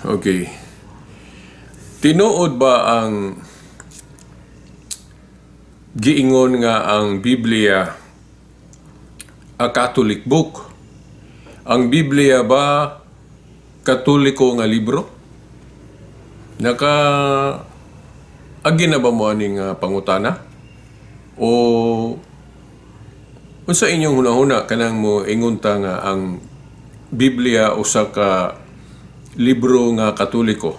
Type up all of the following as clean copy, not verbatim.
Okay. Tinuod ba ang giingon nga ang Biblia a Catholic book? Ang Biblia ba Katoliko nga libro? Agi na ba mo aning pangutana? O unsa inyong hunahuna kanang mo ingunta nga ang Biblia usa ka libro nga Katoliko?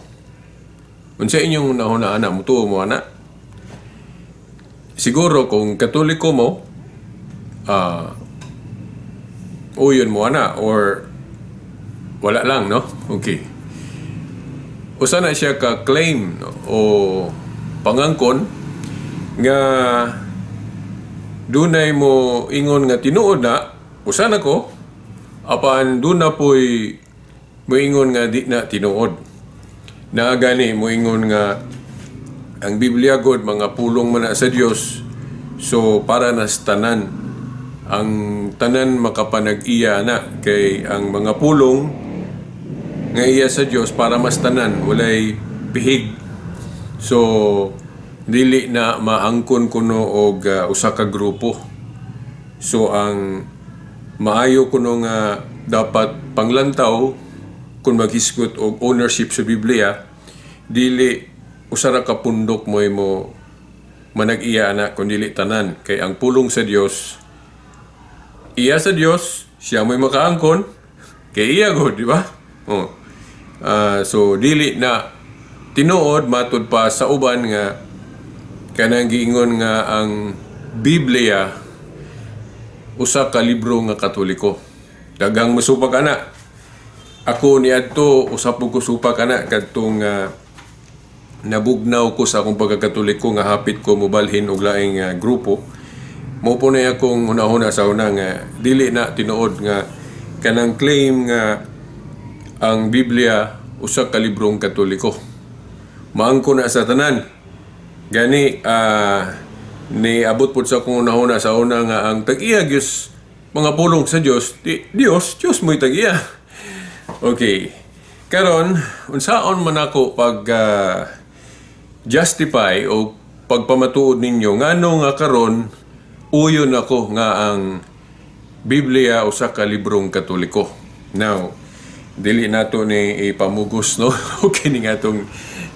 Unsa inyong hunahuna ana mutuo mo ana? Siguro kung Katoliko mo, uyon mo ana or wala lang, no? Okay. Usa na siya ka-claim, no? O pangangkon nga dunay mo ingon nga tinuod na, usa na ko, apan duna po'y moingon nga di na tinuod. Na gani moingon nga ang Biblia God mga pulong man na sa Dios, so para nas tanan ang tanan makapanag-iya na kay ang mga pulong nga iya sa Dios para mas tanan walay pihig. So dili na maangkon kuno og usa ka grupo. So ang maayo kuno nga dapat panglantaw kung maghisgot og ownership sa Biblia, dili usara ka pundok mo manag-iya na kung dili tanan kay ang pulong sa Dios iya sa Dios, siya mo'y makaangkon kay iya God, di ba? So dili na tinuod matud pa sa uban nga kanang giingon nga ang Biblia usa ka libro nga Katoliko. Daghang masupak ana. Ako niadto usap ko supak ana kadtong nabugnaw ko sa akong pagkakatoliko nga hapit ko mobalhin og laing grupo. Mo po na akong una-una sa una nga dili na tinuod nga kanang claim nga ang Biblia usa ka librong Katoliko. Maangko na sa tanan. Gani ni abot pud sa akong una-una sa una nga ang tag-iya Dios mga pulong sa Dios, Dios mo'y tag-iya. Okay. Karon unsaon man ako pag justify o pagpamatuod ninyo ngano nga karon uyon ako nga ang Biblia usa ka librong Katoliko. Now, dili nato ni ipamugos no kining atong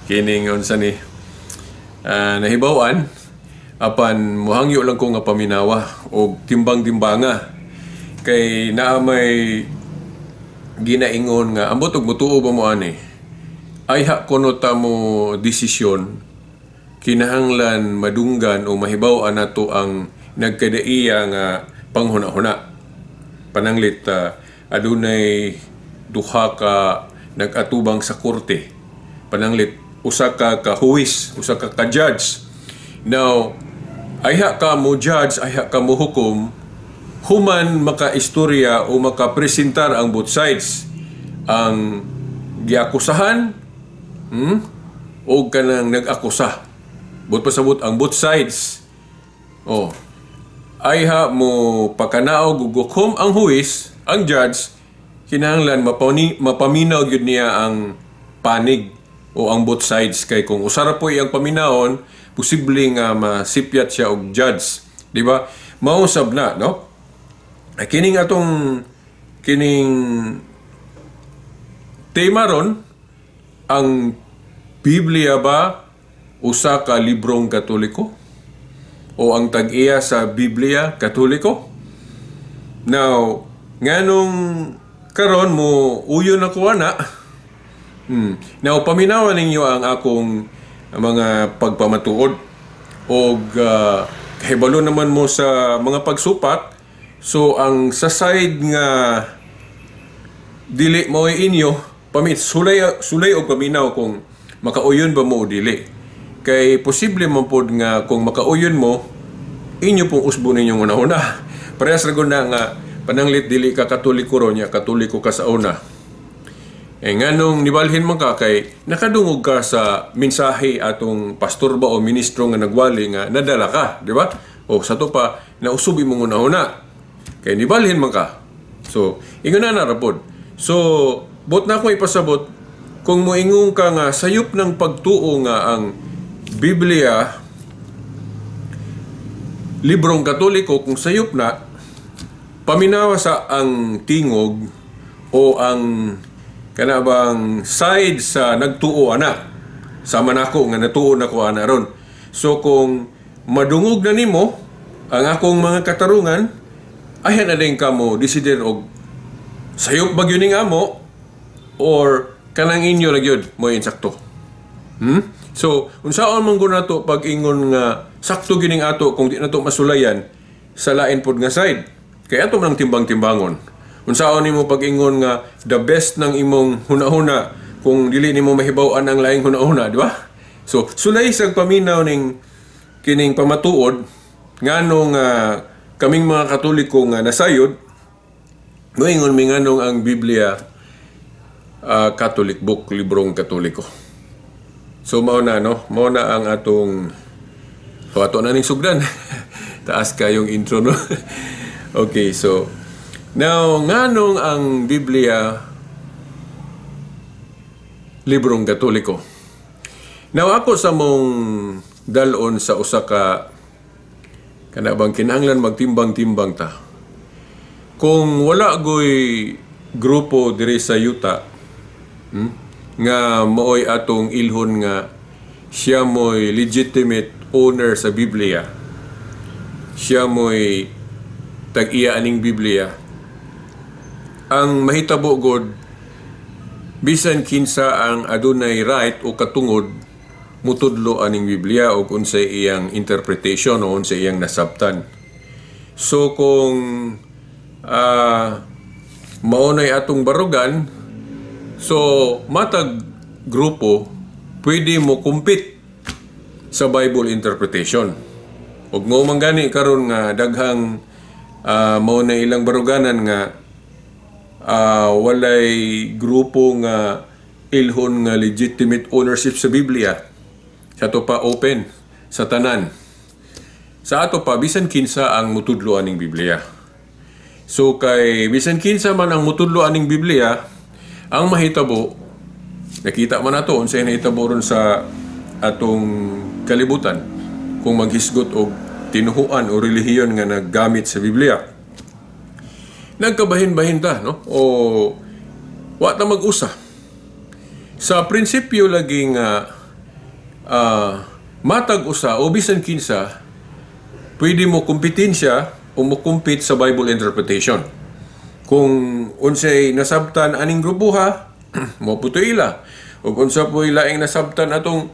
kining unsa ni nahibaw-an apan mohangyo lang ko nga paminawa og timbang-timbanga kay naa may ginaingon nga ambot og mutuo ba mo ani ay kuno ta mo desisyon kinahanglan madunggan o mahibaw-an nato ang nagkadaiya nga panghuna-huna. Pananglit adunay duha ka nagatubang sa korte. Pananglit usa ka kahuwis, usa ka ka-judge. Now, ayha ka mo judge, ayha ka mo hukom, human maka-istorya o maka-presentar ang both sides. Ang giakusahan o kanang nag-akusa. But pasabot ang both sides. Ayha mo pakanaog gugukom ang huwis, ang judge, kinahanglan mapaminaw gyud niya ang panig o ang both sides kay kung usara po iyang paminawon, posible nga masipyat siya og judge, di ba? Mausab na, no? Kining tema ron, ang Biblia ba usa ka librong Katoliko? O ang tag-iya sa Biblia Katoliko? Now, nganong karon mo uyon ako ana? Now, paminawan ninyo ang akong mga pagpamatuod o kahibalo naman mo sa mga pagsupat. So, ang sa side nga dili mo inyo, sulay o paminaw kung makauyon ba mo o dili. Kay posible man pod nga kung makauyon mo, inyo pong usbo ninyong una-una. Parehas ragon na nga pananglit dili ka Katoliko ron, Katoliko ka sa una. Nganong nibalhin man ka kay nakadungog ka sa mensahe atong pastor ba o ministro nga nagwali nga nadala ka, di ba? O sa to pa, nausubi mong una-una. Kay nibalhin man ka. So, ingon na rapod. So, bot na ako ipasabot, kung moingon ka nga sayop ng pagtuo nga ang Biblia, librong Katoliko, kung sayop na, paminawa sa ang tingog o ang kanabang side sa nagtuo ana. Sama nako nga natuo na ko ana ron. So kung madungog na nimo ang akong mga katarungan, ayan na din ka mo decider og sayop ba gyud ning amo or kanang inyo ra gyud mo insakto. So unsaon man gud nato pag ingon nga sakto gining ato kung di nato masulayan sa lain pod nga side. Kaya ato man timbang-timbangon. Unsaon nimo pag ingon nga the best ng imong hunahuna kung dili nimo mahibaw-an ang laing hunahuna, di ba? So sulay sa paminaw ning kining pamatuod nganong kaming mga Katoliko nga nasayod moingon mi nganong ang Biblia Catholic book, librong Katoliko. So mao na no, mao na ang atong ato na ning sugdan. Taas kayong intro no. Okay, so now nganong ang Biblia librong Katoliko. Now ako sa mong dalon sa usa ka kanabang kinahanglan magtimbang-timbang ta. Kung wala goy grupo diri sa yuta nga mooy atong ilhon nga siya mo'y legitimate owner sa Biblia, siya mo'y tag-iya aning Biblia, ang mahitabo god bisan kinsa ang adunay right o katungod mutudlo aning Biblia o unsay iyang interpretation o unsay iyang nasabtan. So kung maunay atong barugan, so matag grupo pwede mo compete sa Bible interpretation. Ug mo man gani karon nga daghang maunay ilang baruganan nga walay grupo nga ilhon nga legitimate ownership sa Biblia. Sa ato pa open sa tanan. Sa ato pa bisan kinsa ang mutudlo aning Biblia. So kay bisan kinsa man ang mutudlo aning Biblia, ang mahitabo nakita man nato unsay nahitabo ron sa atong kalibutan kung maghisgot og tinuhuan o relihiyon nga naggamit sa Biblia. Nagkabahin-bahin ta, no? O wa ta mag-usa. Sa prinsipyo lagi nga matag usa o bisan kinsa pwede mo kompetensya o mo compete sa Bible interpretation. Kung unsay nasabtan aning grupo ha, mo putuila. O unsa po'y laing nasabtan atong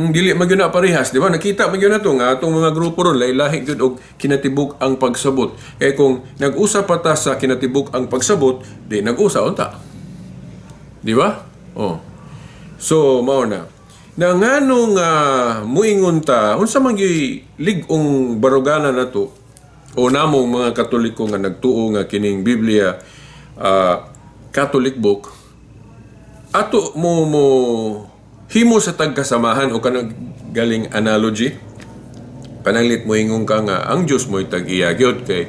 dili magyud na parehas, di ba? Nakita magyud na to nga atong mga grupo ron lahi-lahi gyud og kinatibuk ang pagsabot. Kay kung nag-usa pa ta sa kinatibuk ang pagsabot, di nag-usa unta. Di ba? Oh. So mao na. Na nganong muingon ta unsa man gyud lig-ong barugana nato o namong mga Katoliko nga nagtuo nga kining Biblia Catholic book ato mo himo sa tagkasamahan o kanang galing analogy. Pananglit mo ingon ka nga ang Dios mo'y tag-iya gyud kay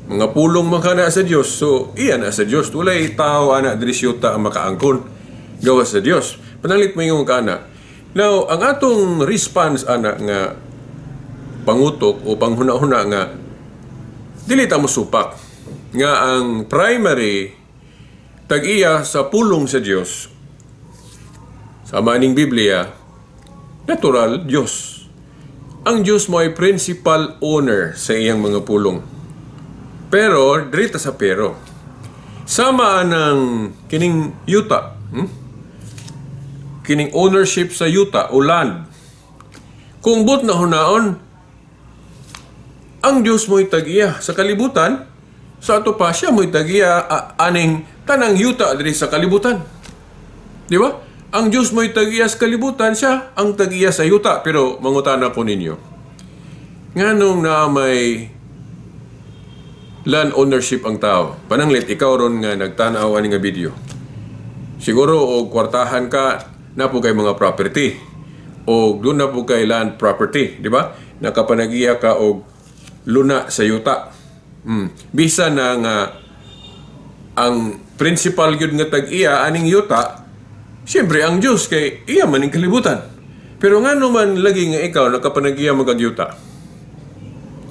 mga pulong man kana sa Dios. So iya na sa Dios. Walay tao ana diri syuta ang makaangkon gawas sa Dios. Pananglit mo ingon ka na. Now, ang atong response ana nga pangutok o panghuna-huna nga dili ta mo supak nga ang primary tag-iya sa pulong sa Dios sa maning Biblia, natural, Diyos. Ang Diyos mo ay principal owner sa iyang mga pulong. Pero, drita sa pero. Sama ng kining yuta, kining ownership sa yuta o land. Kung but na hunaon, ang Diyos mo'y tag-iya sa kalibutan, sa ato pa siya mo'y tag-iya aning tanang yuta diri sa kalibutan. Di ba? Ang Diyos mo'y tag-iya sa kalibutan, siya ang tag-iya sa yuta. Pero mangutana ko ninyo, nganong na may land ownership ang tao? Pananglit, ikaw ron nga nagtanaw ani nga video. Siguro o kwartahan ka na po kay mga property. O doon na po kay land property. Di ba? Nakapanagiya ka o luna sa yuta. Bisa na nga ang principal gyud nga tag-iya aning yuta, siyempre ang Dios kay iya man ning kalibutan. Pero nga naman lagi nga ikaw nakapanag-iya magagyuta.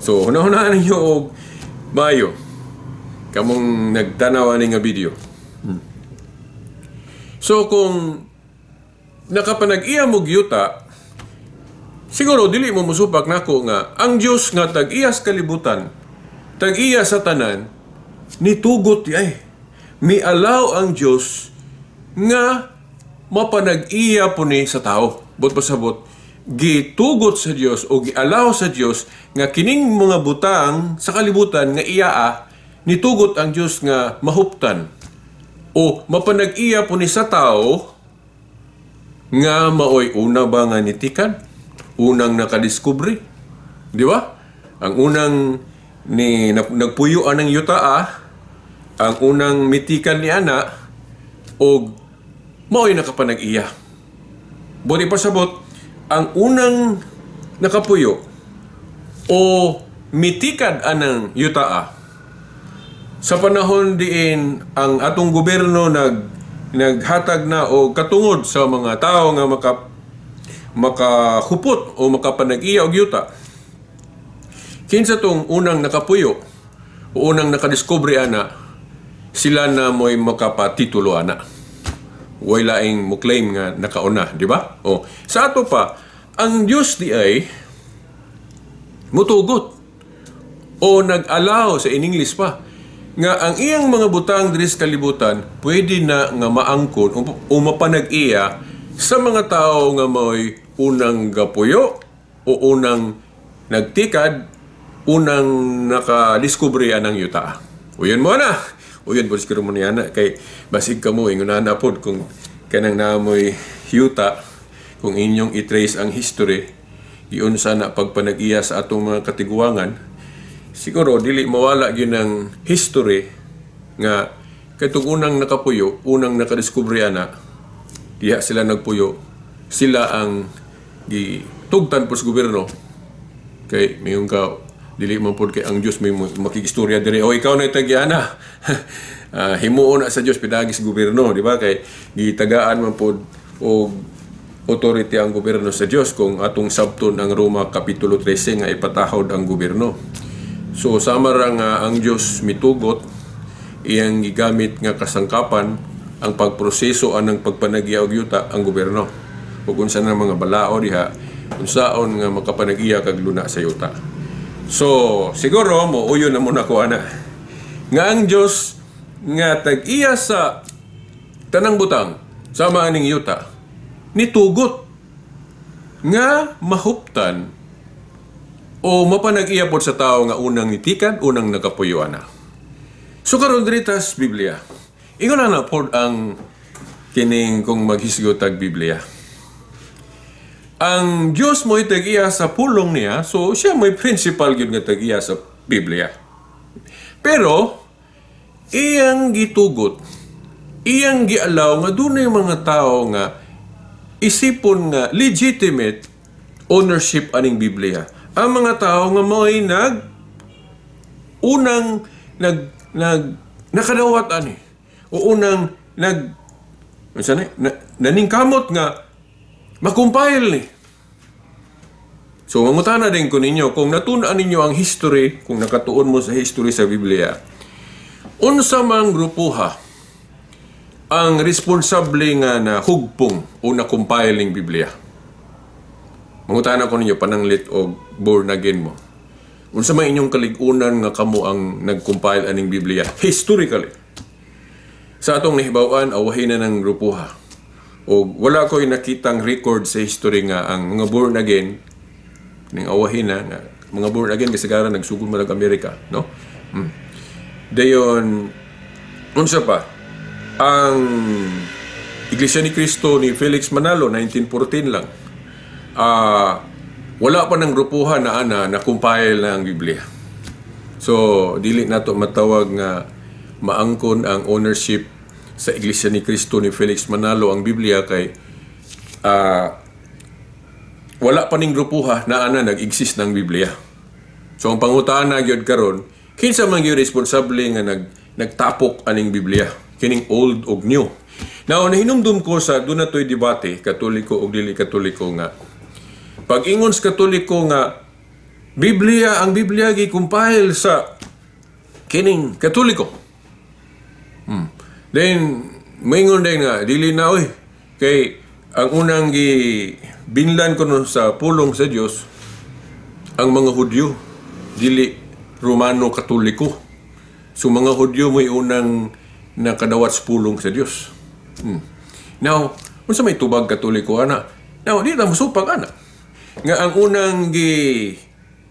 So hunahunaan ninyo og mayo kamong nagtanaw ani nga video. So kung nakapanag-iya mo gyuta, siguro dili mo musupak nako nga ang Dios nga tag-iya sa kalibutan, tag-iya sa tanan, nitugot ay. Mialaw ang Dios nga mapanag-iya po ni sa tao. But pasabot, gitugot sa Dios o gialaw sa Dios nga kining mga butang sa kalibutan nga iyaa, nitugot ang Dios nga mahuptan o mapanag-iya po ni sa tao nga maoy una ba nga nitikan, unang nakadiskubre, di ba? Ang unang nagpuyuan ng yutaa, ang unang mitikan ni ana o maoy nakapanag-iya. Bodi pasabot, ang unang nakapuyo o mitikan anang yutaa sa panahon diin ang atong gobyerno naghatag na o katungod sa mga tao nga makahupot o makapanag-iya og yuta. Kinsa tong unang nakapuyo o unang nakadiskubre ana, sila na mo'y makapatitulo ana. Way laing mo claim nga nakauna, di ba? O, sa ato pa, ang Diyos di ay mutugot o nag-allow sa in English pa nga ang iyang mga butang diri sa kalibutan pwede na nga maangkon o mapanag-iya sa mga tao nga mo'y unang gapuyo o unang nagtikad, unang nakadiskubre anang yuta. Uyon mo na. Uyon po siguro mo niya na. Kay basig ka mo, ingunahan na po kung kanang naamoy yuta, kung inyong i-trace ang history, iyon sana pagpanag-iya sa atong mga katiguangan, siguro dili mawala yun ang history nga katong unang nakapuyo, unang nakadiskubre ana, diha sila nagpuyo, sila ang gitugtan po sa gobyerno. Kay mayong ka dili man pod kay ang Dios may makikistorya dire o ikaw na itagiana. Himuon na sa Dios pinagi sa gobyerno, di ba? Kay gitagaan man pod og authority ang gobyerno sa Dios kung atong sabton ang Roma kapitulo 13 nga ipatahod ang gobyerno. So sama ra nga ang Dios mitugot iyang gigamit nga kasangkapan ang pagproseso anang pagpanag-iya og yuta ang gobyerno. Ug unsa na mga balao diha unsaon nga makapanag-iya kag luna sa yuta. So, siguro mo uyon na muna ko ana. Nga ang Dios nga tag-iya sa tanang butang sama aning yuta nitugot nga mahuptan o mapanag-iya pod sa tao nga unang nitikan, unang nakapuyo ana. So karon diri tas Biblia. Ingon na pod ang kining kung maghisgot tag Biblia. Ang Diyos mo'y tag-iya sa pulong niya, so siya mo'y principal yun nga tag-iya sa Biblia. Pero, iyang gitugot, iyang gialaw nga doon na yung mga tao nga isipon nga legitimate ownership aning Biblia. Ang mga tao nga mo'y nakadawat ani, o unang naningkamot nga makumpile ni. So, mamutana din ko ninyo, kung natunaan ninyo ang history, kung nakatuon mo sa history sa Biblia, unsa mang grupuha ang responsable nga na hugpong o na compiling Biblia. Mamutana ko ninyo, pananglit o born again mo. Unsa man inyong kaligunan nga kamo ang nag-compile aning Biblia, historically. Sa atong nahibawan, awahin na ng grupuha. O wala ko'y nakitang record sa history nga ang mga born again ning awahin na nga mga born again kasagaran nagsugod man ng Amerika, no? Dayon unsa pa ang Iglesia ni Cristo ni Felix Manalo 1914 lang. Wala pa ng grupuhan na na compile na ang Biblia. So dili nato matawag nga maangkon ang ownership sa Iglesia ni Cristo ni Felix Manalo ang Biblia kay wala pa ning grupuha na nag-exist ng Biblia. So ang pangutaan na gyud karon, kinsa man gyud responsable nga nagtapok aning Biblia, kining old ug new. Now, nahinumdum ko sa doon na to'y debate, Katoliko o dili Katoliko nga. Pag ingon sa Katoliko nga, ang Biblia gi-compile sa kining Katoliko. Then, maingon din nga, dili na oy. Kay, ang unang binlan ko nun sa pulong sa Diyos, ang mga Hudyo, dili Romano Katoliko. So, mga Hudyo mo'y unang nakadawat sa pulong sa Diyos. Now, kung sa may tubag Katoliko, ana, now, di na masupag, ana. Nga ang unang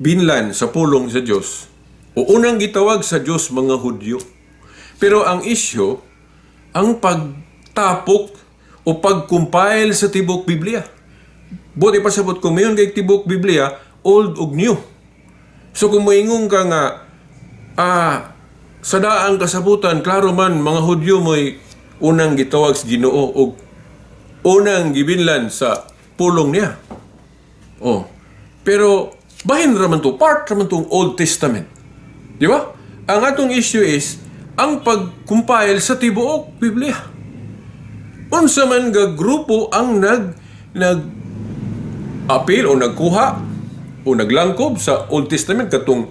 binlan sa pulong sa Diyos, o unang gitawag sa Diyos mga Hudyo. Pero ang isyo, ang pagtapok o pag-compile sa tibok Biblia. Buti pasabot ko, mayon kay tibok Biblia, old ug new. So kung maingong ka nga, sa daang kasabutan, klaro man, mga Hudyo mo'y unang gitawag sa Ginoo o unang gibinlan sa pulong niya. Oh. Pero, bahin raman to, part raman tong Old Testament. Di ba? Ang atong issue is, ang pag-compile sa tibuok Biblia. Unsa man nga grupo ang nag-appeal o nagkuha o naglangkob sa Old Testament katong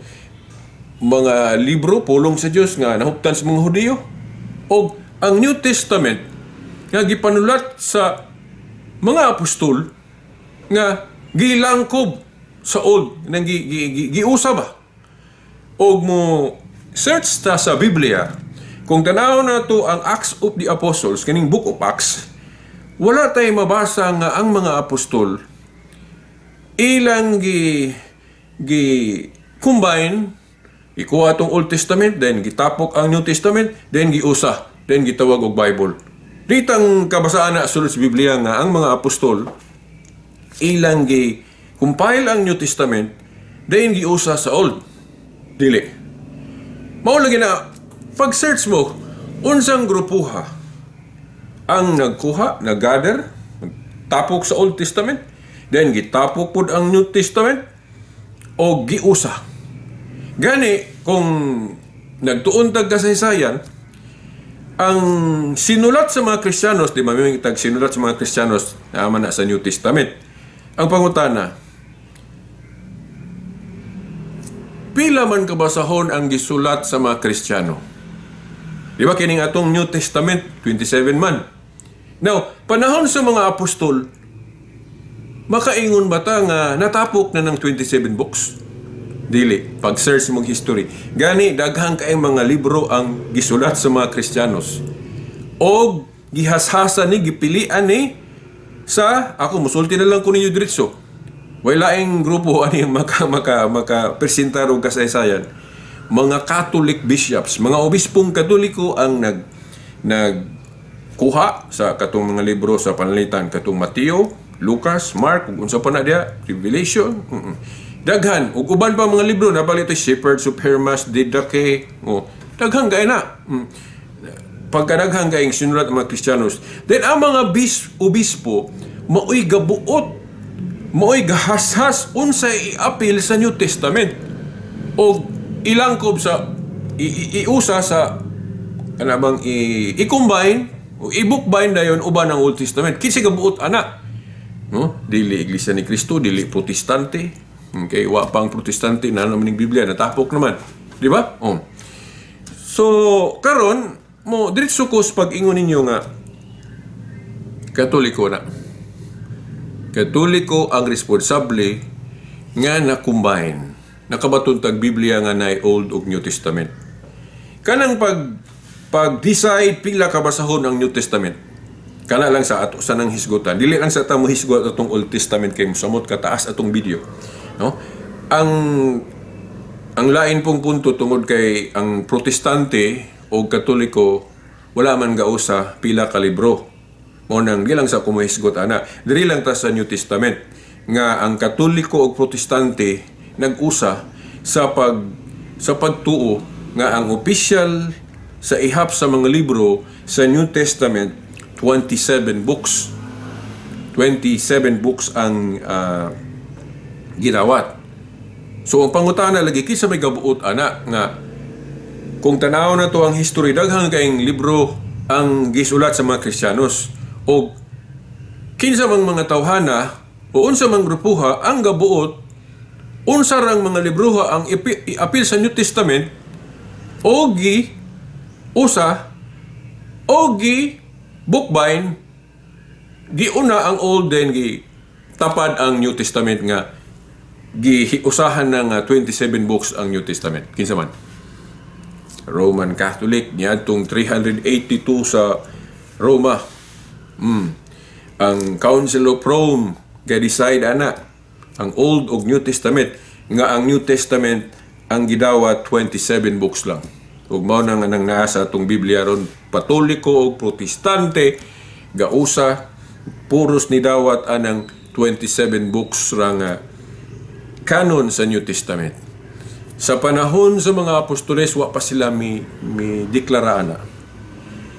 mga libro, pulong sa Diyos nga nahuptan sa mga Hudyo. O ang New Testament nga gipanulat sa mga apostol nga gilangkob sa Old, nang giusa ba? O mo search ta sa Biblia, kung tanaw na to ang Acts of the Apostles, kaning Book of Acts, wala tayo mabasa nga ang mga apostol ilang combine, ikuha itong Old Testament, then gitapok ang New Testament, then giusa, then gitawag og Bible. Ditang kabasaan na sulod sa Biblia nga ang mga apostol ilang compile ang New Testament, then giusa sa Old. Dili. Maulagi na, pag-search mo, unsang grupuha ang nagkuha, nag-gather, tapok sa Old Testament, then gitapok pod ang New Testament, o giusa. Gani, kung nagtuon tag kasaysayan, ang sinulat sa mga Kristiyanos, di ba may sinulat sa mga Kristiyanos na ama na sa New Testament, ang pangutana, pila man kabasahon ang gisulat sa mga Kristiyano? Di ba kining atong New Testament, 27 man. Now, panahon sa mga apostol, makaingon ba ta nga natapok na ng 27 books? Dili, pag-search mong history. Gani, daghang kaayong mga libro ang gisulat sa mga Kristiyanos. O gihashasa ni, gipilian ni, sa, ako, musulti na lang ko ninyo diretso. Walaing grupo ani maka-presentar og kasaysayan. Mga Catholic bishops, mga obispong Katoliko ang nagkuha sa katong mga libro sa panalitan, katong Mateo, Lucas, Mark, ug unsa pa na dia, Revelation. Daghan, ug uban pa mga libro nabalit Shepherds of Hermas, Didache, daghang gay na. Pagkadaghang gayong sinulat ang mga Kristiyanos. Then ang mga obispo maoy gabuot, maoy gahashas unsay i-appeal sa New Testament o ilangkob sa iusa sa kanabang i-combine o i-bookbind dayon uban ang Old Testament. Kinsa gabuot ana? No? Dili Iglesia ni Cristo, dili Protestante. Okay, wa pang Protestante na naman ng Biblia natapok naman, di ba? So karon mo diretso ko pag-ingon ninyo nga Katoliko na. Katoliko ang responsable nga na-combine, nakabaton tag Biblia nga na Old ug New Testament. Kanang pag-decide pila kabasahon ang New Testament, kana lang sa ato sa nang hisgutan. Dili lang sa tamo hisgot atong Old Testament kay mosamot kataas atong video, no? Ang lain pong punto tungod kay ang Protestante o Katoliko wala man gausa pila ka libro. Mo nang di lang sa kumuhisgot ana. Diri lang ta sa New Testament nga ang Katoliko o Protestante nag-usa sa pagtuo nga ang official sa ihap sa mga libro sa New Testament 27 books. 27 books ang ginawat. So ang pangutana lagi kinsa may gabuot ana nga kung tanaw na to ang history, daghang kayong libro ang gisulat sa mga Kristiyanos. O kinsa mang mga tawhana o unsa mang grupuha ang gabuot unsa rang mga libroha ang iapil sa New Testament o gi usa o gi bookbind giuna ang Old then gi tapad ang New Testament nga giusahan ng 27 books ang New Testament. Kinsa man? Roman Catholic niadtong 382 sa Roma. Ang Council of Rome ga-decide ana ang Old ug New Testament nga ang New Testament ang gidawat 27 books lang. Ug mao nang anang naa sa atong Biblia ron Katoliko ug Protestante gausa puros ni dawat anang 27 books rang canon sa New Testament. Sa panahon sa mga apostoles wa pa sila mi deklara ana.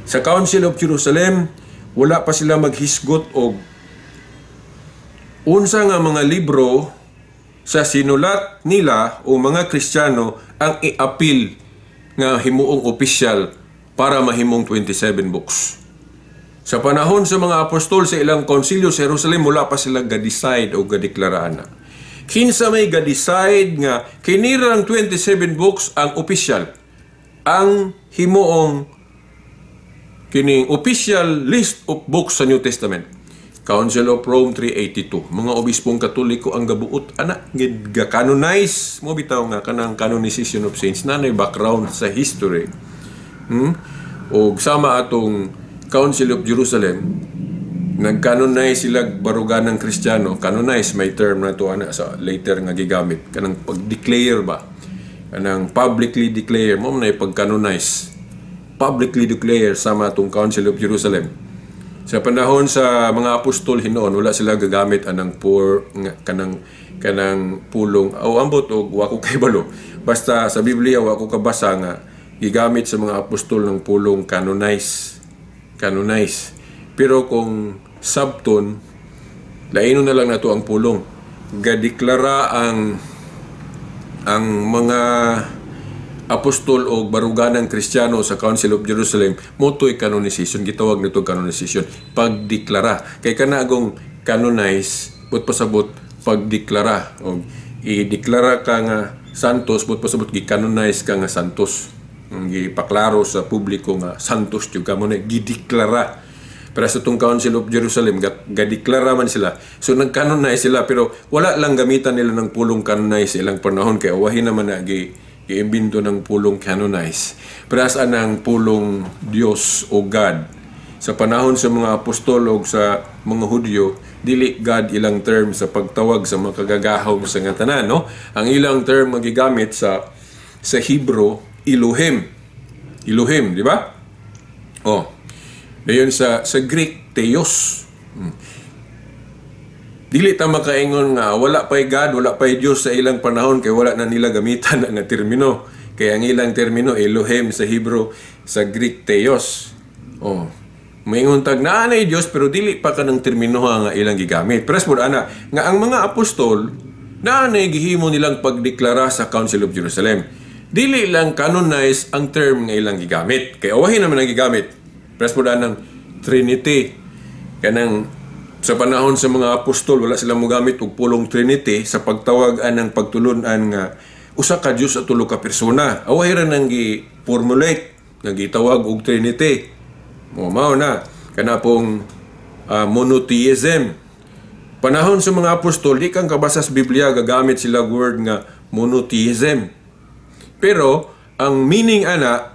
Sa Council of Jerusalem wala pa sila maghisgot og unsa nga mga libro sa sinulat nila o mga Kristiyano ang iapil nga himuong opisyal para mahimong 27 books. Sa panahon sa mga apostol sa ilang konsilyo sa Jerusalem, wala pa sila ga-decide o ga-deklaraan na. Kinsa may ga-decide nga kinirang 27 books ang opisyal, ang himuong kining official list of books sa New Testament. Council of Rome 382. Mga obispong Katoliko ang gabuot ana ga-canonize mo bitaw nga kanang canonization of saints na background sa history. O sama atong Council of Jerusalem nag-canonize sila barugan ng Kristiyano. Canonize may term na to ana sa later nga gigamit kanang pag-declare ba, kanang publicly declare mo na pag-canonize, publicly declare sama atong Council of Jerusalem. Sa panahon sa mga apostol hinoon, wala sila gagamit anang kanang pulong o ambot o wako kay balo. Basta sa Biblia wako kabasa nga gigamit sa mga apostol ng pulong canonize. Pero kung sabton, laino na lang nato ang pulong. Gadeklara ang mga apostol o baruganang Kristiyano sa Council of Jerusalem, moto'y canonization, gitawag nito canonization, pagdeklara. Kay kanagong canonize, but pasabot pagdeklara. O i-deklara ka nga santos, but pasabot gi-canonize ka nga santos. Gipaklaro sa publiko nga santos yung ka mo na gideklara. Pero sa itong Council of Jerusalem, gadeklara man sila. So nag-canonize sila, pero wala lang gamitan nila ng pulong canonize ilang panahon, kaya wahin naman na iimbento ng pulong canonize. Perasaan ng pulong Diyos o God. Sa panahon sa mga apostol o sa mga Hudyo, dili God ilang term sa pagtawag sa mga kagagahong sa nga tanan, no? Ang ilang term magigamit sa Hebrew, Elohim. Elohim, di ba? Dayon sa Greek, Theos. Dili ta makaingon nga wala pay God, wala pay Dios sa ilang panahon kay wala na nila gamitan nga termino. Kaya ang ilang termino Elohim sa Hebrew, sa Greek Theos. Maingon tag naa nay Dios pero dili pa kanang termino nga ilang gigamit. Pero pod ana nga ang mga apostol naa nay gihimo nilang pagdeklara sa Council of Jerusalem. Dili lang canonize ang term nga ilang gigamit. Kay awahin naman ang gigamit. Pero pod anang Trinity kanang sa panahon sa mga apostol, wala silang mogamit og pulong Trinity sa pagtawag ng pagtulunan nga usa ka Dios at tulo ka persona. Away ra nang gi-formulate nga gitawag og Trinity. Mao na kana pong monotheism. Panahon sa mga apostol, di kang kabasa sa Biblia gagamit sila word nga monotheism. Pero ang meaning ana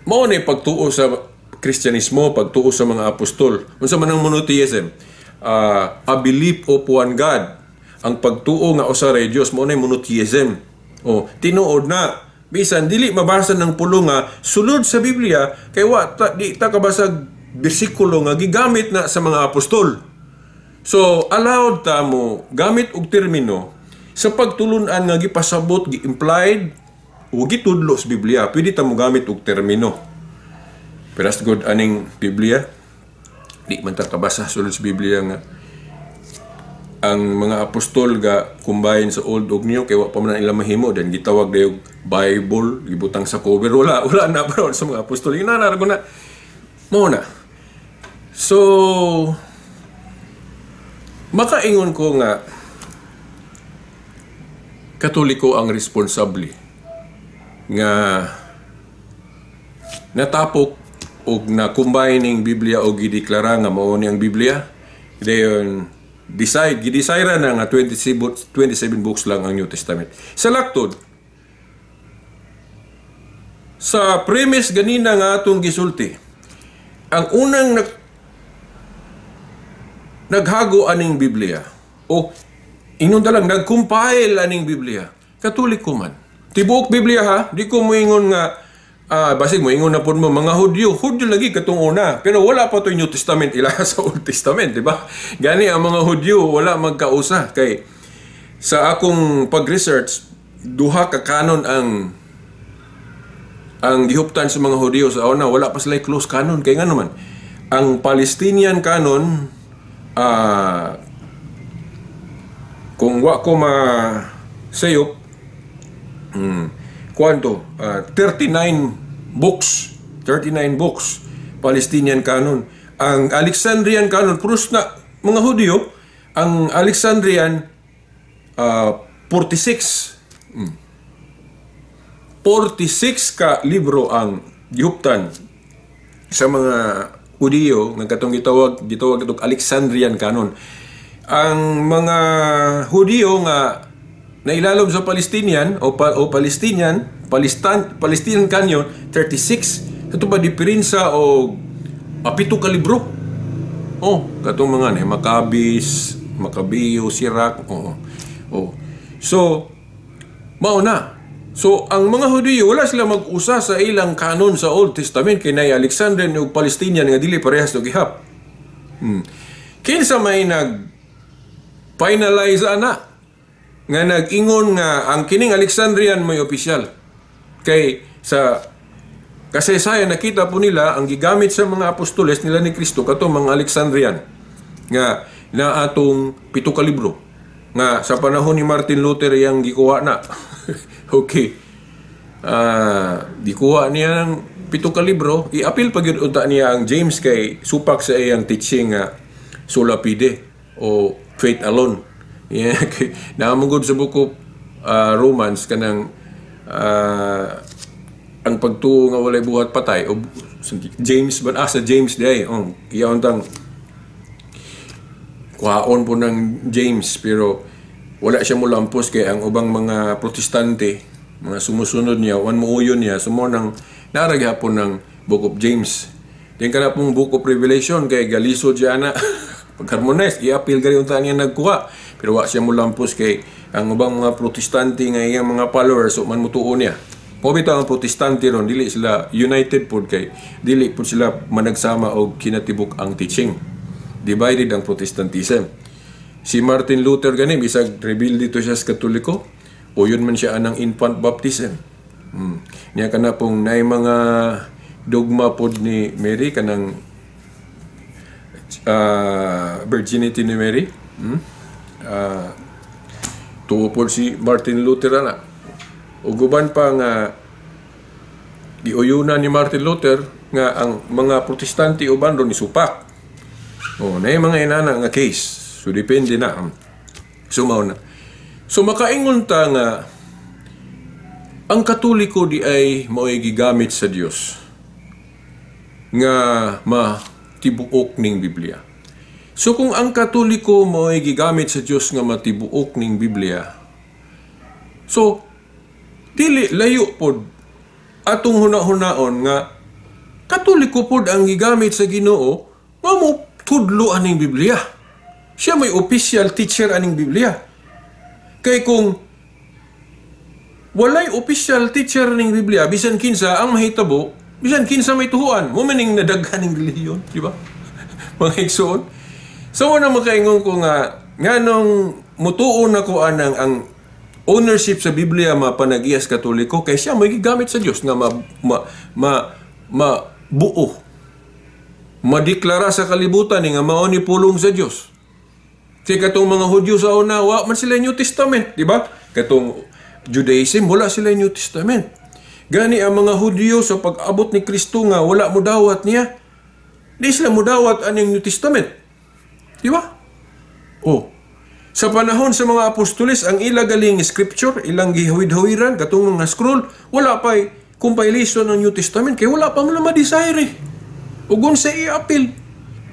mao na pagtuo sa Kristyanismo, pagtuo sa mga apostol. Unsa man ang monotheism? A belief of one God. Ang pagtuo nga usa ra Dios mao na monotheism. Tinuod na bisan dili mabasa ng pulong nga sulod sa Biblia kay di ta kabasag bersikulo nga gigamit na sa mga apostol. So allowed ta mo gamit og termino sa pagtulunan nga gipasabot, gi-implied o gitudlo sa Biblia. Pwede ta mo gamit og termino. Pero as good aning Biblia, di man ta kabasa sulod sa Biblia nga ang mga apostol ga combine sa Old ug New kay wa pa man ila mahimo then gitawag dayo Bible gibutang sa cover wala na bro sa mga apostol ginana ko na mo na. So makaingon ko nga Katoliko ang responsable nga natapok og na combining Biblia og gideklara nga mao ni ang Biblia. Dayon gidesire na nga 27 books lang ang New Testament. Sa laktod, sa premise ganina nga atong gisulti, ang unang naghago aning Biblia o ingon lang nagcompile aning Biblia, Katoliko man. Tibuok Biblia ha, di ko moingon nga basig mo ingon na po mo mga Hudyo lagi katong una pero wala pa to New Testament ila sa Old Testament, di ba? Gani ang mga Hudyo wala magkausa kay sa akong pag-research duha ka canon ang gihuptan sa mga Hudyo sa una wala pa sila close canon kay ngano man ang Palestinian canon kung wa ko sayop kwanto 39 books Palestinian canon. Ang Alexandrian canon prus na mga Hudyo ang Alexandrian 46 ka libro ang gihuptan sa mga Hudyo nga katong gitawag itong Alexandrian canon. Ang mga Hudyo nga nailalom sa Palestinian Palestinian Canyon 36 ito ba diferensya o 7 ka libro katong mga Maccabees, Sirach so mao na so ang mga Hudyo wala sila mag-usa sa ilang kanon sa Old Testament kay nay Alexandrian ug Palestinian nga dili parehas og gihap kinsa may finalize ana nga nag-ingon nga ang kining Alexandrian may opisyal kay sa kasaysayan nakita po nila ang gigamit sa mga apostoles nila ni Kristo katong mga Alexandrian nga na atong 7 ka libro nga sa panahon ni Martin Luther yang gikuha na okay gikuha niya ng 7 ka libro i-apil pag yun unta niya ang James kay supak sa iyang teaching nga sola fide o faith alone naamugod sa buko Romans kanang ang pagtuo nga walay buhat patay o James sa James day iyaon tang kuhaon po ng James pero wala siya mulampos kay ang ubang mga protestante mga sumusunod niya wan muuyon niya sumo nang naragyapon ng Book of James din kana pong Book of Revelation kay galisod siya na pag-harmonize i-appeal gari unta niya nagkuha pero wa siya mulampos kay ang ubang mga protestante nga iyang mga followers so man mutuo niya. Pobito ang protestante ron dili sila united pod kay dili pod sila managsama og kinatibuk ang teaching. Divided ang Protestantism. Si Martin Luther gani bisag reveal dito siya sa Katoliko o yun man siya anang infant baptism. Niya kana pong nay mga dogma pod ni Mary kanang virginity ni Mary. Tuo po si Martin Luther na. Uguban pa nga giuyuna ni Martin Luther nga ang mga protestante uban ron ni supak. Na yung mga inana nga case. So depende na. Sumaw na. So makaingon ta nga ang Katoliko di ay mao'y gigamit sa Dios nga matibuok ning Biblia. So kung ang Katoliko mo'y gigamit sa Dios nga matibuok ning Biblia, so dili layo pod atong huna-hunaon nga Katoliko pod ang gigamit sa Ginoo nga mo tudlo aning Biblia. Siya may official teacher aning Biblia. Kay kung walay official teacher aning Biblia, bisan kinsa ang mahitabo, bisan kinsa may tuhuan, mo maning nadaghan ning relihiyon, di ba? Mga igsoon. So, una makaingon ko nga nganong mutuon ako ang ownership sa Biblia mapanagiyas Katoliko kay siya may gigamit sa Dios nga buo madeklara sa kalibutan nga mao ni pulong sa Dios Kaya katong mga Hudyo sa una, wa man sila New Testament, di ba? Katong Judaism, wala sila New Testament. Gani ang mga Hudyo sa pag-abot ni Kristo nga, wala mo dawat niya. Di sila mo dawat aning New Testament. Di ba? Oh. Sa panahon sa mga apostoles, ang ila galing scripture, ilang gihawid-hawiran, katong mga scroll, wala pa'y compilation ng New Testament, kaya wala pa mo na ma-desire. Ugon sa i-appeal.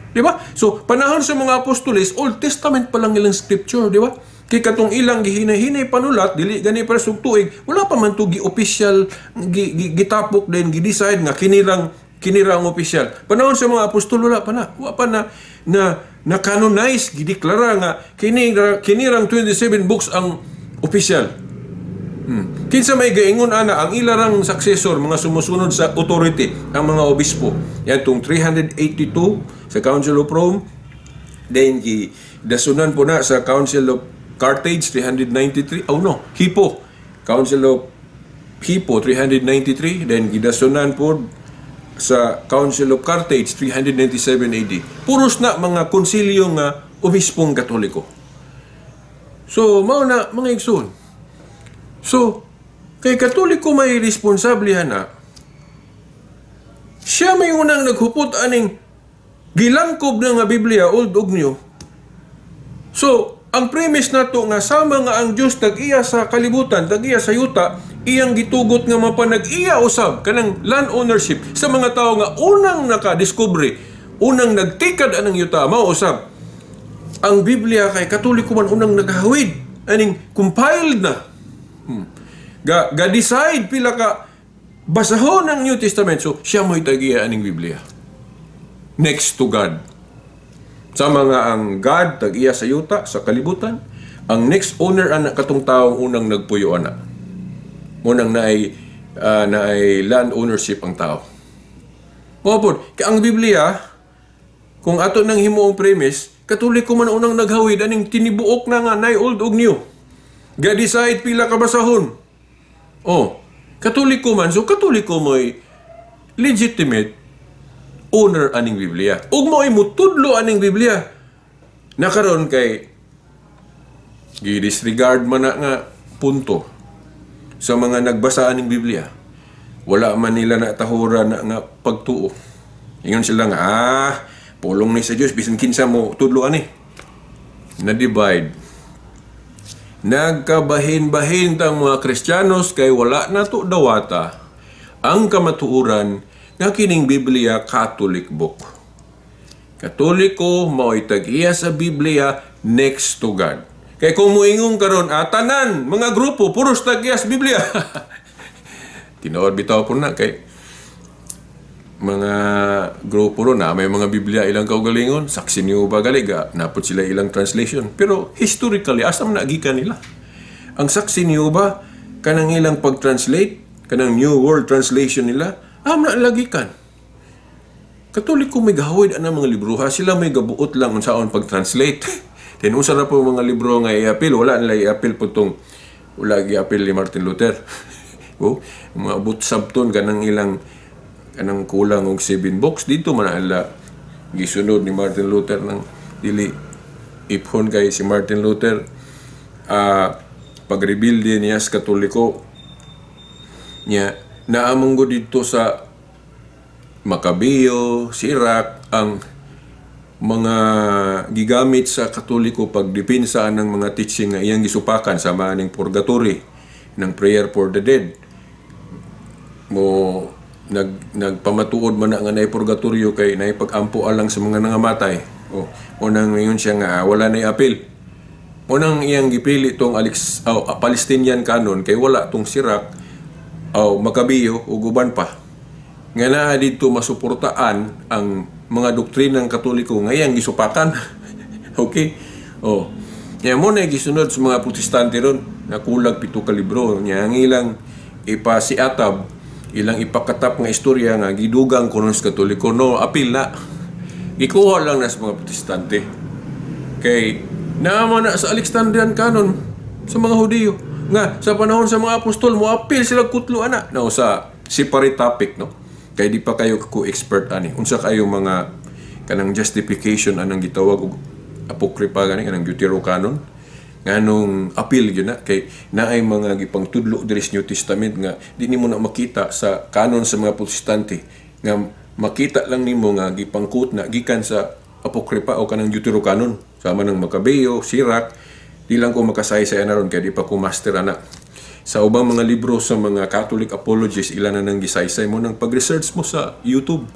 Di ba? So, panahon sa mga apostoles, Old Testament pa lang ilang scripture, di ba? Kaya katong ilang gihinay-hinay panulat, dili gani para sugtuig, wala pa man to gi-official, gitapok din, gi-decide nga kinirang official. Panahon sa mga apostol, wala pa na. Wala pa na canonize, gideklara nga kinirang 27 books ang official. Kinsa may gaingon ana ang ilarang successor, mga sumusunod sa authority, ang mga obispo. Yan itong 382 sa Council of Rome, then dasunan po na sa Council of Carthage 393, Hippo, Council of Hippo 393, then gidasunan po sa Council of Carthage 397 AD. Puros na mga konsilyo nga obispong Katoliko. So, mao na mga igsoon. So, kay Katoliko may responsablihan na siya may unang naghupot aning gilangkob na nga Biblia, Old ug New. So, ang premise na to nga sama nga ang Diyos tag-iya sa kalibutan, tag-iya sa yuta, iyang gitugot nga mapanag-iya usab kanang land ownership sa mga tao nga unang nakadiskubre, unang nagtikad anang yuta, mao usab. Ang Biblia kay Katoliko man unang naghawid, aning compiled na. Ga-decide pila ka basahon ng New Testament. So, siya mo'y tag-iya aning Biblia. Next to God. Sama nga ang God, tag-iya sa yuta, sa kalibutan. Ang next owner, anak katong taong unang nagpuyo, anak. Munang na ay land ownership ang tao. Mapod, ang Biblia, kung ato nang himuong premise, Katoliko man unang naghawid, aning tinibuok na nga, na Old ug New. Ga-decide pila ka basahon. Katoliko man, so Katoliko mo'y legitimate owner aning Biblia. Ug mo'y mutudlo aning Biblia. Nakaroon kay gi-disregard man na nga punto sa mga nagbasa aning Biblia. Wala man nila na tahuran na nga pagtuo. Ingon sila nga, pulong ni sa Diyos, bisan kinsa mo tudlo ani. Na-divide. Nagkabahin-bahin tang mga Kristiyanos kay wala na to dawata ang kamatuuran nga kining Biblia Catholic book. Katoliko mao'y tag-iya sa Biblia next to God. Kay kung muingong karon, tanan mga grupo puros tag-iya sa Biblia. Tinuod bitaw po na kay mga grupo ro na may mga Biblia ilang kaugalingon, Saksi ni Jehova galiga, napod sila ilang translation. Pero historically, asam na gikan nila. Ang Saksi ni Jehova, kanang ilang pag-translate, kanang New World Translation nila, na lagikan. Katoliko may gahawid ang mga libro, sila may gabuot lang unsaon pag-translate. Then usa na po mga libro nga i-appeal, wala nila i-appeal po itong, wala i-appeal ni Martin Luther. Mga butsabton kanang ilang kanang kulang og 7 books dito man ala gisunod ni Martin Luther ng dili iphon kay si Martin Luther pagrebilde niya sa Katoliko niya naamong dito sa Macabeo, Sirach ang mga gigamit sa Katoliko pagdepensa ng mga teaching nga iyang gisupakan sa maning purgatory ng prayer for the dead mo nagpamatuod man na nga na purgatorio kay naipag-ampo alang sa mga nangamatay. Unang ngayon siya nga wala na i-appeal. Unang iyang gipili tong Palestinian canon kay wala tong Sirach Macabeo ug uban pa. Nga na dito masuportaan ang mga doktrinang Katoliko nga iyang gisupakan. Okay? Nya mo na gisunod sa mga Protestante ron na kulag 7 ka libro nya ang ilang ipasiatab ilang ipakatap nga istorya nga gidugang kuno sa Katoliko apil na gikuha lang na sa mga Protestante kay naman na sa Alexandrian canon sa mga Hudiyo nga sa panahon sa mga apostol mo apil sila kutlo ana sa separate topic kay di pa kayo ko expert ani unsa kayo mga kanang justification anang gitawag og apokripa gani kanang Deuterocanon nganong apil gyud na kay naay mga gipangtudlo diri sa New Testament nga di nimo na makita sa kanon sa mga Protestante nga makita lang nimo nga gipangkut na gikan sa apokripa o kanang Deuterocanon sama ng Makabeo, Sirach, di lang ko makasaysay na ron kaya di pa ko master ana. Sa ubang mga libro sa mga Catholic apologists, ilan na nang gisaysay mo nang pag-research mo sa YouTube.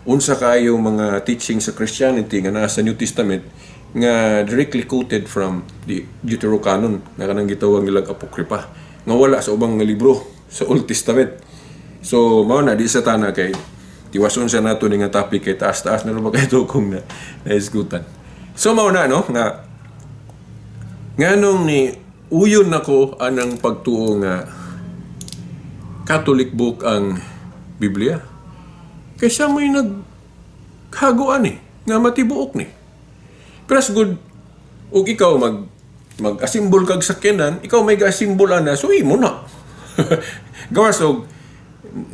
Unsa kayo mga teaching sa Christianity nga nasa New Testament nga directly quoted from the Deuterocanon nga kanang gitawag nilang apokripa nga wala sa ubang nga libro sa Old Testament. So mao na di sa tana kay tiwason sa nato ni nga topic kay taas-taas na ba kay kung na naisgutan. So mao na no nga nganong ni uyon nako anang pagtuo nga Catholic book ang Biblia. Kaysa may naghaguan nga matibuok ni. Pero good ug ikaw mag-asimbol kag sakyanan, ikaw may ga-asimbolan na so imo na. Gawas og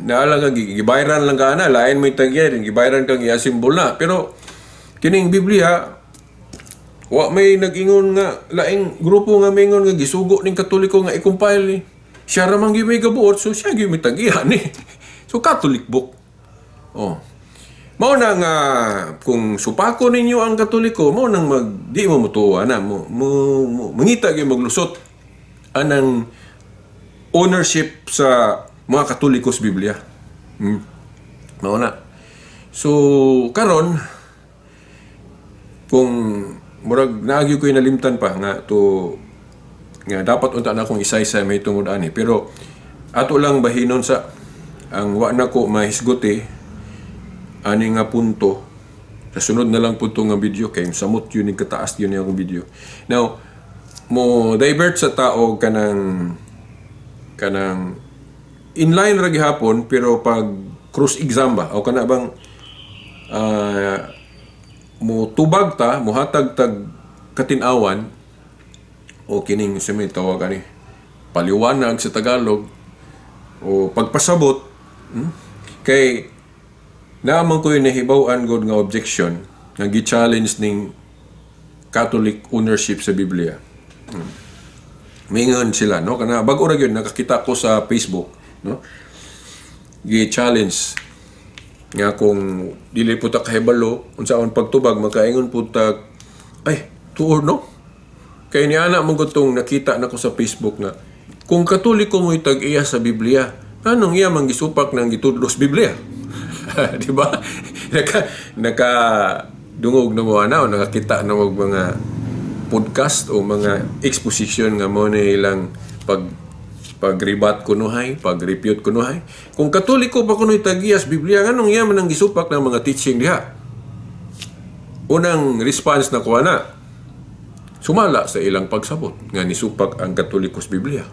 naala nga gibayran lang ka na, lain mo itagyan, gibayran kang i-asimbol na. Pero kining Biblia wa may nag-ingon nga laing grupo nga mingon nga gisugo ning Katoliko nga i-compile ni. Siya ra man gyud may gabuot so siya gyud mitagihan ni. So Catholic book. Oh. Mao na nga kung supako ninyo ang Katoliko, mao nang di mo mutuwa na mangita gyud maglusot anang ownership sa mga Katolikos Biblia. Mao na. So karon kung murag naagyo ko nalimtan pa nga to nga dapat unta na akong isay-say may tungod ani pero ato lang bahinon sa ang wa na ko mahisgote ani nga punto sa sunod na lang punto nga video kay samot yun ning kataas yun yung video. Now mo divert sa tao kanang inline ra gihapon pero pag cross exam ba o kana bang mo tubag ta, mo hatag tag katinawan o kining semi tawag ani paliwanag sa Tagalog o pagpasabot kay naman ko yung nahibaw-an god nga objection nga gi-challenge ning Catholic ownership sa Biblia. Mingon sila no kana bag-o ra gyud nakakita ko sa Facebook no gi-challenge nga kung dili po ta kahibalo unsaon pagtubag makaingon po ta ay tuod no kay ni ana mong gutong nakita nako sa Facebook nga kung Katoliko mo itag-iya sa Biblia anong iya man gisupak nang gitudlos Biblia. Di ba? Naka dungog na mo ana o nakakita na mo mga podcast o mga exposition nga mo na ilang pag-rebat kunuhay, pag-refute kunuhay. Kung Katoliko pa kunoy tagiyas Biblia, anong yaman ang gisupak ng mga teaching diha? Unang response na kuha na, sumala sa ilang pagsabot nga nisupak ang Katolikos Biblia.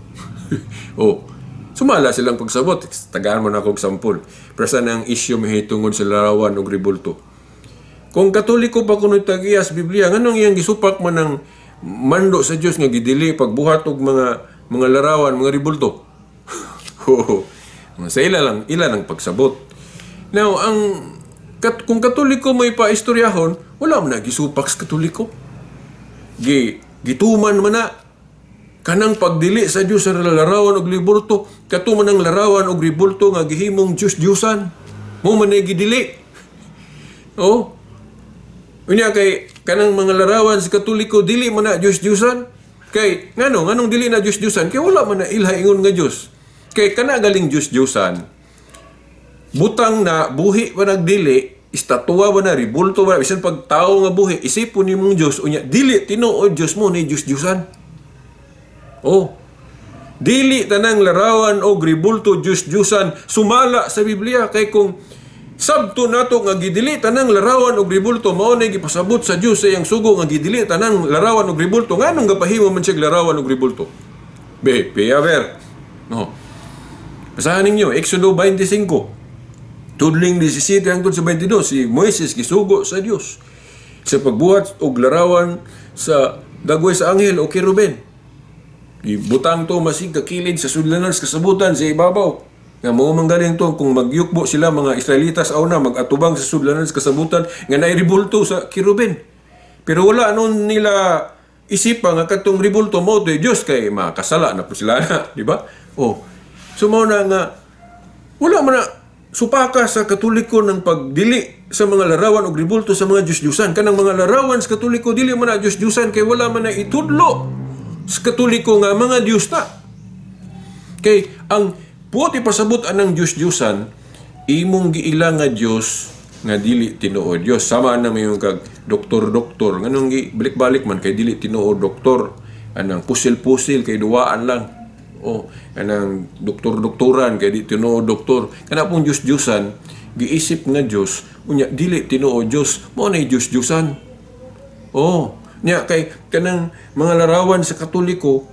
O, sumala silang pagsabot. Tagaan mo na akong sampol. Pero saan ang issue may tungod sa larawan o ribulto? Kung Katoliko pa kunoy tagiyas Biblia, anong iyang gisupak man ng mando sa Dios nga gidili pagbuhat og mga larawan, mga ribulto. Sa ila lang pagsabot. Now, kung Katoliko may paistoryahon, wala man na gisupak sa Katoliko. Gituman man na kanang pagdili sa Dios sa larawan og ribulto, katuman ang larawan og ribulto nga gihimong Diyos-Diyosan. Mo man gidili. Oh. Unya kay kanang mga larawan sa Katoliko dili man na Diyos-Diyosan. Kay nganong dili na Diyos-Diyosan kay wala man na ilha-ingon nga Dios. Kay kana galing Diyos-Diyosan. Butang na buhi pa nagdili, estatwa ba na ribulto ba bisan pag tawo nga buhi, isipon nimong Dios unya dili tinuod Dios mo ni Diyos-Diyosan. Oh. Dili tanang larawan o ribulto Diyos-Diyosan sumala sa Biblia kay kung sabto nato nga gidili tanang larawan og ribulto mao nay gipasabot sa Dios sa iyang sugo nga gidili tanang larawan og ribulto nganong gapahimo man siya larawan og ribulto. Be, ver. No. Basahan ninyo Exodo 25. Tudling 17 hangtod sa 22 si Moises gisugo sa Dios sa pagbuhat og larawan sa dagway sa anghel o keruben. Ibutang to masig kakilid sa sudlanan sa kasabutan sa ibabaw. Nga mo manggaling to kung magyukbo sila mga Israelitas aw na magatubang sa sudlanan sa kasabutan nga nairibulto sa kirubin. Pero wala nun nila isipan nga katong ribulto mo to Dios kay makasala na po sila na, di ba? Oh. So mao na nga wala man na supaka sa Katoliko ng pagdili sa mga larawan o ribulto sa mga Diyos-Diyusan. Kanang mga larawan sa Katoliko dili man na Diyos-Diyusan kay wala man na itudlo sa Katoliko nga mga Diyos ta. Kay ang puot ipasabot anang Diyos-Diyusan imong giila nga Diyos nga dili tinuod Dios. Sama na may kag doktor nganong balik-balik man kay dili tinuod doktor, anang pusil-pusil kay duwaan lang. O anang doktoran kay di tinuod doktor. Kana pong Diyos-Diyusan giisip nga Dios unya dili tinuod Dios, mao nay Diyos-Diyusan. Oh, nya kay kanang mga larawan sa Katoliko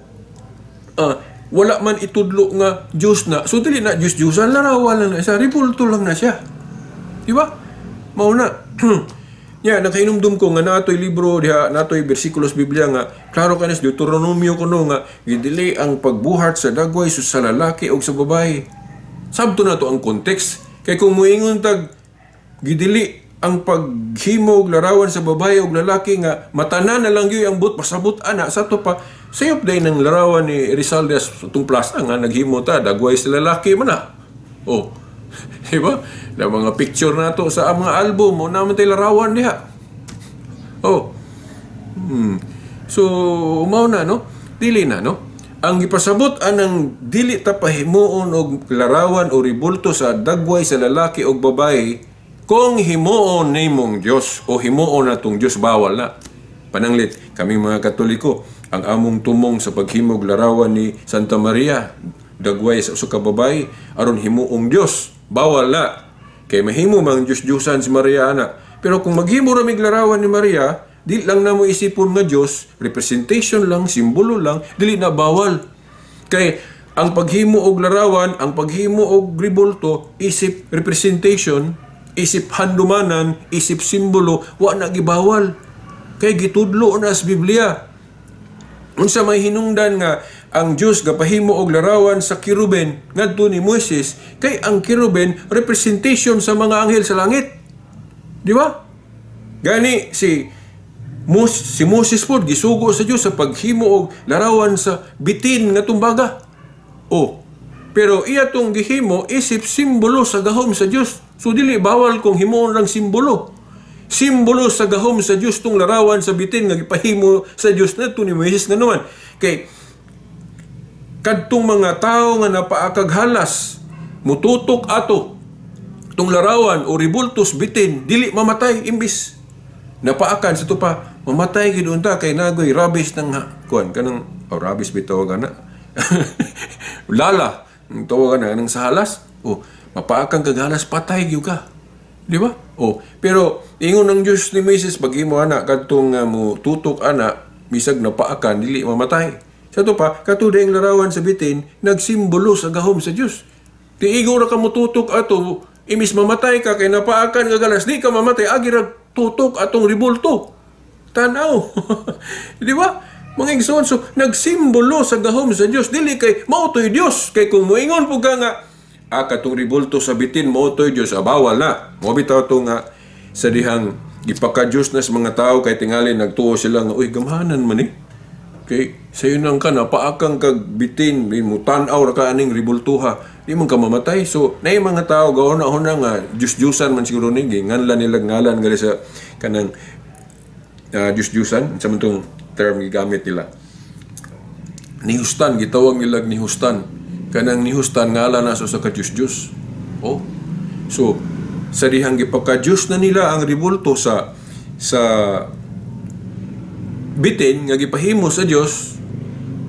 wala man itudlo nga Diyos na, so dili na Diyos-Diyusan, larawan lang na siya, ribulto lang na siya. Di ba? Mao na. Ya, nakainumdum ko nga natoy libro diha, natoy bersikulos Biblia nga klaro kanis Deuteronomio kuno nga gidili ang pagbuhat sa dagway sa lalaki o sa babae. Sabto na to ang context. Kay kung moingon tag gidili ang paghimo og larawan sa babae o lalaki nga matanan na lang gyud ang but pasabot ana sa to pa sayop day ng larawan ni Rizal Diaz itong plasta nga naghimo ta dagway sa lalaki man na. Oh. Diba? Na mga picture na to sa mga album o naman tayo larawan diha. Oh. So, umaw na, no? Dili na, no? Ang ipasabot anang dili ta pahimuon og larawan o ribulto sa dagway sa lalaki o babae kung himuon nimong Dios o himuon natong Dios bawal na. Pananglit, kami mga Katoliko, ang among tumong sa paghimog larawan ni Santa Maria, dagway sa usa ka babae, aron himuong Dios, bawal na. Kay mahimo mang Diyos-Diyusan si Maria ana. Pero kung maghimo ra mig larawan ni Maria, di lang na mo isipon nga Dios, representation lang, simbolo lang, dili na bawal. Kay ang paghimo og larawan, ang paghimo og ribulto, isip representation, isip handumanan, isip simbolo, wa na gibawal. Kay gitudlo na sa Biblia. Unsa may hinungdan nga ang Diyos gapahimo og larawan sa kiruben ngadto ni Moises, kay ang kiruben representation sa mga anghel sa langit. Di ba? Gani si Moses pod gisugo sa Dios sa paghimo og larawan sa bitin nga tumbaga. Oh, pero iya tong gihimo isip simbolo sa gahom sa Dios. So dili bawal kung himuon rang simbolo. Simbolo sa gahom sa Dios tong larawan sa bitin nga gipahimo sa Dios ngadto ni Moises nga naman. Kay kadtong mga tao nga napaakag halas mututok ato tong larawan o ribultos bitin dili mamatay imbis napaakan sa to pa mamatay gid unta kay nagoy rabies nang kuan kanang rabies bitaw gana lala ang tawagan na nang sa halas mapaakan kag halas patay gyud ka, di ba? Pero ingon ng Dios ni Moises paghimo ana kadtong mo tutok ana bisag napaakan dili mamatay. Sa to pa, katudeng larawan sa bitin, nagsimbolo sa gahom sa Diyos. Tiigo ra ka mo tutok ato, imis mamatay ka, kay napaakan ka galas, di ka mamatay, agirag tutok atong ribulto. Tanaw. Di ba? Mga igsoon, so, nagsimbolo sa gahom sa Diyos. Dili kay, mautoy Diyos. Kay kung moingon po ka nga, katong ribulto sa bitin, mautoy Diyos, bawal na. Mabitaw to nga, sa dihang, ipaka-Diyos na sa mga tao, kay tingali, nagtuo sila nga, uy, gamahanan man eh. Okay, sayo nang ka na paakang kag bitin mo tan-aw ra ka aning ribultuha di man ka mamatay. So nay mga tao gahon-hon nga Diyos-Diyusan man siguro ni nganlan nila ngalan gali sa kanang Diyos-Diyusan sa mantong term gigamit nila. Nihustan gitawag nila nihustan. Kanang nihustan ngalan na sa ka Diyos-Diyos. So sa dihang gipaka-Diyos na nila ang ribulto sa bitin nga gipahimo sa Dios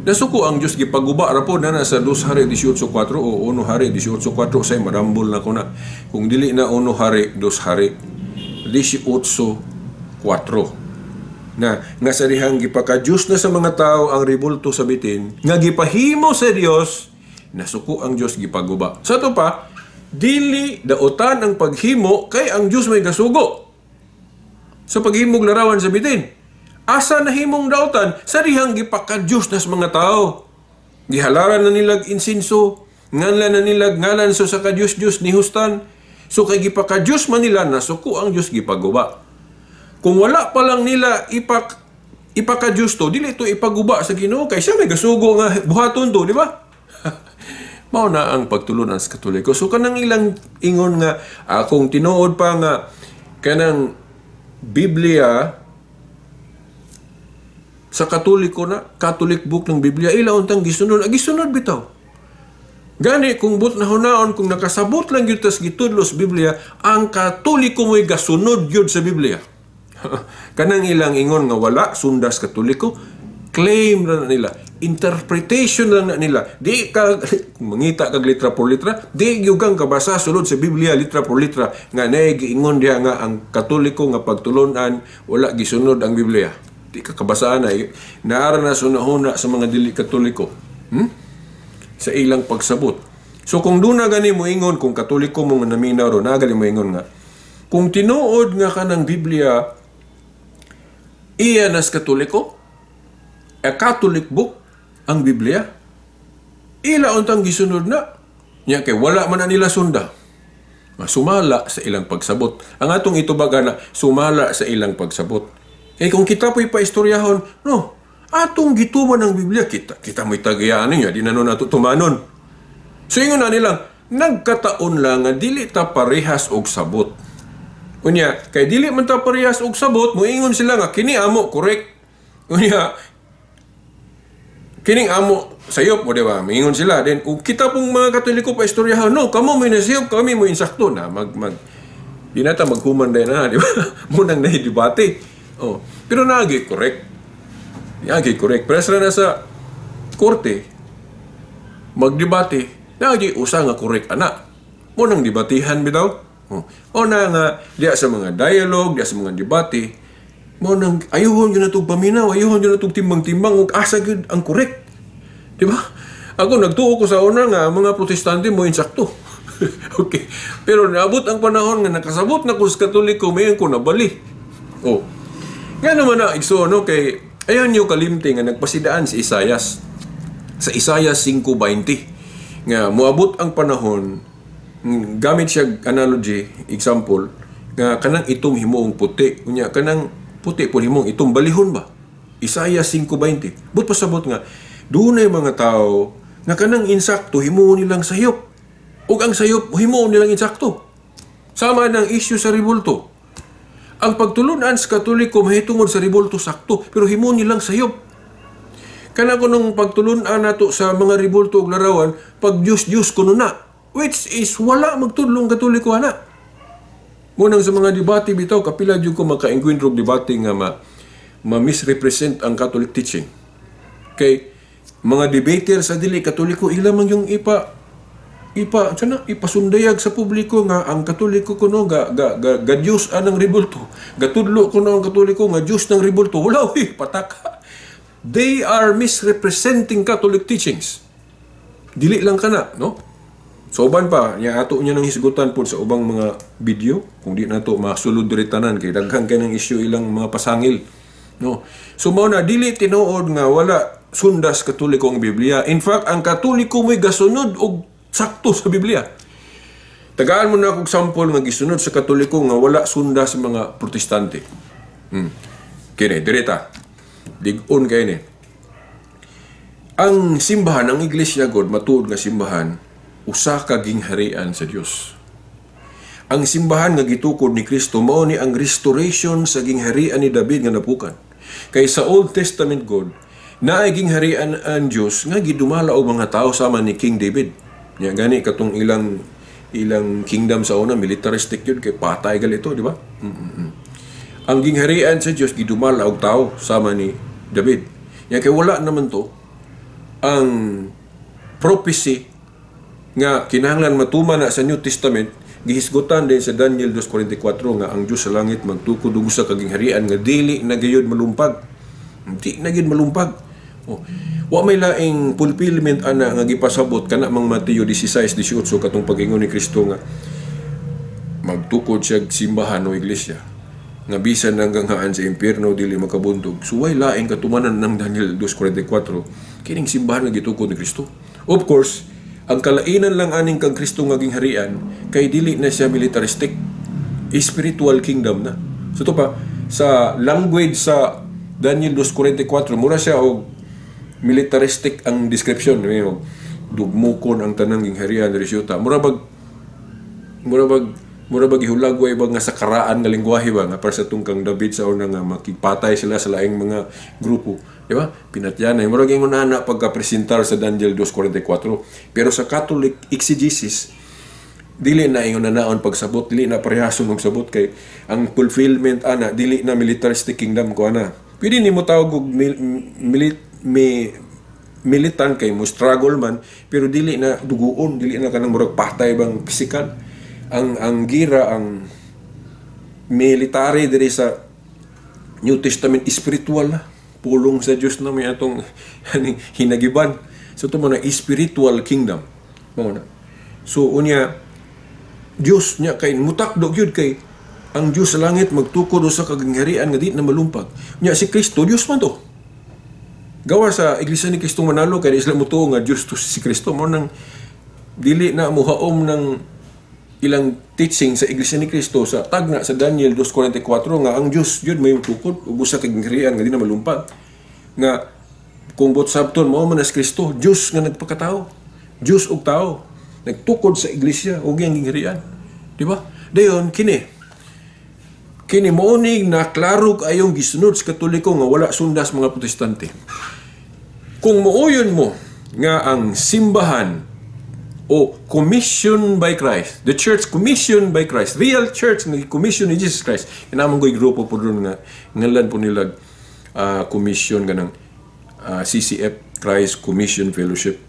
nasuko ang Dios gipaguba ra po na sa 2 Hari 18:4 o 1 Hari 18:4 say marambol na ko na kung dili na 1 Hari 2 Hari 18:4 na nga sa dihang gipaka-Dios na sa mga tao ang ribulto sa bitin nga gipahimo sa Dios nasuko ang Dios gipaguba. Sa to pa dili daotan ang paghimo kay ang Dios may gasugo sa paghimog larawan sa bitin. Asa nahimong dautan sa dihang gipaka-Diyos nas mga tao. Gihalaran na nilag insinso, nganlan na nilag ngalan so sa ka-Diyos-Diyos ni hustan. So kay gipaka-Diyos man nila nasuko ang Diyos gipaguba. Kung wala pa lang nila ipakajusto, dili ito ipaguba sa Ginoo kay siya may gasugo nga buhaton to, di ba? Mao na ang pagtulunan sa Katoliko. So kanang ilang ingon nga akong tinuod pa nga kanang Biblia sa Katoliko na, Catholic book ng Biblia, ila untang gisunod, gisunod bitaw. Gani, kung but na hunaon, kung nakasabot lang yun tas gitudlo sa Biblia, ang Katoliko mo'y gasunod yun sa Biblia. Kanang ilang ingon nga wala, sundas Katoliko, claim na nila, interpretation lang na nila. Di ka, mangita kag litra por litra, di yugang kabasa sulod sa Biblia, litra por litra, nga naigiingon diha nga ang Katoliko nga pagtulunan, wala gisunod ang Biblia. Di ka kabasaan na, naara na sunahuna sa mga dili Katoliko. Sa ilang pagsabot. So kung doon na gani mo ingon, kung Katoliko mo nga naminaw ro, nagali mo ingon nga, kung tinuod nga ka ng Biblia, iya nas Katoliko, a Catholic book, ang Biblia, ila untang gisunod na. Nya kay wala man na nila sunda. Sumala sa ilang pagsabot. Ang atong itubaga na sumala sa ilang pagsabot. Eh kung kita po'y paistoryahon, no, atong gituman ng Biblia, kita mo'y tagayaan niya, di na nun nato tumanon. So ingon na nilang, nagkataon lang nga dili ta parehas og sabot. Unya, kay dili man ta parehas og sabot, moingon sila nga, kini amo, correct. Unya, kining amo, sayop mo, diba? Moingon sila. Then, kita pong mga Katoliko paistoryahon, no, kamo may nasayop, kami mo insakto na, di na ta maghuman din na, di ba? Munang nahidibate. Oh. Pero nagi correct. Nagi correct. Pero sa na sa korte, magdebate, nagi usa nga correct ana. Mo nang debatihan bitaw. Oh. O na nga diya sa mga dialogue, diya sa mga debate, mo nang ayuhon yun natong paminaw, ayuhon yun natong timbang-timbang ug asa gyud ang correct. Di ba? Ako nagtuo ko sa una nga mga protestante mo insakto. Okay. Pero naabot ang panahon nga nakasabot na ko sa Katoliko, mayon ko nabali. Oh. Nga naman na, igso, no, kay, ayan yung kalimti nga nagpasidaan si Isaias. Sa Isaias 5:20. Nga, muabot ang panahon, gamit siya analogy, example, nga kanang itong himong puti. Unya, kanang puti po himong itong balihon ba? Isaias 5:20. But pasabot nga, doon ay mga tao, nga kanang insakto, himuon nilang sayop. O ang sayop, himuon nilang insakto. Sama ng issue sa ribulto. Ang pagtulunan sa Katoliko mahitungod sa ribulto sakto, pero himo nilang sayop. Kana ko nung pagtulunan nato sa mga ribulto ug larawan, pag Diyos kuno na, which is wala magtudlong Katoliko ana. Munang sa mga debate bitaw, kapila jud ko maka-encuentro debate nga ma-misrepresent ang Catholic teaching. Kay mga debater sa dili Katoliko, ila man yung ipasundayag sa publiko nga ang Katoliko kuno ga Diyos anang ribulto. Gatudlo kuno ang Katoliko nga Diyos ng ribulto. Wala pataka. They are misrepresenting Catholic teachings. Dili lang kana, no? So uban pa, ato niya nang hisgutan po sa ubang mga video kung di nato masulod diri tanan kay daghan kay ng issue ilang mga pasangil, no? So mao na dili tinuod nga wala sundas Katoliko ang Biblia. In fact, ang Katoliko mo'y gasunod og sakto sa Biblia. Tagaan mo na akong sample nga gisunod sa Katoliko nga wala sunda sa mga Protestante. Kini, direta. Dig-on kayo ni. Ang simbahan, ang iglesia God, matuod nga simbahan, usa ka gingharian sa Dios. Ang simbahan nga gitukod ni Kristo mao ni ang restoration sa gingharian ni David nga napukan. Kay sa Old Testament God, naay gingharian ang Dios nga gidumala og mga tao sama ni King David. Nya gani katong ilang kingdom sa una militaristic yun kay patay galito, di ba? Ang gingharian sa Dios gidumala og tao sama ni David. Nya kay wala naman to ang prophecy nga kinahanglan matuman na sa New Testament gihisgutan din sa Daniel 2:44 nga ang Dios sa langit magtukod og usa ka gingharian nga dili na gayud malumpag. Di na gayud malumpag. Oh. Wa may laing fulfillment ana nga gipasabot kana mang Mateo 16:18 katong pag-ingon ni Kristo nga magtukod siya simbahan o iglesia nga bisan hanggang haan sa impierno dili makabuntog. So way laing katumanan ng Daniel 2:44 kining simbahan nga gitukod ni Kristo. Of course, ang kalainan lang aning kang Kristo nga gingharian kay dili na siya militaristic, spiritual kingdom na. So to pa, sa language sa Daniel 2:44 mura siya og militaristic ang description, dugmukon ang tanang gingharian diri syuta. Mura bag ihulagway ba nga sa karaan nga lengguwahe ba nga para sa tungkang David sa una nga makipatay sila sa laing mga grupo, di ba? Pinatyanay mura gyud ana pagka-presentar sa Daniel 2:44. Pero sa Catholic exegesis dili na ingon na naon pagsabot, dili na parehason og sabot kay ang fulfillment ana dili na militaristic kingdom ko ana. Pwede nimo tawag og militant kay mo struggle man, pero dili na duguon, dili na kanang murag patay bang physical. Ang gira, ang military diri sa New Testament spiritual na. Pulong sa Diyos na may atong hinagiban. So ito mo na spiritual kingdom. So unya Diyos niya kay mutakdog yun kay ang Diyos sa langit magtukod sa kagangharian nga di na malumpag. Nya si Kristo Diyos man to. Gawa sa Iglesia ni Kristo Manalo kay isla mo to nga Diyos to si Kristo mo nang dili na muhaom ng ilang teaching sa Iglesia ni Kristo sa tagna sa Daniel 2:44 nga ang Diyos jud may tukod ug usa ka kagangharian nga di na malumpag. Nga kung bot sabton mao man as Kristo, Diyos nga nagpakatao. Diyos ug tao nagtukod sa iglesia ug iyang gingharian. Di ba? Dayon kini mao ni na klaro kayong gisunod sa Katoliko nga wala sundas mga Protestante. Kung muuyon mo nga ang simbahan o commissioned by Christ, the church commissioned by Christ, real church nga commission ni Jesus Christ, kinamang ko'y grupo po doon nga ngalan po nila commission ganang CCF, Christ Commission Fellowship.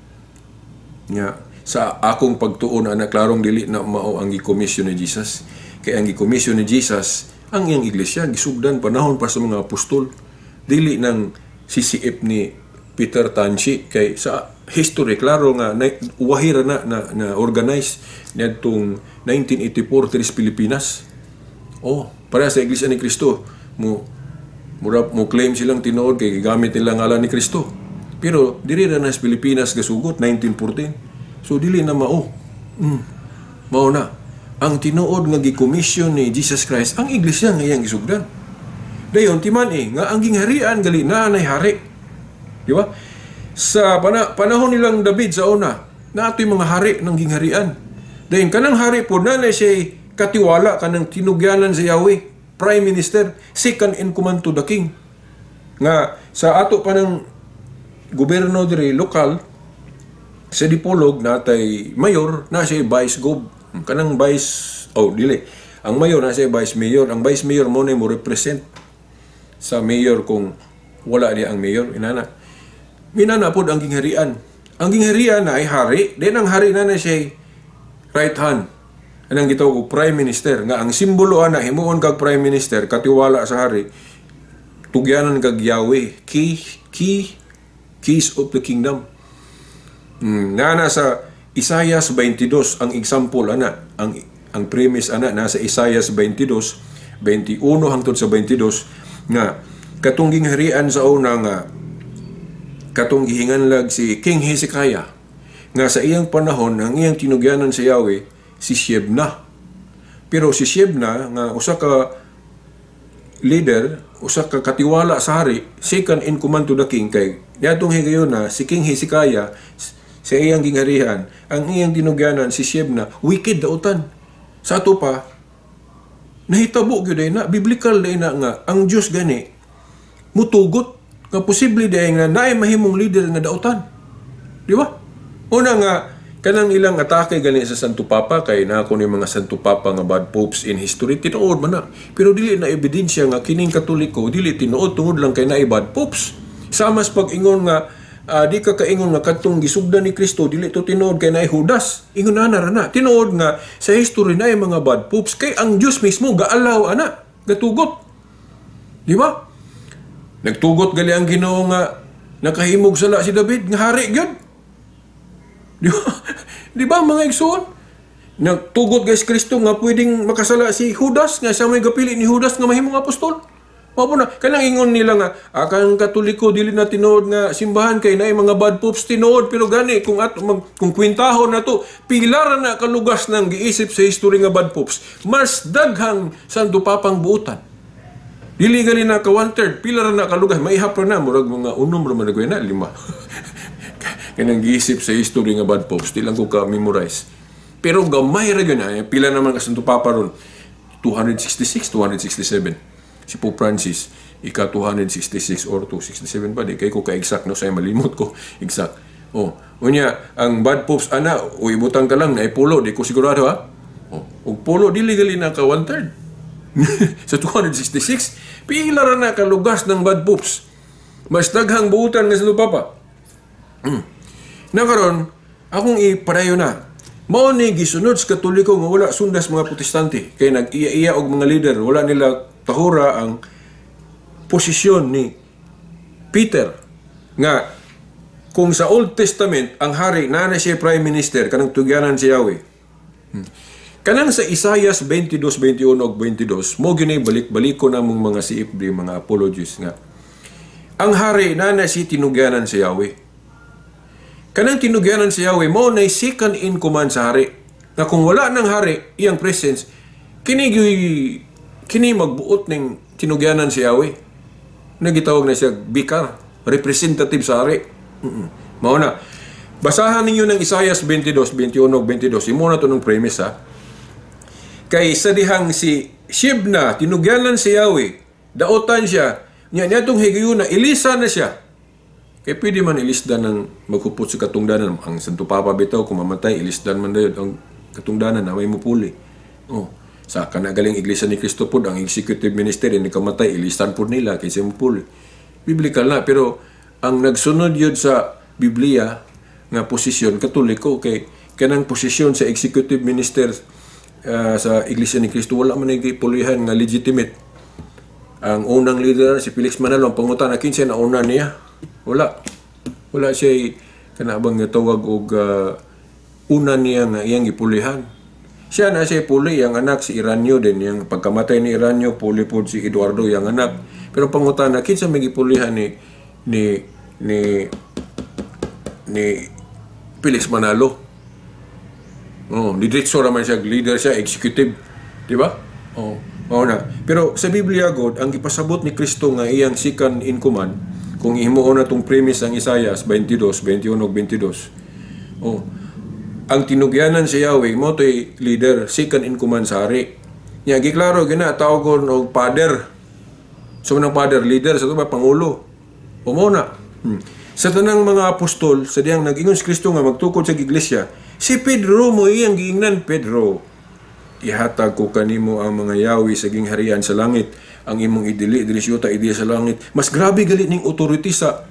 Nga sa akong pagtuon ana klarong dili na mao ang gi-commission ni Jesus. Kay ang gi-commission ni Jesus ang iyang iglesia gisugdan panahon pa sa mga apostol, dili ng CCF ni Peter Tanchi. Kay sa history klaro nga wahira na organize niadtong 1984 diri sa Pilipinas. Para sa Iglesia ni Kristo mo claim silang tinuod kay gigamit nila ngalan ni Kristo. Pero diri na sa Pilipinas gasugot 1914. So dili na mao na ang tinuod nga gi-commission ni Jesus Christ ang iglesia nga iyang gisugdan. Dayon timan nga ang gingharian gali na nay hari. Di ba? Sa panahon nilang David sa una, natoy mga hari ng gingharian. Dayon kanang hari po na siya katiwala kanang tinugyanan sa Yahweh, prime minister, second in command to the king. Nga sa ato pa ng gobyerno diri lokal sa Dipolog natay mayor na siya vice gob, kanang vice ang mayor na siya vice mayor. Ang vice mayor mo na mo represent sa mayor kung wala niya ang mayor inana pod ang gingharian. Ang gingharian na ay hari, then ang hari na siya right hand, anang gitawag og prime minister. Nga ang simbolo ana himuon kag prime minister katiwala sa hari, tugyanan kag Yahweh, keys of the kingdom. Nana sa Isaias 22 ang example ana, ang premise ana nasa Isaias 22 21 hangtod sa 22 nga katong gingharian sa una nga katong gihinganlag si King Hezekiah nga sa iyang panahon ang iyang tinugyanan sa Yahweh si Shebna. Pero si Shebna nga usa ka leader, usa ka katiwala sa hari, second in command to the king, kay niadtong higayon na si King Hezekiah sa iyang gingharian, ang iyang tinugyanan si Shebna, wicked dautan. Sa ato pa, nahitabo gyud na biblical na nga ang Dios gani mutugot nga posible day nga naay mahimong leader nga dautan. Di ba? Una nga kanang ilang atake gani sa Santo Papa kay nako ni mga Santo Papa nga bad popes in history tinuod man na. Pero dili na ebidensya nga kining Katoliko dili tinuod tungod lang kay naay bad popes. Samas pag-ingon nga di ka kaingon nga katong gisugdan ni Kristo dili to tinuod kay naay Judas. Ingon na tinuod nga sa history naay mga bad popes kay ang Dios mismo gaalaw ana, gatugot. Di ba? Nagtugot gali ang Ginoo nga nakahimog sala si David nga hari gyud. Di ba mga igsoon? Nagtugot guys Kristo nga pwedeng makasala si Judas nga sa may gapili ni Judas nga mahimong apostol. Mao na kanang ingon nila nga akang Katoliko dili na tinuod nga simbahan kay naay mga bad popes tinuod, pero gani kung kung kwintahon na to pila na kalugas nang giisip sa history nga bad popes mas daghang Santo Papang buutan. Di Dili gali na ka 1/3, pila ra na ka lugar, maihap ra na murag mga unom ra man na 5. Kanang giisip sa history nga bad popes, di lang ko ka memorize. Pero gamay ra gyud na, pila naman ka Santo Papa ron. 266, 267. Si Pope Francis, ika 266 or 267 pa di kay ko ka-exact no, say malimot ko exact. Oh, unya ang bad popes ana, ibutang ka lang na pulo, di ko sigurado ha. Oh, ug pulo dili gali na ka 1/3. Sa 266, pila ra na kalugas ng bad popes. Mas daghang buutan nga Santo Papa. Na karon, akong ipadayon na. Mao ni gisunod sa Katoliko nga wala sundas mga Protestante. Kay nag-iya-iya og mga leader, wala nila tahura ang posisyon ni Peter nga kung sa Old Testament ang hari na siya prime minister kanang tugyanan si Yahweh. Kanang sa Isaias 22, 21 ug 22, mo ginay balik-balik ko namong mga CFD, mga apologies nga. Ang hari na si tinugyanan si Yahweh. Kanang tinugyanan si Yahweh, mo na second in command sa hari. Na kung wala ng hari, iyang presence, kini magbuot ng tinugyanan si Yahweh. Nagitawag na siya bikar, representative sa hari. Mao na. Basahan ninyo ng Isaias 22, 21 ug 22. Imo na to ng premise ha. Kay sa dihang si Shebna, tinugyanan si Yahweh, daotan siya, niya itong higayon na ilisa na siya. Kaya pwede man ilisdan ng magkupot sa katungdanan. Ang Santo Papa bitaw, kung mamatay, ilisdan man dayon ang katungdanan na may mupuli. Oh, sa kanagaling Iglesia ni Cristo po, ang executive minister, ni kamatay, ilisdan po nila kaysa mupuli. Biblical na, pero ang nagsunod yun sa Biblia nga posisyon, Katoliko, kay kanang posisyon sa executive minister sa Iglesia ni Cristo, wala man pulihan nga legitimate. Ang unang leader, si Felix Manalo, ang pangutan na kinsa na una niya. Wala siya kanabang tawag og una niya nga iyang ipulihan. Siya na siya puli, ang anak si Iranyo din, yung pagkamatay ni Iranyo, puli po si Eduardo yung anak. Pero pangutan na kinsa may ipulihan ni Felix Manalo. Oh, diretso raman siya, leader siya, executive, di ba? Oh, mao na. Pero sa Biblia God, ang ipasabot ni Kristo nga iyang second in command, kung himuon na tong premise ang Isaias 22, 21 ug 22. Oh, ang tinugyanan si Yahweh mo to'y leader, second in command sa hari. Nya giklaro gina tawgon og father. So nang father, leader sa ba pangulo. O mo na. Sa tanang mga apostol, sa diyang nag-ingon si Kristo nga magtukod sa iglesia, si Pedro mo iyang giingnan, Pedro, ihatag ko kanimo ang mga yawi sa gingharian sa langit, ang imong idili syuta idi sa langit. Mas grabe gali ning authority sa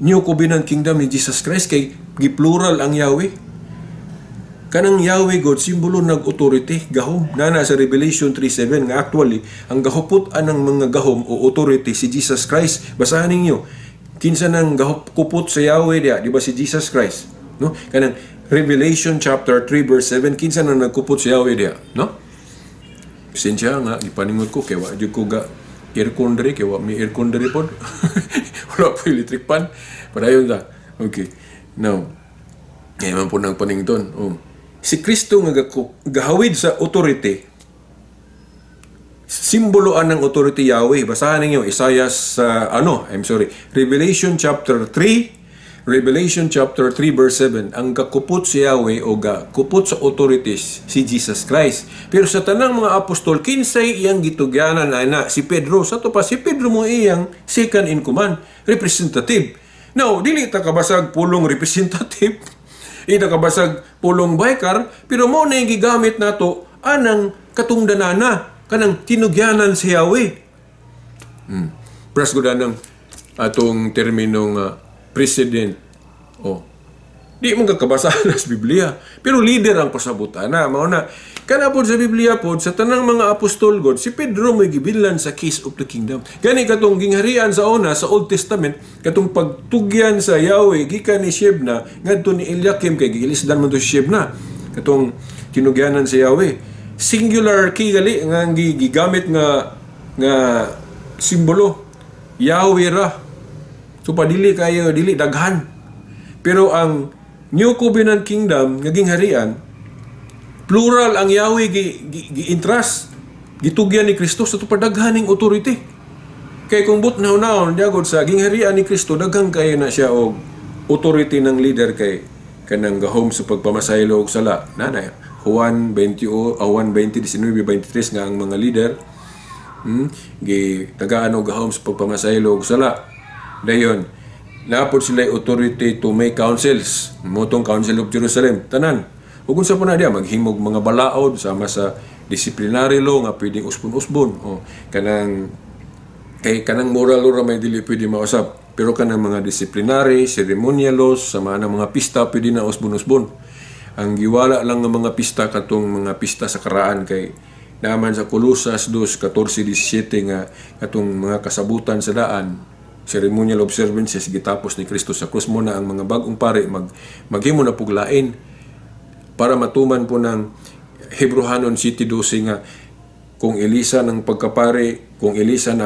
New Covenant Kingdom ni Jesus Christ, kay giplural ang Yahweh. Kanang Yahweh God, simbolo ng authority, gahom. Nana sa Revelation 3:7 nga actually, ang gahupot anang mga gahom o authority si Jesus Christ. Basahan ninyo, kinsa nang gahupot sa Yahweh dia, di ba si Jesus Christ? No? Kanang Revelation chapter 3 verse 7, kinsa nang nagkupot sa Yahweh dia, no? Sinsya nga, ipaningot ko, kaya wala ko ga aircon diri, kaya may aircon diri po. Wala po electric pan. Padayon ta. Okay. Now, kaya man po nang panington. Oh. Si Kristo nga gahawid sa authority, simboloan ng authority Yahweh. Basahan ninyo Isaias Revelation chapter 3 verse 7. Ang kakupot si Yahweh o kakupot sa authorities si Jesus Christ. Pero sa tanang mga apostol, kinsay iyang gitugyanan na si Pedro. Sa to pa si Pedro mo iyang second in command, representative. Now, dili ta kabasag pulong representative. Ita kabasag pulong baykar, pero mo na yung gigamit nato anang katungdanana, kanang tinugyanan si Yahweh. Pras ko ng atong terminong president. Oh. Di mo kakabasahan sa Biblia, pero leader ang pasabutan na. Mao na, kana po sa Biblia po, sa tanang mga apostol God, si Pedro may gibilan sa keys of the kingdom. Gani katong gingharian sa una, sa Old Testament, katong pagtugyan sa Yahweh, gikan ni Shebna, ngadto ni Eliakim, kay gilisdan man to si Shebna, katong tinugyanan sa Yahweh. Singular key gali, nga gigamit nga simbolo, Yahweh ra. So padili kayo, dili daghan. Pero ang New Covenant Kingdom, naging harian, plural ang Yahweh gi-entrust. gitugyan ni Kristo sa tupadaghaning authority. Kay kung but naon jagod sa gingharian ni Kristo, daghang kayo na siya og authority ng leader kay kanang gahom sa pagpamasaylo og sala. Nanay, Juan 20, 19:23 nga ang mga leader tagaan og gahom sa pagpamasaylo og sala. Dayon, napod sila authority to make councils. Motong Council of Jerusalem, tanan. Ug unsa pa na diya maghimog mga balaod sama sa disciplinary law nga pwedeng usbon-usbon. Kanang moral law may dili pwede mausab. Pero kanang mga disciplinary, ceremonial laws, sama ng mga pista pwede na usbon-usbon. Ang giwala lang ng mga pista katong mga pista sa karaan kay naman sa Colosas 2:14-17 nga katong mga kasabutan sa daan, ceremonial observances gitapos ni Kristo sa krus mo na ang mga bagong pare maghimo na puglain para matuman po ng Hebrehanon 7:12 nga kung Elisa ng pagkapare, Elisa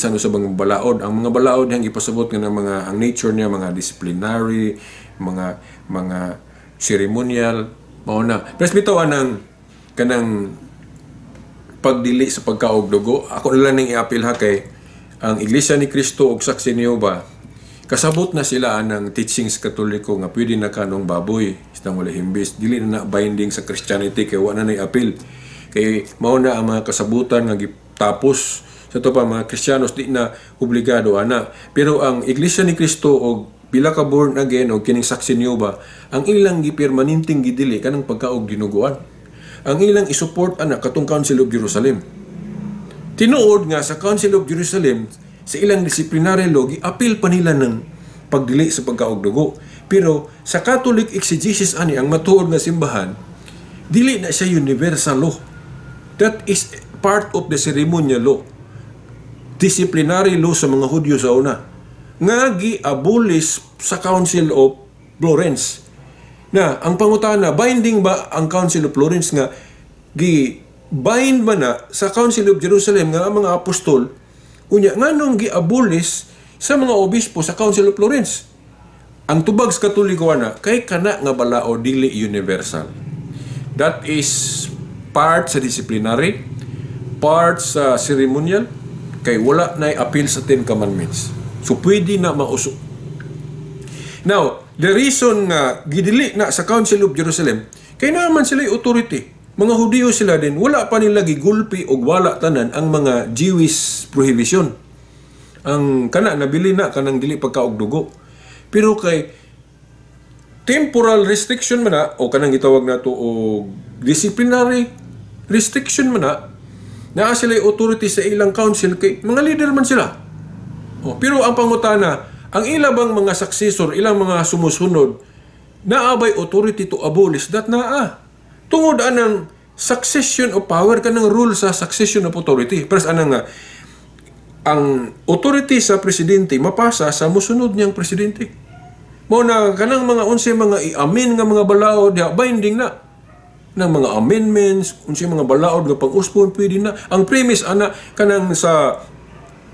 no sa mga balaod. Ang mga balaod yang ipasabot nga ng mga ang nature niya mga disciplinary, mga ceremonial mao na. Pero bitaw anang kanang pagdili sa pagkaog dugo, ako na lang ning i-appeal ha kay ang Iglesia ni Kristo ug Saksi ni Jehova kasabot na sila anang teachings Katoliko nga pwede na kanong baboy isang wala himbis dili na binding sa Christianity kay wala na i-appeal kay mao na ang mga kasabutan nga gitapos sa to pa mga Kristiyanos di na obligado ana. Pero ang Iglesia ni Kristo og pila ka born again og kining Saksi ni Jehova ang ilang gipermanenteng gidili kanang pagkaog dinuguan. Ang ilang isupport ana katong Council of Jerusalem. Tinuod nga sa Council of Jerusalem sa ilang disciplinary law gi-appeal pa nila ng pagdili sa pagkaog dugo. Pero sa Catholic exegesis ani ang matuod nga simbahan dili na siya universal law. That is part of the ceremonial law. Disciplinary law sa mga Hudyo sa una nga gi-abolish sa Council of Florence. Na ang pangutana, binding ba ang Council of Florence nga gi-bind ba na sa Council of Jerusalem nga ang mga apostol unya nganong gi-abolish sa mga obispo sa Council of Florence? Ang tubag sa Katoliko na kay kana nga balao dili universal. That is part sa disciplinary, part sa ceremonial, kay wala na appeal sa 10 Commandments. So pwede na mausok. Now, the reason nga gidili na sa Council of Jerusalem, kay naman sila authority. Mga Hudiyo sila din, wala pa nila gigulpi o wala tanan ang mga Jewish prohibition. Ang kana nabili na kanang dili pagkaog dugo. Pero kay temporal restriction man na o kanang gitawag nato o disciplinary restriction man na naa sila authority sa ilang council kay mga leader man sila. Pero ang pangutana, ang ilang mga successor, ilang mga sumusunod, naabay authority to abolish that naa. Tungod anang succession of power kanang rule sa succession of authority. Pero anang nga, ang authority sa presidente mapasa sa musunod niyang presidente. Mao na kanang mga unsa mga i-amin nga mga balaod ya binding na ng mga amendments, unsa mga balaod nga pag-uspon pwede na. Ang premise ana kanang sa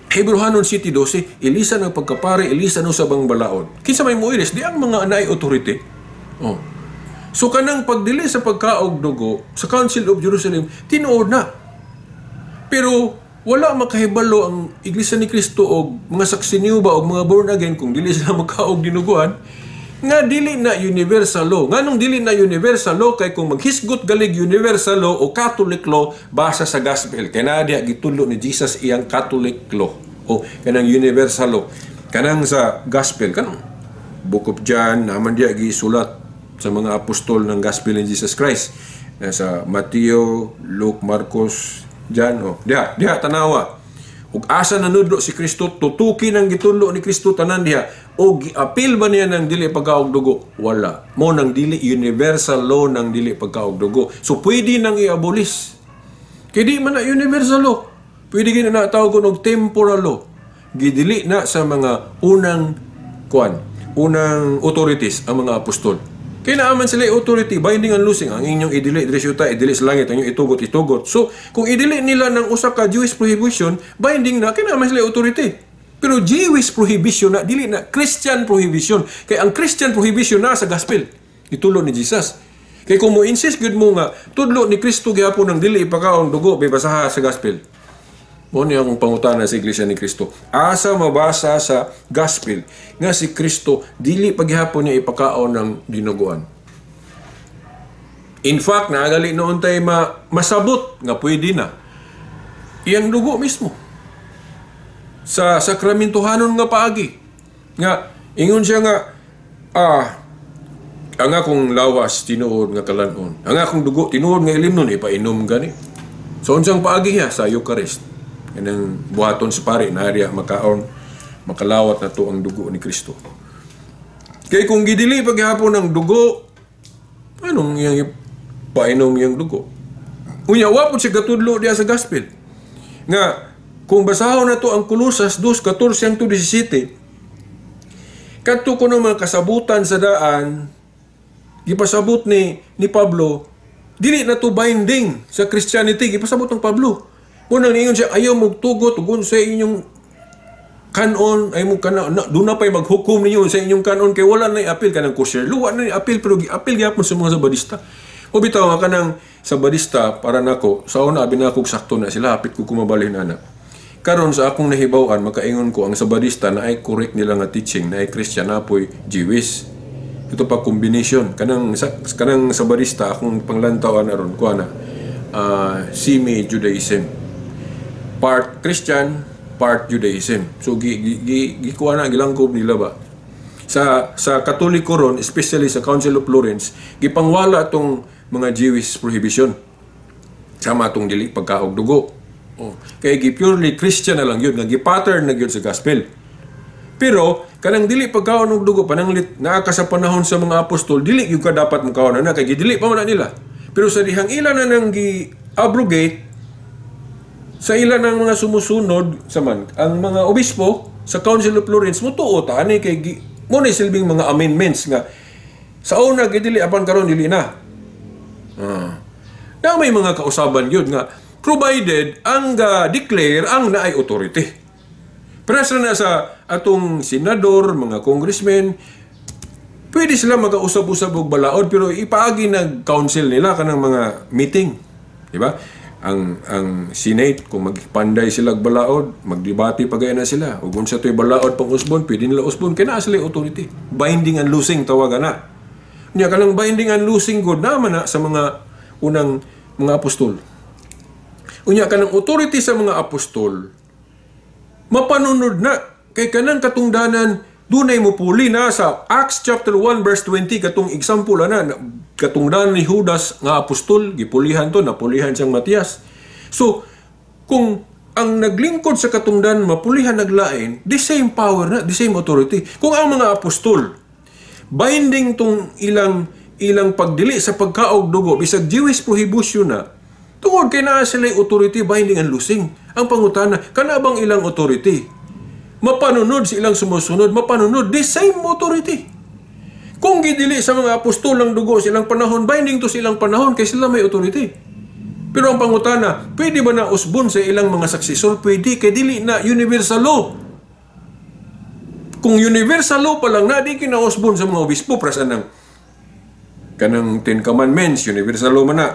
Hebrehanon 7:12, Elisa ng pagkapare, Elisa no sa bang balaod. Kinsa may muilis di ang mga anay authority. So kanang pagdili sa pagkaog dugo sa Council of Jerusalem tinuod na. Pero wala makahibalo ang Iglesia ni Kristo o mga saksi ni Jehova o mga born again kung dili sila magkaog dinuguan nga dili na universal law. Nganong dili na universal law kay kung maghisgot galig universal law o Catholic law basa sa gospel kay na diha gitulo ni Jesus iyang Catholic law o kanang universal law kanang sa gospel kanang Book of John naman diha gisulat sa mga apostol ng gospel ni Jesus Christ sa Mateo, Luke, Marcos, John diha tanawa ug asa nanudlo si Kristo tutuki nang gitulo ni Kristo tanan diha o giapil ba niya ng dili pagkaog dugo? Wala. Mo nang dili universal law nang dili pagkaog dugo. So pwede nang i-abolish. Kaya di man na universal law. Pwede gina na tawag og temporal law. Gidili na sa mga unang authorities ang mga apostol. Kaya naaman sila authority, binding and losing. Ang inyong idili sa langit, ang inyong itugot. So, kung idili nila ng usa ka Jewish prohibition, binding na, kaya naaman sila authority. Pero Jewish prohibition na, dili na Christian prohibition. Kaya ang Christian prohibition na sa gospel. Itulo ni Jesus. Kay kung mo insist gud mo nga tudlo ni Kristo gyapon ang dili ipakaon dugo bibasaha sa gospel. Mo ni akong pangutana sa Iglesia ni Kristo. Asa mabasa sa gospel nga si Kristo dili paghapon niya ipakaon ng dinuguan. In fact, naagali noon tayo masabot nga pwede na. Iyang dugo mismo. Sa sakramentohanon nga paagi. Nga, ingon siya nga, ang akong lawas tinuod nga kalanon. Ang akong dugo tinuod nga ilimnon, ipainom gani. So, unsang paagi niya sa Eucharist. Kanang buhaton sa pari, nariya makaon, makalawat na to ang dugo ni Kristo. Kaya kung gidili paghapon ng dugo, anong yung painom yung dugo? Unya, wapon siya katudlo diya sa gospel. Nga, kung basahon na to ang Kolosas 2:14-17, kadto ko ng mga kasabutan sa daan, gipasabot ni Pablo, dili na to binding sa Christianity, gipasabot ng Pablo. Unang niingon siya, ayaw magtugot, ugon sa inyong kanon, ay mo kanon, doon na pa'y maghukom ninyo sa inyong kanon, kay wala na i-appeal ka ng kusyer. Luwa na i-appeal, pero i-appeal gyapon sa mga sabadista. O bitaw nga ka ng sabadista, para nako, sa una, abinakog sakto na sila, hapit ko kumabalhin na. Karon sa akong nahibawan, makaingon ko, ang sabadista na ay correct nila nga teaching, na ay Christian, na po'y Jewish. Ito pa combination. Kanang sabadista, akong panglantawan aron ko na, semi-Judaism. Part Christian, part Judaism. So, gikuha na, gilangkob nila ba? Sa Katoliko ron, especially sa Council of Florence, gipangwala itong mga Jewish prohibition. Sama itong dili pagkaog dugo. Kaya purely Christian na lang yun, nga gipattern na yun sa gospel. Pero, kanang dili pagkaon ng dugo, pananglit, naaka sa panahon sa mga apostol, dili yung ka dapat makaon na, kaya dili pa man nila. Pero sa dihang ilan na nang gi-abrogate, sa ilan ng mga sumusunod, ang mga obispo, sa Council of Florence, mutuo ta, kay mo na silbing mga amendments nga, sa una, gidili, apan karon dili na. Na may mga kausaban yun nga, provided ang declare ang naay authority. Pero na sa atong senador, mga congressmen, pwede sila mag-usab-usab og balaod, pero ipaagi nag-council nila kanang mga meeting. Diba? Ang Senate, kung magpanday sila balaod, magdebate pagaya na sila. Ug kung sa to'y balaod pang usbon, pwede nila usbon, kaya na sila authority. Binding and losing, tawagan na. Niya ka lang binding and losing good naman na sa mga unang mga apostol. Unya ka ng authority sa mga apostol, mapanunod na. Kay kanang katungdanan, dunay mo puli na sa Acts chapter 1 verse 20, katong example na, katungdanan ni Judas nga apostol, gipulihan to, napulihan siyang Matias. So, kung ang naglingkod sa katungdanan, mapulihan naglain, the same power na, the same authority. Kung ang mga apostol, binding tong ilang pagdili sa pagkaog dugo, bisag Jewish prohibition na, tungod kay naa sila authority, binding and losing. Ang pangutana, kanabang ilang authority? Mapanunod sa ilang sumusunod, mapanunod, the same authority. Kung gidili sa mga apostol ng dugo silang panahon, binding to silang panahon, kay sila may authority. Pero ang pangutana, pwede ba na usbon sa ilang mga successor? Pwede, kay dili na universal law. Kung universal law pa lang na, di kinausbon sa mga obispo, prasan ng kanang 10 Commandments, universal law man na.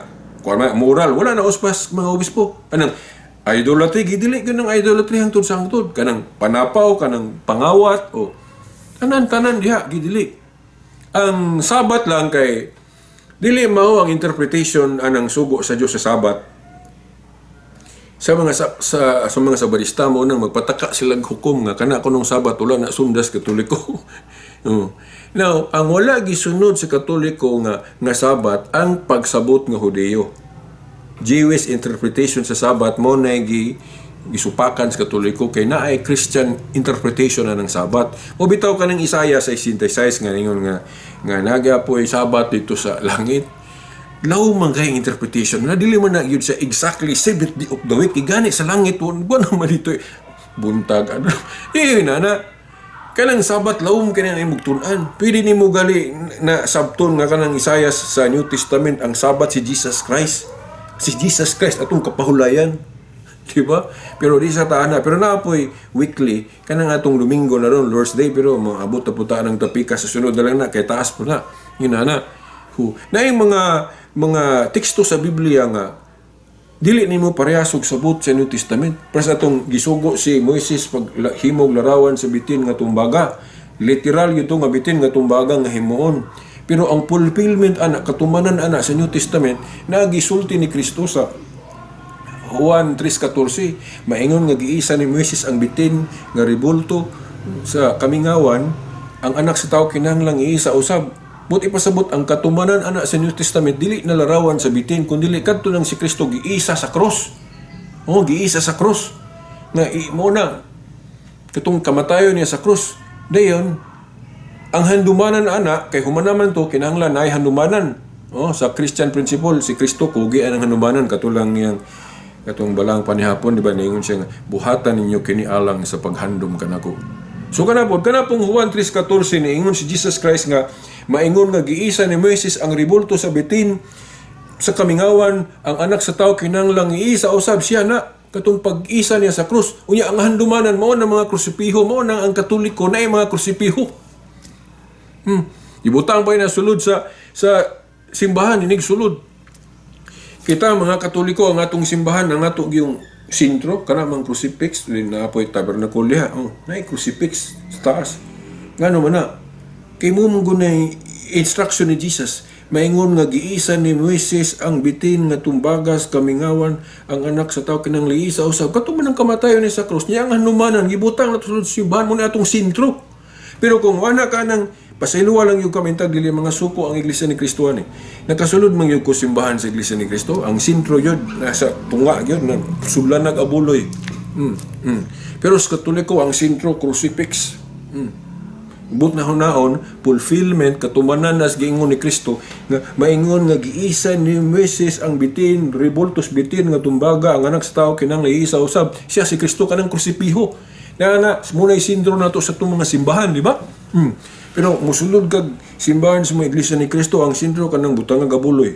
Moral, wala na uspas mga obispo. Anang idolatry, gidili ganang idolatry hangtod sa hangtod. Kanang panapaw, kanang pangawat, o tanan diha, gidili. Ang Sabat lang kay dili mao ang interpretation anang sugo sa Dios sa Sabat. Sa mga sabadista mo nang magpataka sila hukom nga kana kunong Sabat wala na sundas Katoliko. Now, ang wala gisunod sa Katoliko nga Sabat ang pagsabot nga Hudeo. Jewish interpretation sa Sabat mo na gisupakan sa Katoliko kay naay Christian interpretation na ng Sabat. O bitaw ka ng Isaiah 66 nga ningon nga naga po ay Sabat dito sa langit. Law man kay interpretation na dili man na gyud sa exactly 7th day of the week igani sa langit buwan naman dito buntag ano. Na kanang Sabat lawom kani ang mugtun-an. Pwede nimo gali na sabton nga kanang Isaiah sa New Testament ang Sabat si Jesus Christ. Si Jesus Christ atong kapahulayan. Diba? Pero di sa taana. Pero naapoy weekly, kanang atong Domingo na ron, Lord's Day, pero maabot na putaan ng tapika sa sunod na lang na, kay taas po na. Yun na. Na yung mga teksto sa Biblia nga dili nimo parehasog sabot sa New Testament. Para sa atong gisugo si Moises pag himog larawan sa bitin nga tumbaga. Literal yun nga bitin nga tumbaga nga himuon. Pero ang fulfillment ana, katumanan ana sa New Testament, nagisulti ni Kristo sa Juan 3:14, maingon nga giisa ni Moises ang bitin nga ribulto sa kamingawan, ang anak sa tao kinahanglang iisa usab. But ipasabot ang katumanan ana sa New Testament dili na larawan sa bitin kundi kadto nang si Kristo giisa sa cross. Giisa sa cross. Nga mo na katong kamatayon niya sa cross. Dayon ang handumanan ana kay humanaman to kinahanglan ay handumanan. Sa Christian principle si Kristo kugi ang handumanan katulang yang katong balang panihapon di ba ningon siya nga buhatan ninyo kini alang sa paghandom kanako. So kanapod kanapong Juan 3:14 niingon si Jesus Christ nga maingon nga giisa ni Moises ang ribulto sa bitin sa kamingawan, ang anak sa tao kinahanglang iisa usab siya na katong pag-isa niya sa krus. Unya ang handumanan mao na mga krusipiho, mao na ang Katoliko na mga krusipiho. Ibutang pa na sulod sa simbahan inig sulod. Kita mga Katoliko ang atong simbahan ang ato yung sintro kana mang crucifix din na apoy tabernacle diha. Naay crucifix sa taas. Ngano man na kay mo mong gunay instruction ni Jesus, maingon nga giisa ni Moises ang bitin nga tumbagas kamingawan, ang anak sa tao kinang liisa usab. Kato man ang kamatayon ni sa krus niya ang hanumanan gibutang na sulod sa simbahan mo na atong sintro. Pero kung wala ka nang pasayloa lang yung kamintag dili mga suko ang Iglesia ni Kristo ani. Nakasulod man yung simbahan sa Iglesia ni Kristo, ang sintro yun nasa tunga yun na sublanag abuloy. Pero sa Katoliko ang sintro crucifix. But na hunaon, fulfillment, katumanan nas giingon ni Kristo, nga maingon nga giisa ni Moises ang bitin, ribultos bitin nga tumbaga, ang anak sa tao kinang iisa usab. Siya si Kristo kanang krusipiho. Na muna sindro na to sa itong mga simbahan, di ba? Pero musulod kag simbahan sa mga Iglesia ni Kristo, ang sindro kanang butang nga gabuloy.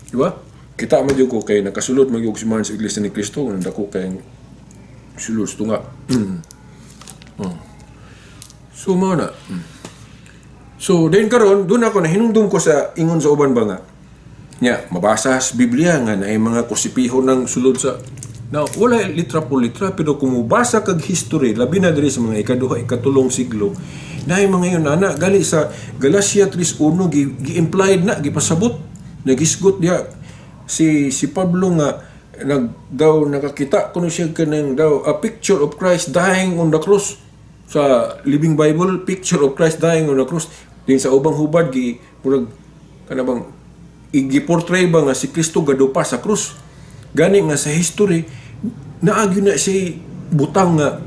Di ba? Kita medyo ko kay nakasulod magyog simbahan sa Iglesia ni Kristo, nandako kay sulod tunga. So, mao na. So, then karon doon ako nahinumdum ko sa ingon sa uban ba nga. Mabasa sa Biblia nga na ay mga kusipiho ng sulod sa... Now, wala litra po litra, pero kung mubasa kag history, labi na diri sa mga ikaduha, ikatulong siglo, na ay mga yun, gali sa Galatia 3:1, gi-implied na, gipasabot, nagisgot diya. Si Pablo nga, nakakita kuno siya kanang daw, a picture of Christ dying on the cross. Sa Living Bible, picture of Christ dying on the cross. Din sa ubang hubad giportray ba nga si Kristo gadupa sa krus. Gani nga sa history naagyo na si butang nga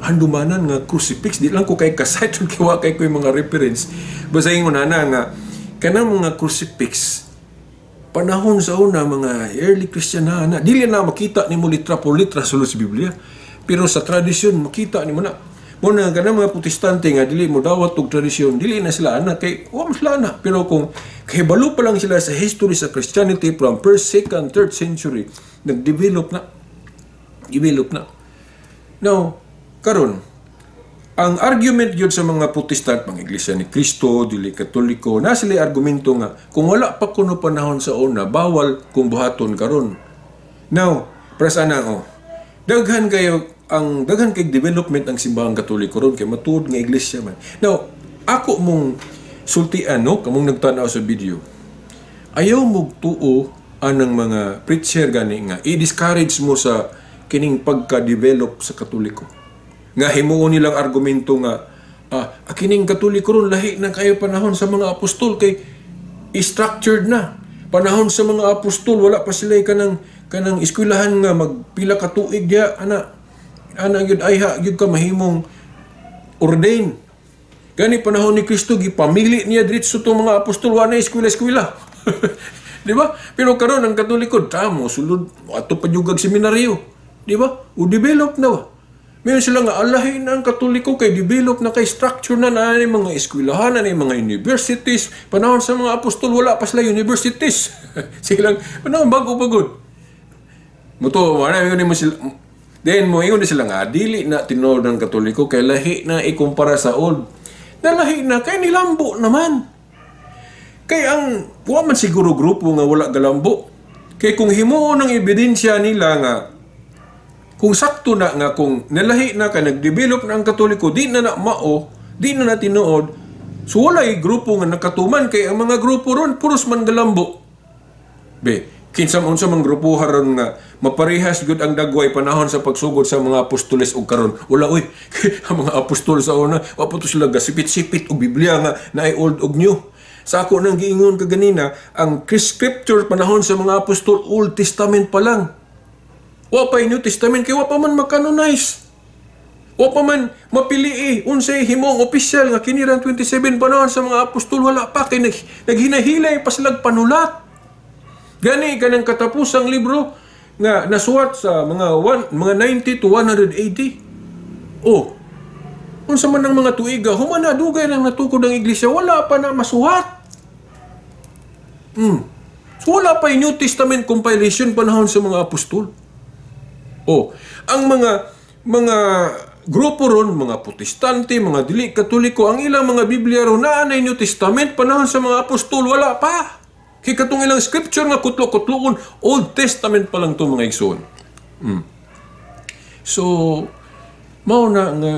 handumanan nga crucifix. Di lang ko kay kasite kiwa kay ko yung mga reference. Basahin mo na nga kanang mga crucifix panahon sa una mga early Christian na dili na makita nimo litra por litra sulod sa Biblia. Pero sa tradisyon makita nimo na. Muna ganang mga Protestante nga dili mo dawat og tradisyon, dili na sila ana kay wa sila ana. Pero kung kahibalo pa lang sila sa history sa Christianity from 1st, 2nd, 3rd century, nag-develop na. Now, karon ang argument yun sa mga Protestant, mga Iglesia ni Kristo, dili Katoliko, na sila argumento nga kung wala pa kuno panahon sa una, bawal kung buhaton karon. Now, prasana daghan kay development ang simbahang Katoliko ron kay matuod nga iglesia man. Now, ako mong sultian kamong nagtanaw sa video. Ayaw mong tuo anang mga preacher gani nga i-discourage mo sa kining pagka-develop sa Katoliko. Nga himuon nilang argumento nga kining Katoliko ron lahi na kayo panahon sa mga apostol kay structured na. Panahon sa mga apostol wala pa sila kanang eskwelahan nga magpila ka tuig diha ana gyud ayha gyud ka mahimong ordain. Gani panahon ni Kristo gipamili niya diretso tong mga apostol wa na eskwela. Di ba? Pero karon ang Katoliko tamo sulod ato pagyugag seminaryo. Di ba? O develop na. Meron sila nga alahin na ang Katoliko kay develop na kay structure na ni mga eskwelahan na mga universities. Panahon sa mga apostol wala pa sila universities. Silang panahon bago-bagod. Muto wala mo sila. Then mo ingon sila nga dili na tinuod ng Katoliko kay lahi na ikumpara sa old. Na lahi na kay nilambo naman. Kay ang wa man siguro grupo nga wala galambo. Kay kung himuon ang ebidensya nila nga kung sakto na nga kung nalahi na ka nagdevelop na ang Katoliko di na mao, di na tinuod, so walay grupo nga nakatuman kay ang mga grupo ron puros man galambo. Be, kinsa man sa mga grupo haron nga maparehas gud ang dagway panahon sa pagsugod sa mga apostoles ug karon. Wala oy, ang mga apostol sa una wa pa to sila gasipit-sipit og Biblia nga naay old ug new. Sa ako nang giingon kaganina, ang scripture panahon sa mga apostol Old Testament pa lang. Wa pa New Testament kay wa pa man makanonize. Wa pa man mapili unsay himong opisyal nga kinirang 27 panahon sa mga apostol wala pa kay naghinahilay pa sila panulat. Gani kanang katapusang libro nga nasuwat sa mga 90 to 100 AD. Oh, unsa man ang mga tuiga, human na dugay nang natukod ang iglesia, wala pa na masuhat. So wala pa yung New Testament compilation panahon sa mga apostol. Oh, ang mga grupo ron, mga Protestante, mga dili Katoliko, ang ilang mga Biblia ron naa na New Testament panahon sa mga apostol, wala pa. Kaya katong ilang scripture nga kutlo-kutlokon, Old Testament pa lang to mga igsoon. So, mao na nga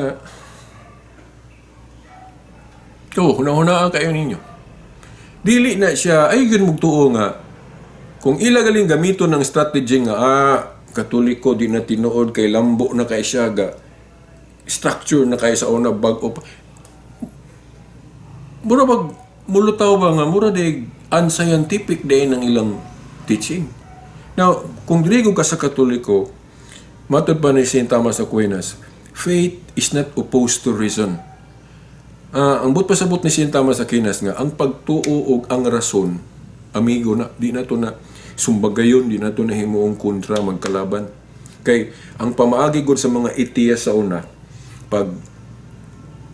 huna-hunaan kayo ninyo. Dili na siya, ay yun magtuo nga, kung ila galing gamito ng strategy nga, Katoliko, di na tinuod, kay lambo na kay siya, structure na kay sa una, bago pa. Mura bag, mulutaw ba nga, mura de unscientific day ng ilang teaching. Now, kung diligo ka sa Katoliko, matod pa ni St. Thomas Aquinas, faith is not opposed to reason. Ang but pasabot ni St. Thomas Aquinas nga, ang pagtuo og ang rason, amigo na, di na to na sumbagayon, di na to na himuong kontra, magkalaban. Kay, ang pamaagi gud sa mga atheist sa una,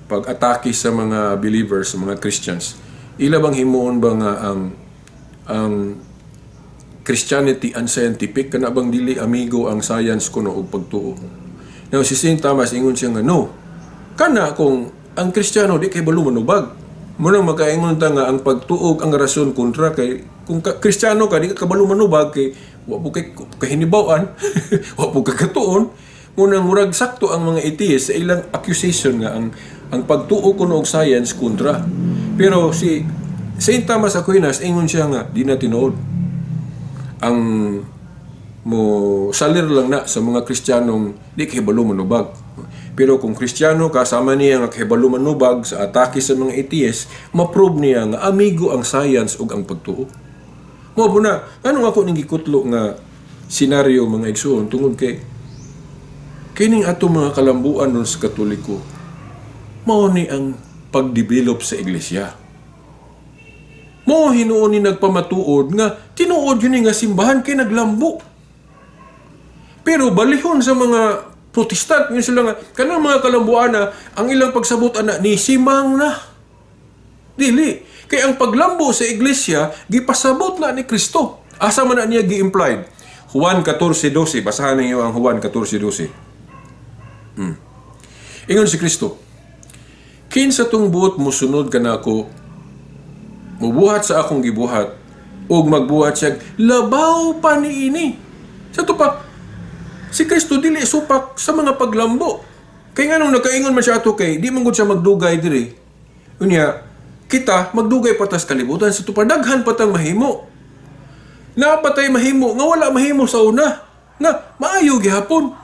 pag-atake sa mga believers, sa mga Christians, ila bang himuon ba nga ang Christianity unscientific, kana bang dili amigo ang science kuno og pagtuo? Now, si St. Thomas, ingon siya nga, no, kana kung ang Kristiyano di kay balo manubag. Munang makaingon ta nga ang pagtuog ang rason kontra kay kung Kristiyano ka di ka kabalo manubag kay wa po kay kahinibaw-an, wa po ka katuon. Munang murag sakto ang mga atheist sa ilang accusation nga ang pagtuo kuno og science kontra. Pero si St. Thomas Aquinas ingon siya nga di na tinuod. Ang mo salir lang na sa mga Kristiyanong di kay balo manubag. Pero kung Kristiyano kasama niya nga kahibalo manubag sa atake sa mga atheist, ma-prove niya nga amigo ang science ug ang pagtuo. Mo na, anong ako ning gikutlo nga senaryo mga igsoon tungod kay kining ato mga kalambuan nun sa Katoliko, mao ni ang pagdevelop sa iglesia. Mao hinuon ni nagpamatuod nga tinuod yun nga simbahan kay naglambo. Pero balihon sa mga Protestant, yun sila nga, kanang mga kalambuan na, ang ilang pagsabot na, ni simang na. Dili. Kaya ang paglambo sa iglesia, gipasabot na ni Kristo. Asa man na niya gi-implied? Juan 14:12. Basahan niyo ang Juan 14:12. Ingon si Kristo, kinsa tong buot musunod kanako, mubuhat sa akong gibuhat, ug magbuhat siya, labaw pa niini. Sa to pa, si Kristo dili supak sa mga paglambo. Kay nga nung nakaingon man siya ato kay, di man gud siya magdugay diri. Unya, kita magdugay patas kalibutan sa tupadaghan patang mahimo. Napatay mahimo nga wala mahimo sa una. Nga maayo gihapon.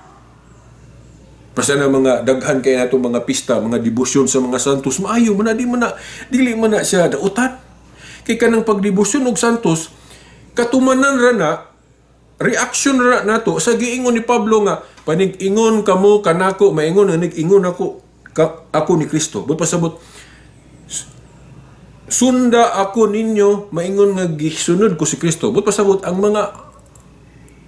Basta na mga daghan kay nato mga pista, mga debosyon sa mga santos, maayo man na, dili man na siya dautan. Kay kanang pagdebosyon og santos, katumanan ra na reaction ra nato sa giingon ni Pablo nga panig-ingon kamo kanako maingon nig-ingon ako ni Kristo. Buot pasabot sunda ako ninyo maingon nga gisunod ko si Kristo. Buot pasabot ang mga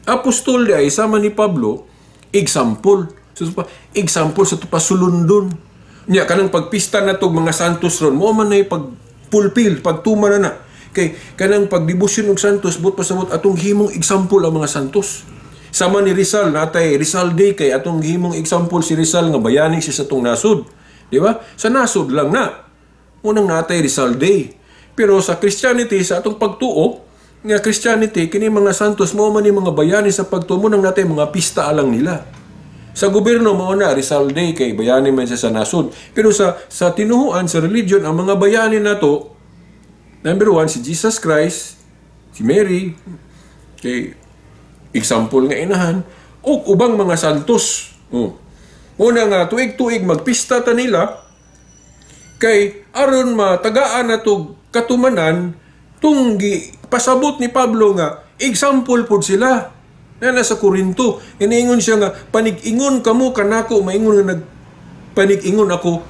apostol ay sama ni Pablo example. So example sa tupa sulundon. Nya kanang pagpista natog mga santos ron mo man nay pagpulpil pagtuma na. Kay kanang pagdebosyon og santos but pasabot atong himong example ang mga santos. Sama ni Rizal natay Rizal Day kay atong himong example si Rizal nga bayani siya sa tong nasod. Di ba? Sa nasod lang na. Unang natay Rizal Day. Pero sa Christianity, sa atong pagtuo nga Christianity, kini mga santos mao man ni mga bayani sa pagtuo nang natin mga pista alang nila. Sa gobyerno mao na Rizal Day kay bayani man siya sa nasod. Pero sa tinuhuan sa religion ang mga bayani nato, number 1 si Jesus Christ, si Mary, kay example nga inahan, o ubang mga santos. Una nga tuig-tuig magpista ta nila kay aron matagaan nato katumanan tung pasabot ni Pablo nga example pod sila na nasa Korinto. Inaingon siya nga panig-ingon kamo kanako maingon nga nagpanig-ingon ako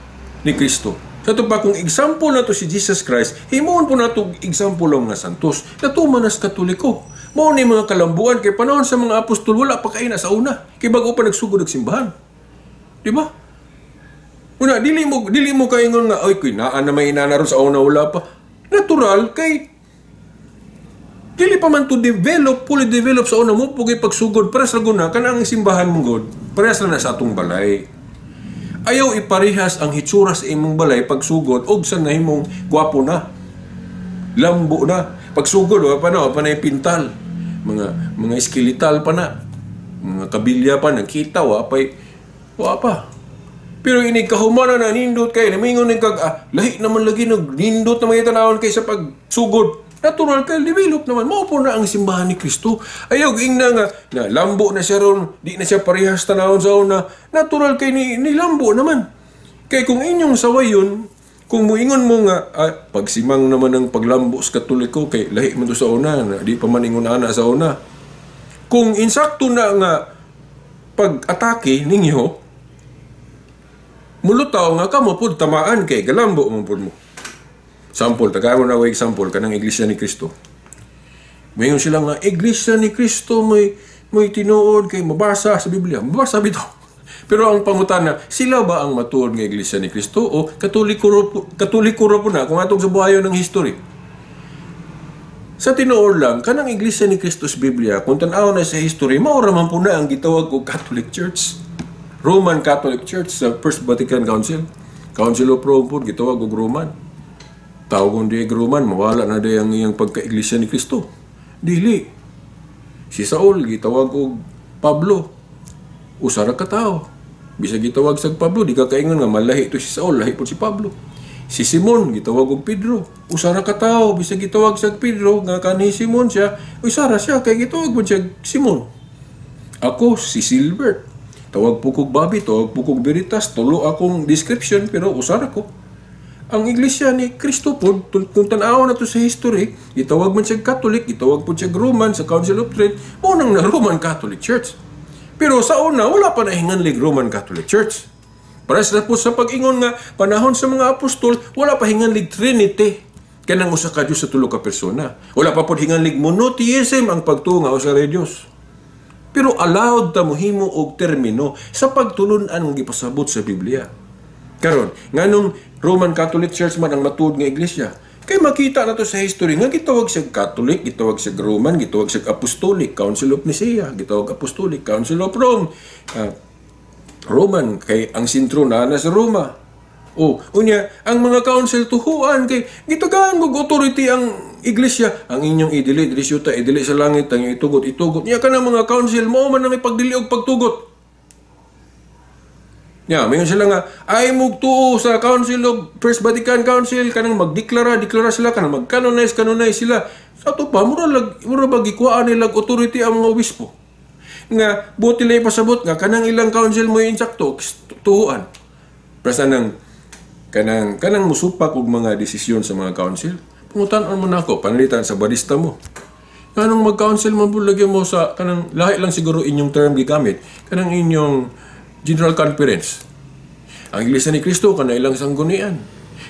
ni Kristo. Sa ito pa kung example na to si Jesus Christ, himuon po na ito example lang nga santos. Natuman nas Katoliko. Mao ni mga kalambuan kay panahon sa mga apostol wala pa kay na sa una. Kay bago pa nagsugod og simbahan. Di ba? Una dili mo kaingon nga ay kuy naa na may inanaron sa una wala pa. Natural kay dili pa man to develop, fully develop sa una mo pugay pagsugod para sa guna kanang simbahan mong God. Parehas na sa atong balay. Ayaw iparehas ang hitsura sa imong balay pagsugod og sa nahimong gwapo na. Lambo na. Pagsugod pa na pintal. Mga skeletal pa na. Mga kabilya pa nakita wa pa. Pero ini kahumana na nindot kay namingon ning lahi naman lagi nindot na mga tanawon kay sa pagsugod. Natural kay develop naman. Mao po na ang simbahan ni Kristo. Ayaw ingna nga na lambo na siya ron, di na siya parehas tanawon sa una. Natural kay ni lambo naman. Kay kung inyong sawayon, kung muingon mo nga pagsimang naman ng paglambo sa Katoliko kay lahi man to sa una, na di pa man ingon ana sa una. Kung insakto na nga pag-atake ninyo, mulutaw nga kamo pud tamaan kay galambo man pud mo. Sample, tagay mo na example kanang Iglesia ni Cristo. Mayon sila nga Iglesia ni Cristo may tinuod kay mabasa sa Biblia. Mabasa bitaw. Pero ang pangutana, sila ba ang matuod nga Iglesia ni Cristo o Katoliko ra po na kung atong sa buhayon ng history? Sa tinuod lang, kanang Iglesia ni Cristo sa Biblia, kung tanaw na sa history, maura man po na ang gitawag og Catholic Church. Roman Catholic Church sa First Vatican Council. Council of Rome po, gitawag og Roman. Tawag di Roman, mawala na di ang iyang pagka-Iglesia ni Cristo. Dili. Si Saul, gitawag og Pablo. Usara ka tao. Bisa gitawag sa Pablo, di ka kaingon nga malahi ito si Saul, lahi po si Pablo. Si Simon, gitawag og Pedro. Usara ka tao, bisa gitawag sa Pedro, nga kanhi Simon siya, usara siya, kay gitawag po siya Simon. Ako, si Silbert. Tawag po kong Bobby, tawag po kong Veritas, tulo akong description, pero usara ko. Ang Iglesia ni Cristo po, kung tanaw na to sa history, gitawag man siya Catholic, gitawag po siya Roman sa Council of Trent, unang na Roman Catholic Church. Pero sa una, wala pa nahinganlig Roman Catholic Church. Pares na po sa pag-ingon nga, panahon sa mga apostol, wala pa hinganlig Trinity. Kanang usa ka Diyos sa tulo ka persona. Wala pa po hinganlig monotheism ang pagtunga o sa Diyos. Pero allowed ta mohimo og termino sa pagtulunan ang gipasabot sa Biblia. Karon, nganong Roman Catholic Church man ang matuod nga iglesia, kay makita na to sa history nga gitawag siya Catholic, gitawag siya Roman, gitawag siya Apostolic, Council of Nicaea, gitawag Apostolic, Council of Rome. Roman kay ang sentro na sa Roma. Unya ang mga council tuhuan kay gitagaan og authority ang iglesia, ang inyong idili syuta idili sa langit, ang itugot niya kanang mga council mo man ang ipagdili og pagtugot. Mayon sila nga ay mugtuo sa Council of First Vatican Council kanang deklara sila kanang mag-canonize sila. Sa to pa mura ba gikuhaan nila authority ang mga obispo. Nga buti lay pasabot nga kanang ilang council mo insakto tuhuan. Prasa nang kanang musupak og mga desisyon sa mga council. Pungutan-on mo na ako panalitan sa barista mo. Kanang mag-council man pud lagi mo sa kanang lahi lang siguro inyong term gigamit kanang inyong General Conference. Ang Iglesia ni Cristo kana ilang sanggunian.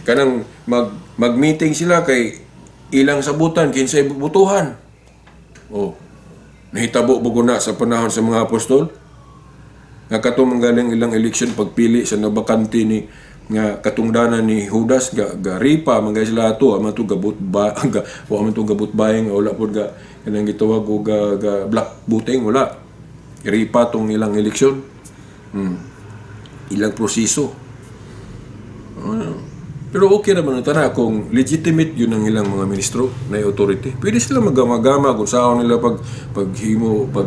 Kanang mag-meeting sila kay ilang sabutan kinsay butuhan. Nahitabo bugo na sa panahon sa mga apostol. Nga katong galing ilang election pagpili sa nabakante ni nga katungdanan ni Judas ga ripa man sila ato aman to gabot ba aman to gabot bayeng wala pud ga kanang gitawag og ga black voting wala. Ripa tong ilang eleksyon. Ilang proseso. Pero okay naman ito na kung legitimate yun ang ilang mga ministro na authority. Pwede sila magama-gama kung saan nila paghimo, pag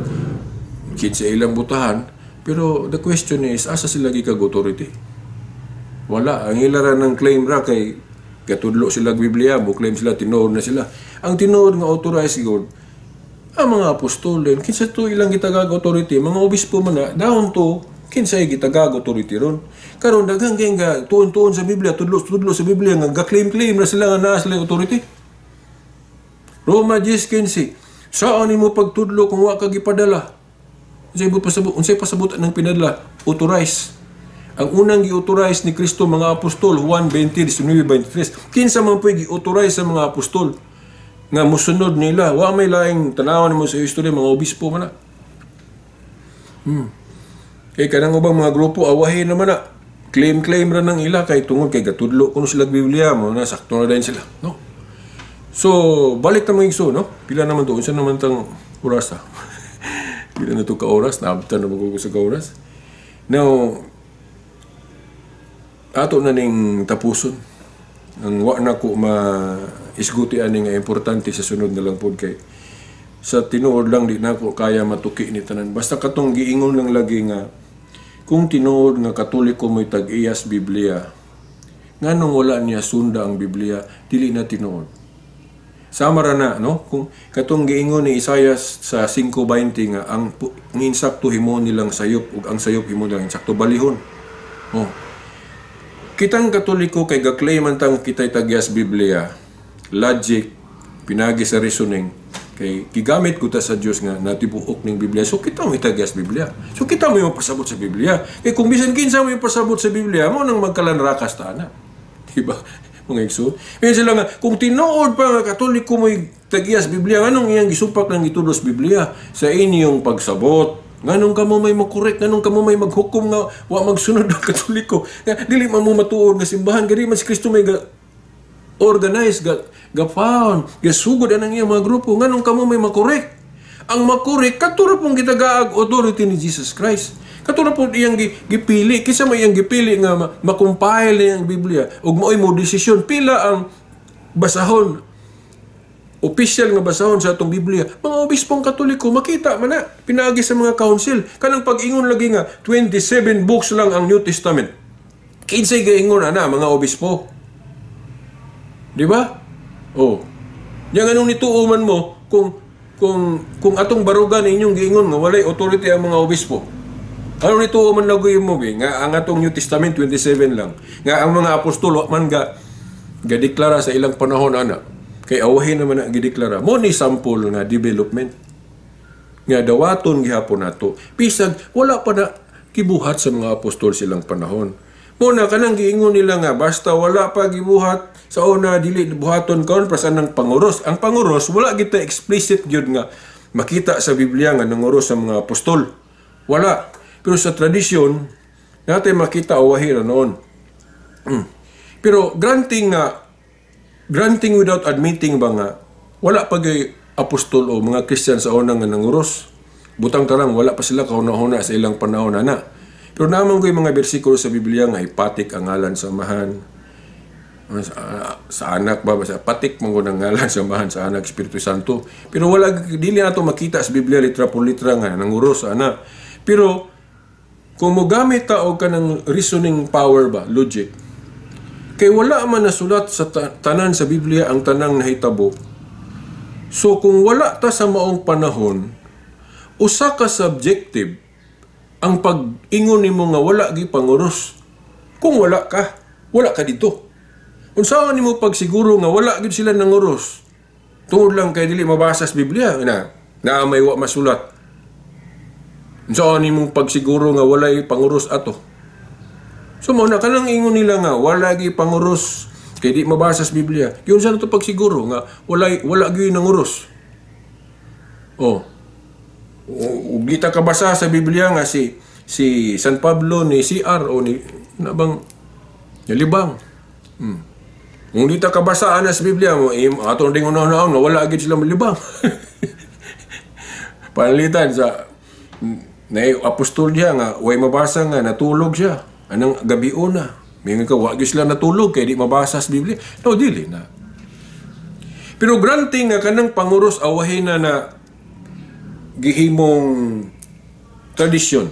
kinsa ilang butahan. Pero the question is, asa sila gikag authority? Wala. Ang ilaran ng claim ra kay katudlo sila Biblia, mo claim sila, tinuod na sila. Ang tinuod nga authorized God, ang mga apostol din, kinsa to ilang gitagag authority, mga obispo man na, down to, kinsay gitagag authority ron. Karon daghang nga tuon-tuon sa Biblia, tudlo sa Biblia nga ga-claim na sila nga naa sila authority. Roma 10:15. Saan nimo pagtudlo kung wa ka gipadala? Unsay pasabot ng pinadala? Authorize. Ang unang gi-authorize ni Kristo mga apostol, Juan 20:19-23. Kinsa man puy gi-authorize sa mga apostol nga musunod nila? Wa may laing tanawan mo sa history mga obispo man na. Kay kanang ubang mga grupo awahin naman na. Claim ra ng ila kay tungod kay gatudlo kuno sila Biblia mo na sakto na din sila, no? So, balik ta mga igso, no? Pila naman to, unsa naman tang oras ta? Pila na to ka oras, naabtan na magkuko sa ka oras. Now, ato na ning tapuson. Ang wa na ko ma-isguti ani nga importante sa sunod na lang pod kay sa tinuod lang di na ko kaya matuki ni tanan. Basta katong giingon lang lagi nga kung tinuod nga Katoliko mo'y tag-iyas Biblia, nganong wala niya sunda ang Biblia, dili na tinuod. Sama ra na, no? Kung katong giingon ni Isaias sa 5:20 nga ang insakto himo nilang sayop ug ang sayop himo nilang insakto balihon. Oh. Kitang Katoliko kay ga-claim man tang kitay tag-iyas Biblia, logic pinagi sa reasoning kay gigamit ko ta sa Dios nga natibuok ning Biblia. So kita mo itagyas Biblia. So kita mo yung pasabot sa Biblia. Kay kung bisan kinsa mo yung pasabot sa Biblia, mo nang magkalanrakas ta na. Diba? Mga igsoon. Kaya sila nga kung tinuod pa nga Katoliko mo tagyas Biblia, anong iyang gisupak ng itudos Biblia sa inyong pagsabot? Nganong kamo may makorek, nganong kamo may maghukom nga wa magsunod ng Katoliko. Nga dili man mo matuod nga simbahan, gari man si Kristo may organize, ga-found, gasugod anang iyang mga grupo. Nganong kamo may makorek? Ang makorek, katulad pong gitagaag authority ni Jesus Christ. Katulad pong iyang gipili. Kisa may iyang gipili nga makumpile na iyang Biblia. Ug maoy mo desisyon. Pila ang basahon, official nga basahon sa atong Biblia. Mga obispong Katoliko, makita man na. Pinaagi sa mga council. Kanang pag-ingon lagi nga, 27 books lang ang New Testament. Kinsay gaingon ana, mga obispo. Di ba? Oh. Yang anong nituuman mo kung atong barugan inyong giingon nga walay authority ang mga obispo. Ano nituuman lagoy mo nga ang atong New Testament 27 lang. Nga ang mga apostol man ga deklara sa ilang panahon ana. Kay awahin naman na gideklara. Mo ni sample nga development. Nga dawaton gihapon nato. Bisag wala pa na kibuhat sa mga apostol silang panahon. Muna kanang giingon nila nga basta wala pa gibuhat sa una dili buhaton karon pasan ng panguros. Ang panguros wala kita explicit gyud nga makita sa Biblia nga nanguros sa mga apostol. Wala. Pero sa tradisyon natin makita awahin noon. Pero granting without admitting ba nga wala pa gyud apostol o mga Christian sa una nga nanguros. Butang tarang wala pa sila kauna-una sa ilang panahon ana. Pero naman ko yung mga bersikulo sa Biblia nga ipatik ang ngalan sa amahan sa anak ba sa patik mo ng ngalan sa amahan sa anak Espiritu Santo. Pero wala dili nato makita sa Biblia litra por litra nga nanguros sa anak. Pero kung mo gamit ta og kanang reasoning power ba, logic. Kay wala man nasulat sa tanan sa Biblia ang tanang nahitabo. So kung wala ta sa maong panahon, usa ka subjective ang pag-ingon nimo nga wala gi panguros. Kung wala ka dito. Unsaon nimo pagsiguro nga wala gid sila nanguros? Tungod lang kay dili mabasa sa Biblia na may wa masulat. Unsaon nimo pagsiguro nga walay panguros ato? So mo na kanang ingon nila nga wala gi panguros kay di mabasa sa Biblia. Yun sa to pagsiguro nga wala gi nanguros. Ug kita kabasa sa Biblia nga si San Pablo ni CR o ni nabang libang. Kung di ta kabasa na sa Biblia mo atong ding una-una nga wala gid sila malibang. Panlitan sa apostol diya nga way mabasa nga natulog siya anang gabi una. Mingon ka, wag sila natulog kay di mabasa sa Biblia. No, dili na. Pero granting nga kanang panguros awahin na gihimong tradisyon.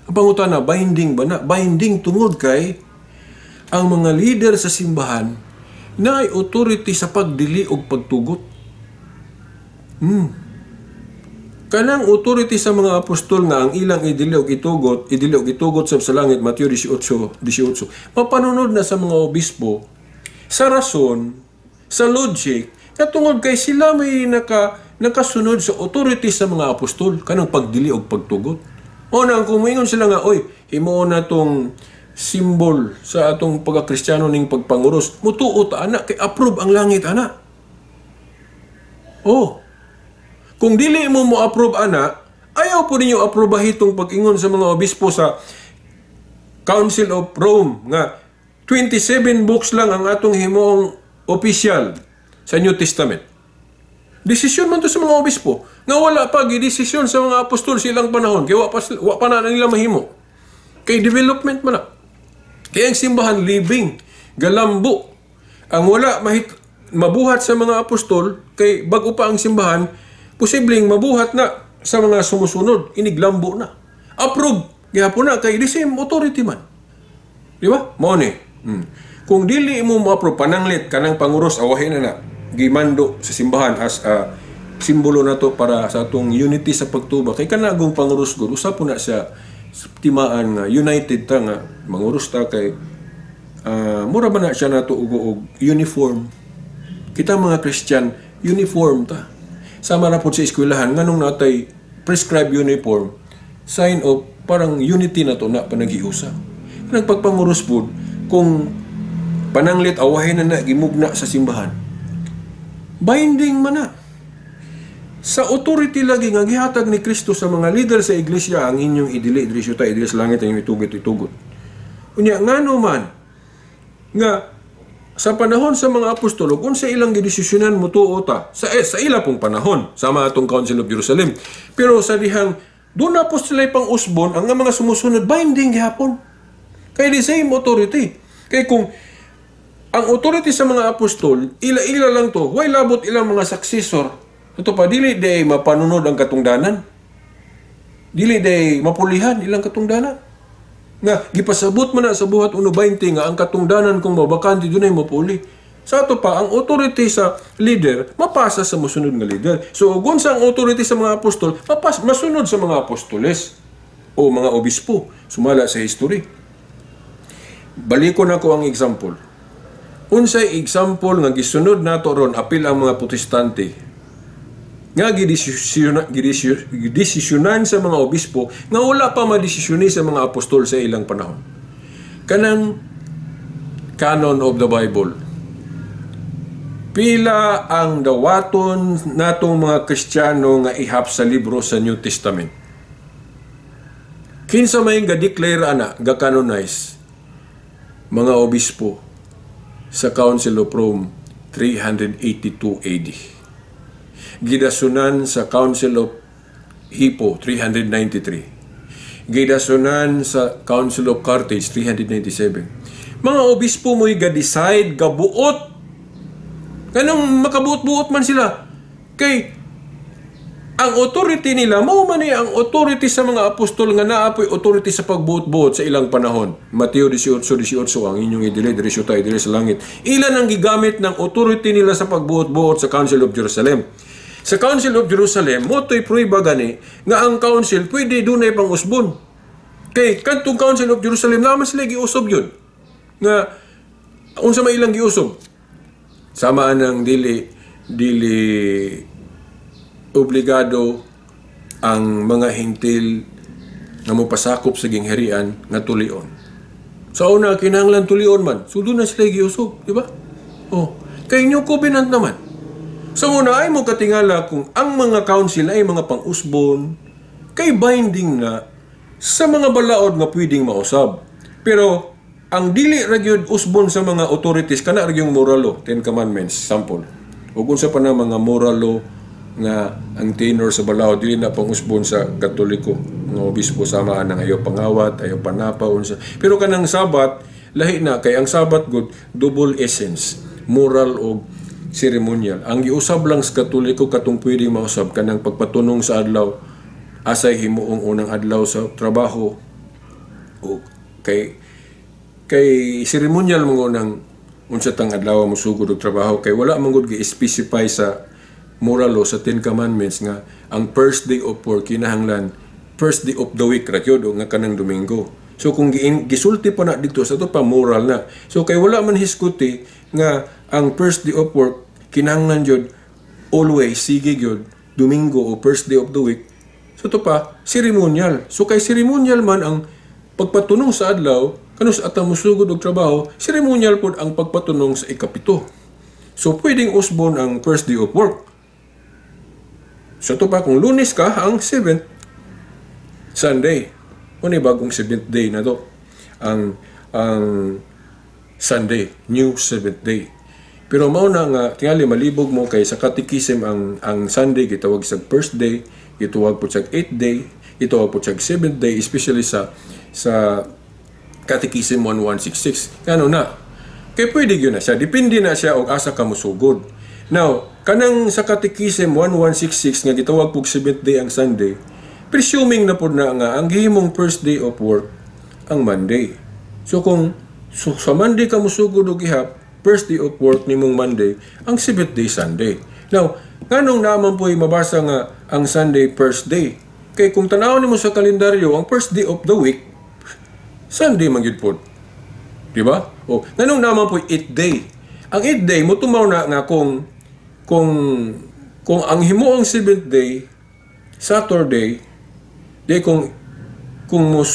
Ang pangutana, binding ba na? Binding tungod kay ang mga leader sa simbahan na ay authority sa pagdili og pagtugot. Kanang authority sa mga apostol nga ang ilang idili og itugot sa langit, Mateo 18:18. Mapanunod na sa mga obispo sa rason, sa logic, na tungod kay sila may nakasunod sa authority sa mga apostol, kanang pagdili og pagtugot. O nang kumingon sila nga, oy, himo na tong simbol sa atong pagkakristyano ning pagpanguros. Mutuot ana kay approve ang langit ana. Oh. Kung dili mo approve ana, ayaw po ninyo aprobahi itong pag-ingon sa mga obispo sa Council of Rome nga 27 books lang ang atong himoong official sa New Testament. Desisyon man to sa mga obispo nga wala pa gidesisyon sa mga apostol silang panahon kaya wa pa na nila mahimo. Kay development man na. Kaya ang simbahan living, galambo. Ang wala mabuhat sa mga apostol kay bago pa ang simbahan, posibleng mabuhat na sa mga sumusunod, iniglambo na. Approve. Gihapon na kay the same authority man. Di ba? Mao ni. Kung dili mo approve pananglit kanang panguros awahin na gimando sa simbahan as a simbolo na to para sa atong unity sa pagtuba. Kay kanagong panguros gud usap po na sa timaan nga united ta nga manguros ta kay mura ba na siya nato og uniform. Kita mga Christian uniform ta. Sama na po sa eskwelahan, nganong natay prescribed uniform, sign of parang unity na to na panaghiusa. Nagpagpanguros po, kung pananglit awahin na gimugna sa simbahan, binding man na. Sa authority lagi nga gihatag ni Kristo sa mga leader sa iglesia ang inyong idili sa langit ang itugot. Unya ngano man nga sa panahon sa mga apostolo kung sa ilang gidesisyonan mutuo ta sa ila pong panahon sama atong Council of Jerusalem. Pero sa dihang doon na po sila pang usbon ang mga sumusunod binding gihapon. Kay the same authority. Kay kung ang authority sa mga apostol ila lang to, way labot ilang mga successor. Ito pa, dili day mapanunod ang katungdanan. Dili day mapulihan ilang katungdanan. Nga, gipasabot mo na sa buhat 1:20 nga ang katungdanan kung mabakante doon ay mapuli. Sa ato pa, ang authority sa leader, mapasa sa musunod nga leader. So, kung sa ang authority sa mga apostol, masunod sa mga apostoles o mga obispo. Sumala sa history. Balikon ako ang example. Unsay example nga gisunod nato ron apil ang mga protestante nga gidesisyonan sa mga obispo nga wala pa madesisyonan sa mga apostol sa ilang panahon. Kanang canon of the Bible. Pila ang dawaton natong mga Kristiyano nga ihap sa libro sa New Testament. Kinsa may ga-declare ana, ga-canonize mga obispo sa Council of Rome 382 AD. Gidasunan sa Council of Hippo 393. Gidasunan sa Council of Carthage 397. Mga obispo mo'y ga-decide, gabuot. Kanang makabuot-buot man sila. Kay ang authority nila, mao man ang authority sa mga apostol nga naapoy authority sa pagbuot-buot sa ilang panahon. Mateo 18:18 ang inyong idili diretso tayo diri sa langit. Ilan ang gigamit ng authority nila sa pagbuot-buot sa Council of Jerusalem. Sa Council of Jerusalem, moto'y pruiba gani nga ang council pwede dunay pang usbon. Kay kadtong Council of Jerusalem naman sila giusob yun. Nga unsa may ilang giusob? Samaan ng dili obligado ang mga hintil nga mopasakop sa gingharian nga tulion. Sa una kinahanglan tulion man, so doon na sila giusog, di ba? Oh, kay New Covenant naman. Sa una ay mo katingala kung ang mga council ay mga pang-usbon, kay binding na sa mga balaod nga pwedeng mausab. Pero ang dili ra gyud usbon sa mga authorities kana ra yung moral law, 10 commandments sample. Ug unsa pa na mga moral law nga ang tenor sa balaod dili na pang-usbon sa Katoliko nga obispo samaan ng ayaw pangawat, ayaw panapa unsa. Pero kanang Sabat lahi na kay ang Sabat good double essence, moral o ceremonial. Ang giusab lang sa Katoliko katong pwedeng mausab kanang pagpatunong sa adlaw asay himuong unang adlaw sa trabaho o kay ceremonial mo nang unsa tang adlaw mo sugod og trabaho kay wala man gud gi-specify sa moral law sa Ten Commandments nga ang first day of work kinahanglan first day of the week ra gyud nga kanang Domingo. So kung gisulti pa na dito sa to pa moral na. So kay wala man hisguti nga ang first day of work kinahanglan jud always sige gyud Domingo o first day of the week. So to pa ceremonial. So kay ceremonial man ang pagpatunong sa adlaw kanus atang musugod og trabaho, ceremonial pod ang pagpatunong sa ikapito. So pwedeng usbon ang first day of work. So to pa kung Lunes ka ang 7th Sunday. Unay bagong 7th day na to. Ang Sunday, new 7th day. Pero mao na nga tingali malibog mo kay sa Catechism ang Sunday gitawag sa first day, gitawag po sa 8th day, gitawag po sa 7th day, especially sa Catechism 1166. Ano na? Kay pwede yun na siya. Depende na siya og asa ka musugod. Now, kanang sa Catechism 1166 nga gitawag po 7th day ang Sunday, presuming na po na nga ang gihimong first day of work ang Monday. So kung sa Monday ka musugod og ihap, first day of work nimong Monday, ang 7th day Sunday. Now, nganong naman po mabasa nga ang Sunday first day? Kay kung tanaw nimo sa kalendaryo, ang first day of the week, Sunday man gyud po. Di ba? O, nganong naman po 8th day? Ang 8th day, mo tumaw na nga kung ang himuong 7th day, Saturday, di kung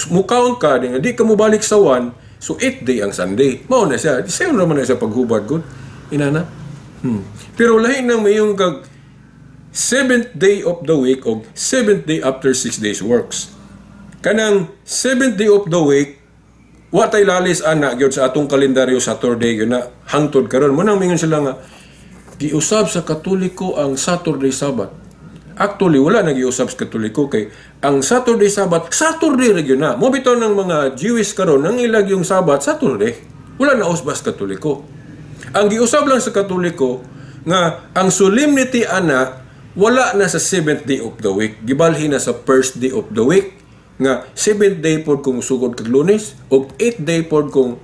mo count ka, di ka mo balik sa 1, so 8th day ang Sunday. Mao na siya. Sayo naman na siya paghubad good. Inana. Pero lahi nang mayong kag 7th day of the week o 7th day after 6 days works. Kanang 7th day of the week, watay lalis ana gyud sa atong kalendaryo Saturday yun na hangtod karon mo nang mingon sila nga giusab sa Katoliko ang Saturday Sabbath. Actually wala na giusab sa Katoliko kay ang Saturday Sabbath Saturday ra gyud na. Mo bitaw ng mga Jewish karon nang ilag yung Sabbath Saturday. Wala na usbas Katoliko. Ang giusab lang sa Katoliko nga ang solemnity ana wala na sa 7th day of the week, gibalhin na sa first day of the week nga 7th day pod kung sugod kag Lunes o 8th day pod kung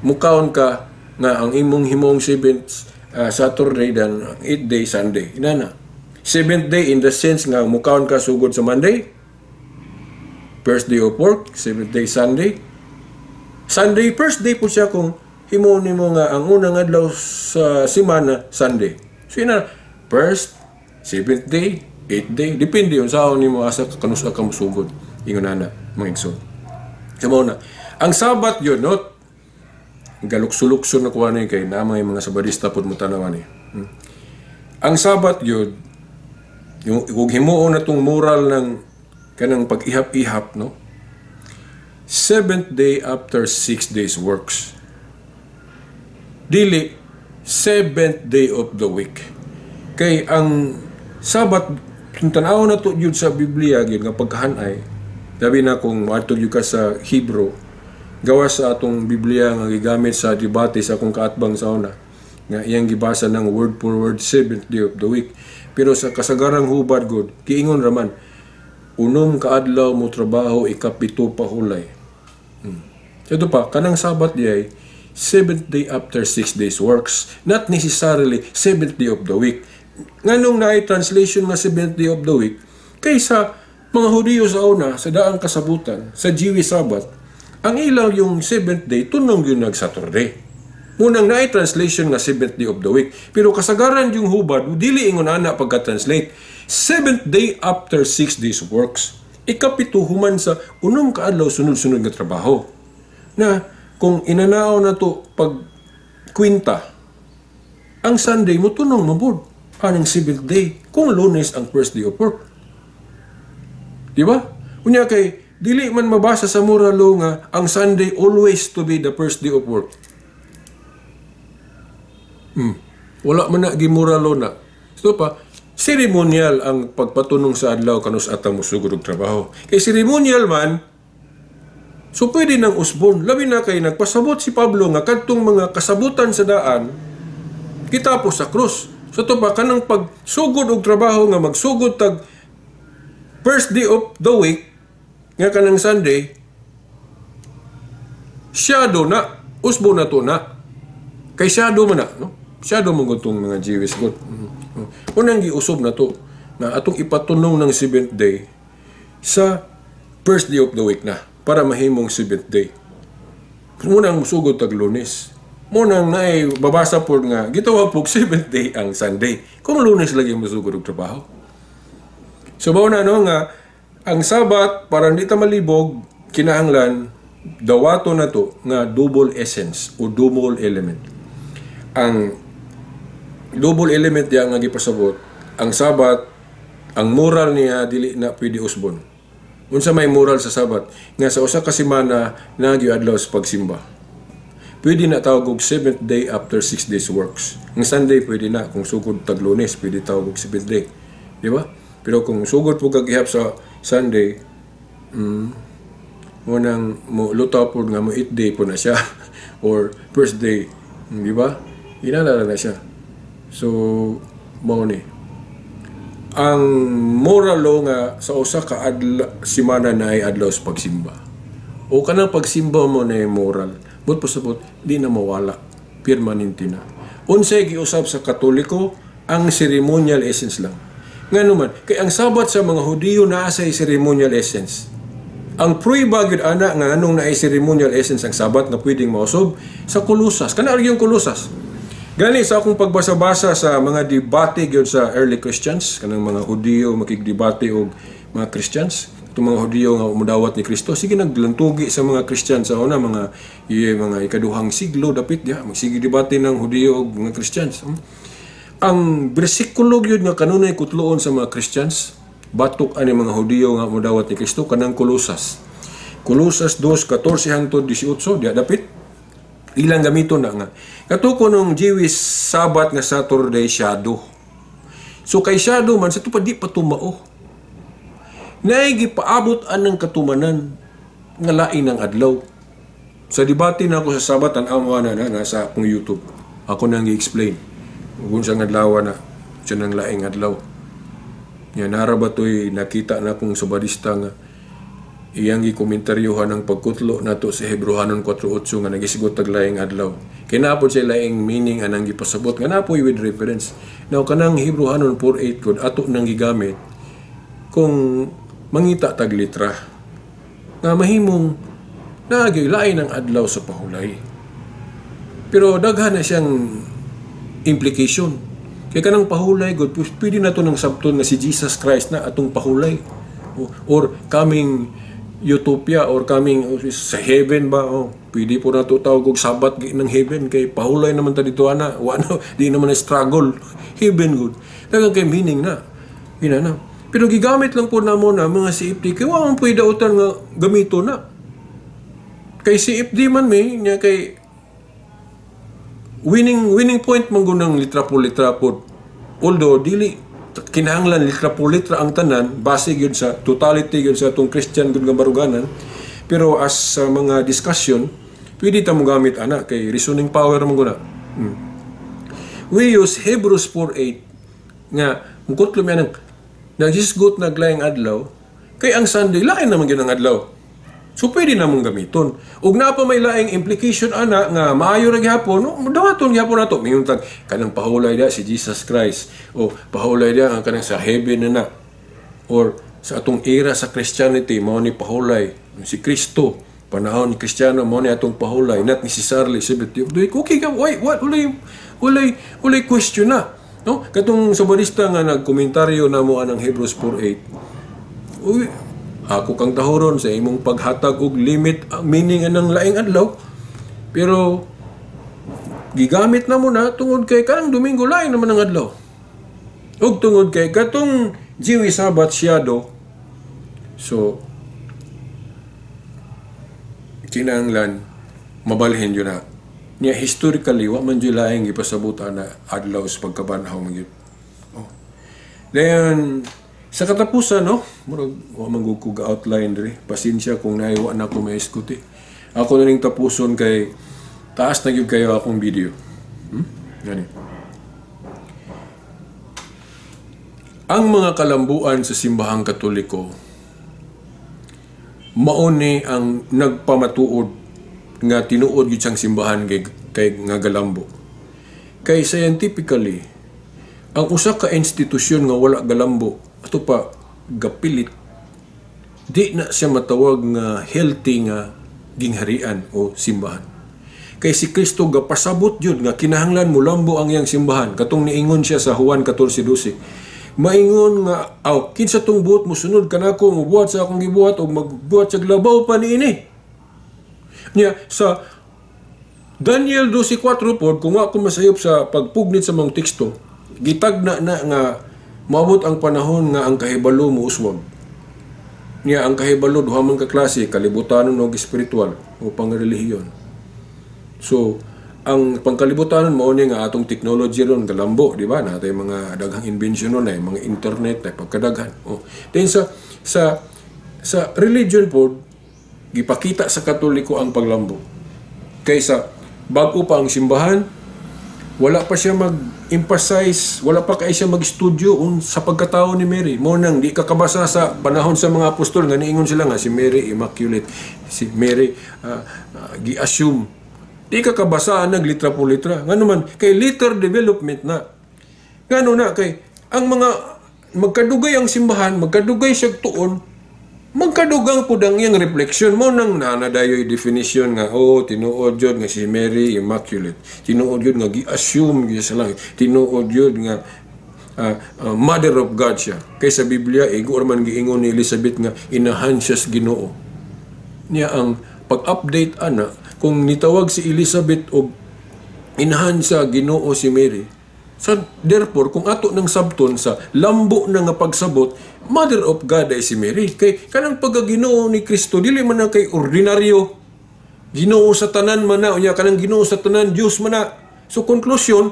mukaon ka nga ang imong himong 7th Saturday dan 8th day Sunday. Inana. 7th day in the sense nga mukaon ka sugod sa Monday, first day of work, 7th day Sunday. Sunday first day po siya kung himo nimo nga ang unang adlaw sa semana Sunday. So ina first, 7th day, 8th day, depende yun sa nimo asa kanus ka musugod. Ingon na mga igsoon. Kamo na. Ang Sabat yun, no? Galuksulukso na kuha na kay namay mga sabadista pod mo tanawan eh. Ang Sabat yun, yung himuon na tong moral ng kanang pag-ihap-ihap, no? 7th day after 6 days works. Dili, 7th day of the week. Kay ang Sabat, kung tanaw na to yun sa Biblia, yun nga pagkahanay, sabi na kung maatog yun ka sa Hebrew, gawa sa atong Biblia nga gigamit sa debate sa akong kaatbang sa una, nga iyang gibasa ng word for word 7th day of the week. Pero sa kasagarang hubad god, kiingon raman, unom kaadlaw mo trabaho, ikapito pa hulay. Ito pa, kanang Sabat diay, 7th day after 6 days works, not necessarily 7th day of the week. Nganong na translation nga 7th day of the week, kaysa mga Hudiyo sa una, sa daang kasabutan, sa Jewish Sabbath, ang ilaw yung 7th day, tunong yun nag-Saturday. Munang na-translation nga 7th day of the week. Pero kasagaran yung hubad, dili ingon ana pagka-translate. 7th day after 6 days works. Ikapito human sa unong kaadlaw sunod-sunod nga trabaho. Na kung inanao na to pag kwinta, ang Sunday mo tunong mabud. Anong 7th day, kung Lunes ang first day of work. Di ba? Unya kay dili man mabasa sa moral law nga ang Sunday always to be the first day of work. Wala man na gi-moral law na. So pa, ceremonial ang pagpatunong sa adlaw kanus atang musugod og trabaho. Kay ceremonial man So pwede nang usbon. Labi na kay nagpasabot si Pablo nga kadtong mga kasabutan sa daan kitapos sa krus. So to pa kanang pagsugod og trabaho nga magsugod tag first day of the week nga kanang Sunday, shadow na, usbo na to na. Kay shadow man na, no? Shadow man gutong mga Jewish God. Unang giusob na to na atong ipatunong ng 7th day sa first day of the week na para mahimong 7th day. Munang musugod tag Lunes. Munang naay babasa po nga gitawag po 7th day ang Sunday. Kung Lunes lagi musugod og trabaho. So bao na no nga ang Sabat para hindi ta malibog kinahanglan dawato na to nga double essence o double element. Ang double element diya nga gipasabot, ang Sabat, ang moral niya dili na pwede usbon. Unsa may moral sa Sabat nga sa usa ka semana nagyadlaw sa pagsimba. Pwede na tawag og 7th day after 6 days works. Ang Sunday pwede na kung sugod tag Lunes pwede tawag og 7th day. Di ba? Pero kung sugod po kagihap sa Sunday, munang mo lutaw po nga mo 8 day po na siya or first day, di ba? Inalala na siya. So, mao ni. Ang moral law nga sa usa ka semana na ay adlaw sa pagsimba. O kanang pagsimba mo na moral, but pasabot di na mawala, permanente na. Unsay giusab sa Katoliko ang ceremonial essence lang. Nga naman, kay ang Sabat sa mga Hudiyo naa say ceremonial essence. Ang prueba gyud ana nga anong naay ceremonial essence ang Sabat nga pwedeng mausob sa Kolosas. Kana yung Kolosas. Gani sa akong pagbasa-basa sa mga debate gyud sa early Christians, kanang mga Hudiyo makigdebate og mga Christians, itong mga Hudiyo nga umudawat ni Kristo, sige naglantugi sa mga Christian sa una mga ikaduhang siglo dapit ya, magsige debate ng Hudiyo og mga Christians. Ang bersikulo gyud nga kanunay kutloon sa mga Christians, batok ani mga Hudiyo nga umudawat ni Kristo kanang Kolosas. Kolosas 2:14 hangtod 18 dia dapit ilang gamiton na nga. Katuko nung Jewish Sabat nga Saturday shadow. So kay shadow man sa tupad di patumao. Naay gipaabot anang katumanan nga lain ng adlaw. Sa debate na ako sa Sabat ang amana na nasa akong YouTube. Ako nang gi-explain. Kung sa adlaw na siya ng laing adlaw. Yan naraba to'y nakita na kong sabadista nga iyang gikomentaryohan ang pagkutlo nato sa Hebrehanon 4:8 nga nagisigot tag laing adlaw. Kinapod sa laing meaning anang gipasabot nga napoy with reference. Now kanang Hebrehanon 4:8 kod ato nang gigamit kung mangita tag litra nga mahimong naagay lain ang adlaw sa pahulay. Pero daghan na siyang implication. Kaya kanang pahulay god pwede na to ng sabton nga si Jesus Christ na atong pahulay or coming utopia or coming sa heaven ba pwede po na to tawag og Sabat ng heaven kay pahulay naman ta dito ana wala di naman na struggle heaven good dagang kay meaning na ina na pero gigamit lang po namo na mga CFD kay wa man pwede utan nga gamito na kay CFD man may nya kay winning point man gunang litra po although dili kinahanglan litra po litra ang tanan base gyud sa totality gyud sa atong Christian gud nga baruganan pero as mga discussion pwede ta mo gamit ana kay reasoning power man guna. We use Hebrews 4:8 nga mungkot lumya nang nagisgot naglaing adlaw kay ang Sunday lain naman gyud ang adlaw. So pwede namong gamiton. Ug na pa may laing implication ana nga maayo ra gyapon, no, dawaton gyapon nato mingtag kanang pahulay dia si Jesus Christ o pahulay dia ang kanang sa heaven na or sa atong era sa Christianity mao ni pahulay si Kristo panahon ni Kristiyano mao ni atong pahulay not necessarily sabit okay ka why what ulay question na no katong sabadista nga nagkomentaryo namo anang Hebrews 4:8 ako kang tahoron sa imong paghatag og limit meaning anang laing adlaw pero gigamit na mo na tungod kay kanang Domingo lain naman ang adlaw ug tungod kay katong Jewish Sabat shadow so kinahanglan mabalhin yun na niya historically wa man jud laing gipasabutan na adlaw sa pagkabanhaw man gyud then Sa katapusan, no? Murag, manggug ko outline diri. Pasensya kung naiwa na ako maiskuti. Ako na ning tapuson kay taas na gyud kayo akong video. Gani. Ang mga kalambuan sa simbahang Katoliko mao ni ang nagpamatuod nga tinuod gyud siyang simbahan kay nga galambo. Kay scientifically, ang usa ka institusyon nga wala galambo ato pa gapilit, di na siya matawag nga healthy nga gingharian o simbahan. Kay si Kristo gapasabot yun nga kinahanglan mo lambo ang iyang simbahan. Katong niingon siya sa Juan 14:12. Maingon nga, kinsa tong buot mo sunod kanako mubuhat sa akong gibuhat o magbuhat sa labaw pa niini. Nya sa Daniel 12:4 pod, kung ako masayop sa pagpugnit sa mga teksto, gitagna na nga maabot ang panahon nga ang kahibalo mo uswag. Nya ang kahibalo duha man ka klase, kalibutanon ug espiritual o pangrelihiyon. So, ang pangkalibutan mao ni nga atong technology ron galambo, di ba? Natay mga daghang invention ron, ay mga internet, ay pagkadaghan. Then sa religion po, gipakita sa Katoliko ang paglambo. Kaysa bago pa ang simbahan, wala pa siya mag-emphasize, wala pa kay siya mag-studio sa pagkatao ni Mary. Mo nang di kakabasa sa panahon sa mga apostol nga niingon sila nga si Mary Immaculate, si Mary gi-assume. Di kakabasa nag litra po litra. Ngano man kay liter development na. Ngano na kay ang mga magkadugay ang simbahan, magkadugay siya tuon, magkadugang pud ang iyang reflection mo nang nanadayoy definition nga tinuod jud nga si Mary Immaculate, tinuod jud nga gi-assume gyud sa langit, tinuod jud nga Mother of God siya. Kay sa Biblia igo man giingon ni Elizabeth nga inahan siya sa Ginoo. Niya ang pag-update ana kung nitawag si Elizabeth og inahan sa Ginoo si Mary. So, therefore, kung ato ng sabton sa lambo na nga pagsabot, Mother of God ay si Mary. Kay kanang pagkaginoo ni Kristo, dili man na kay ordinaryo. Ginoo sa tanan man na, unya kanang Ginoo sa tanan, Diyos man na. So, conclusion,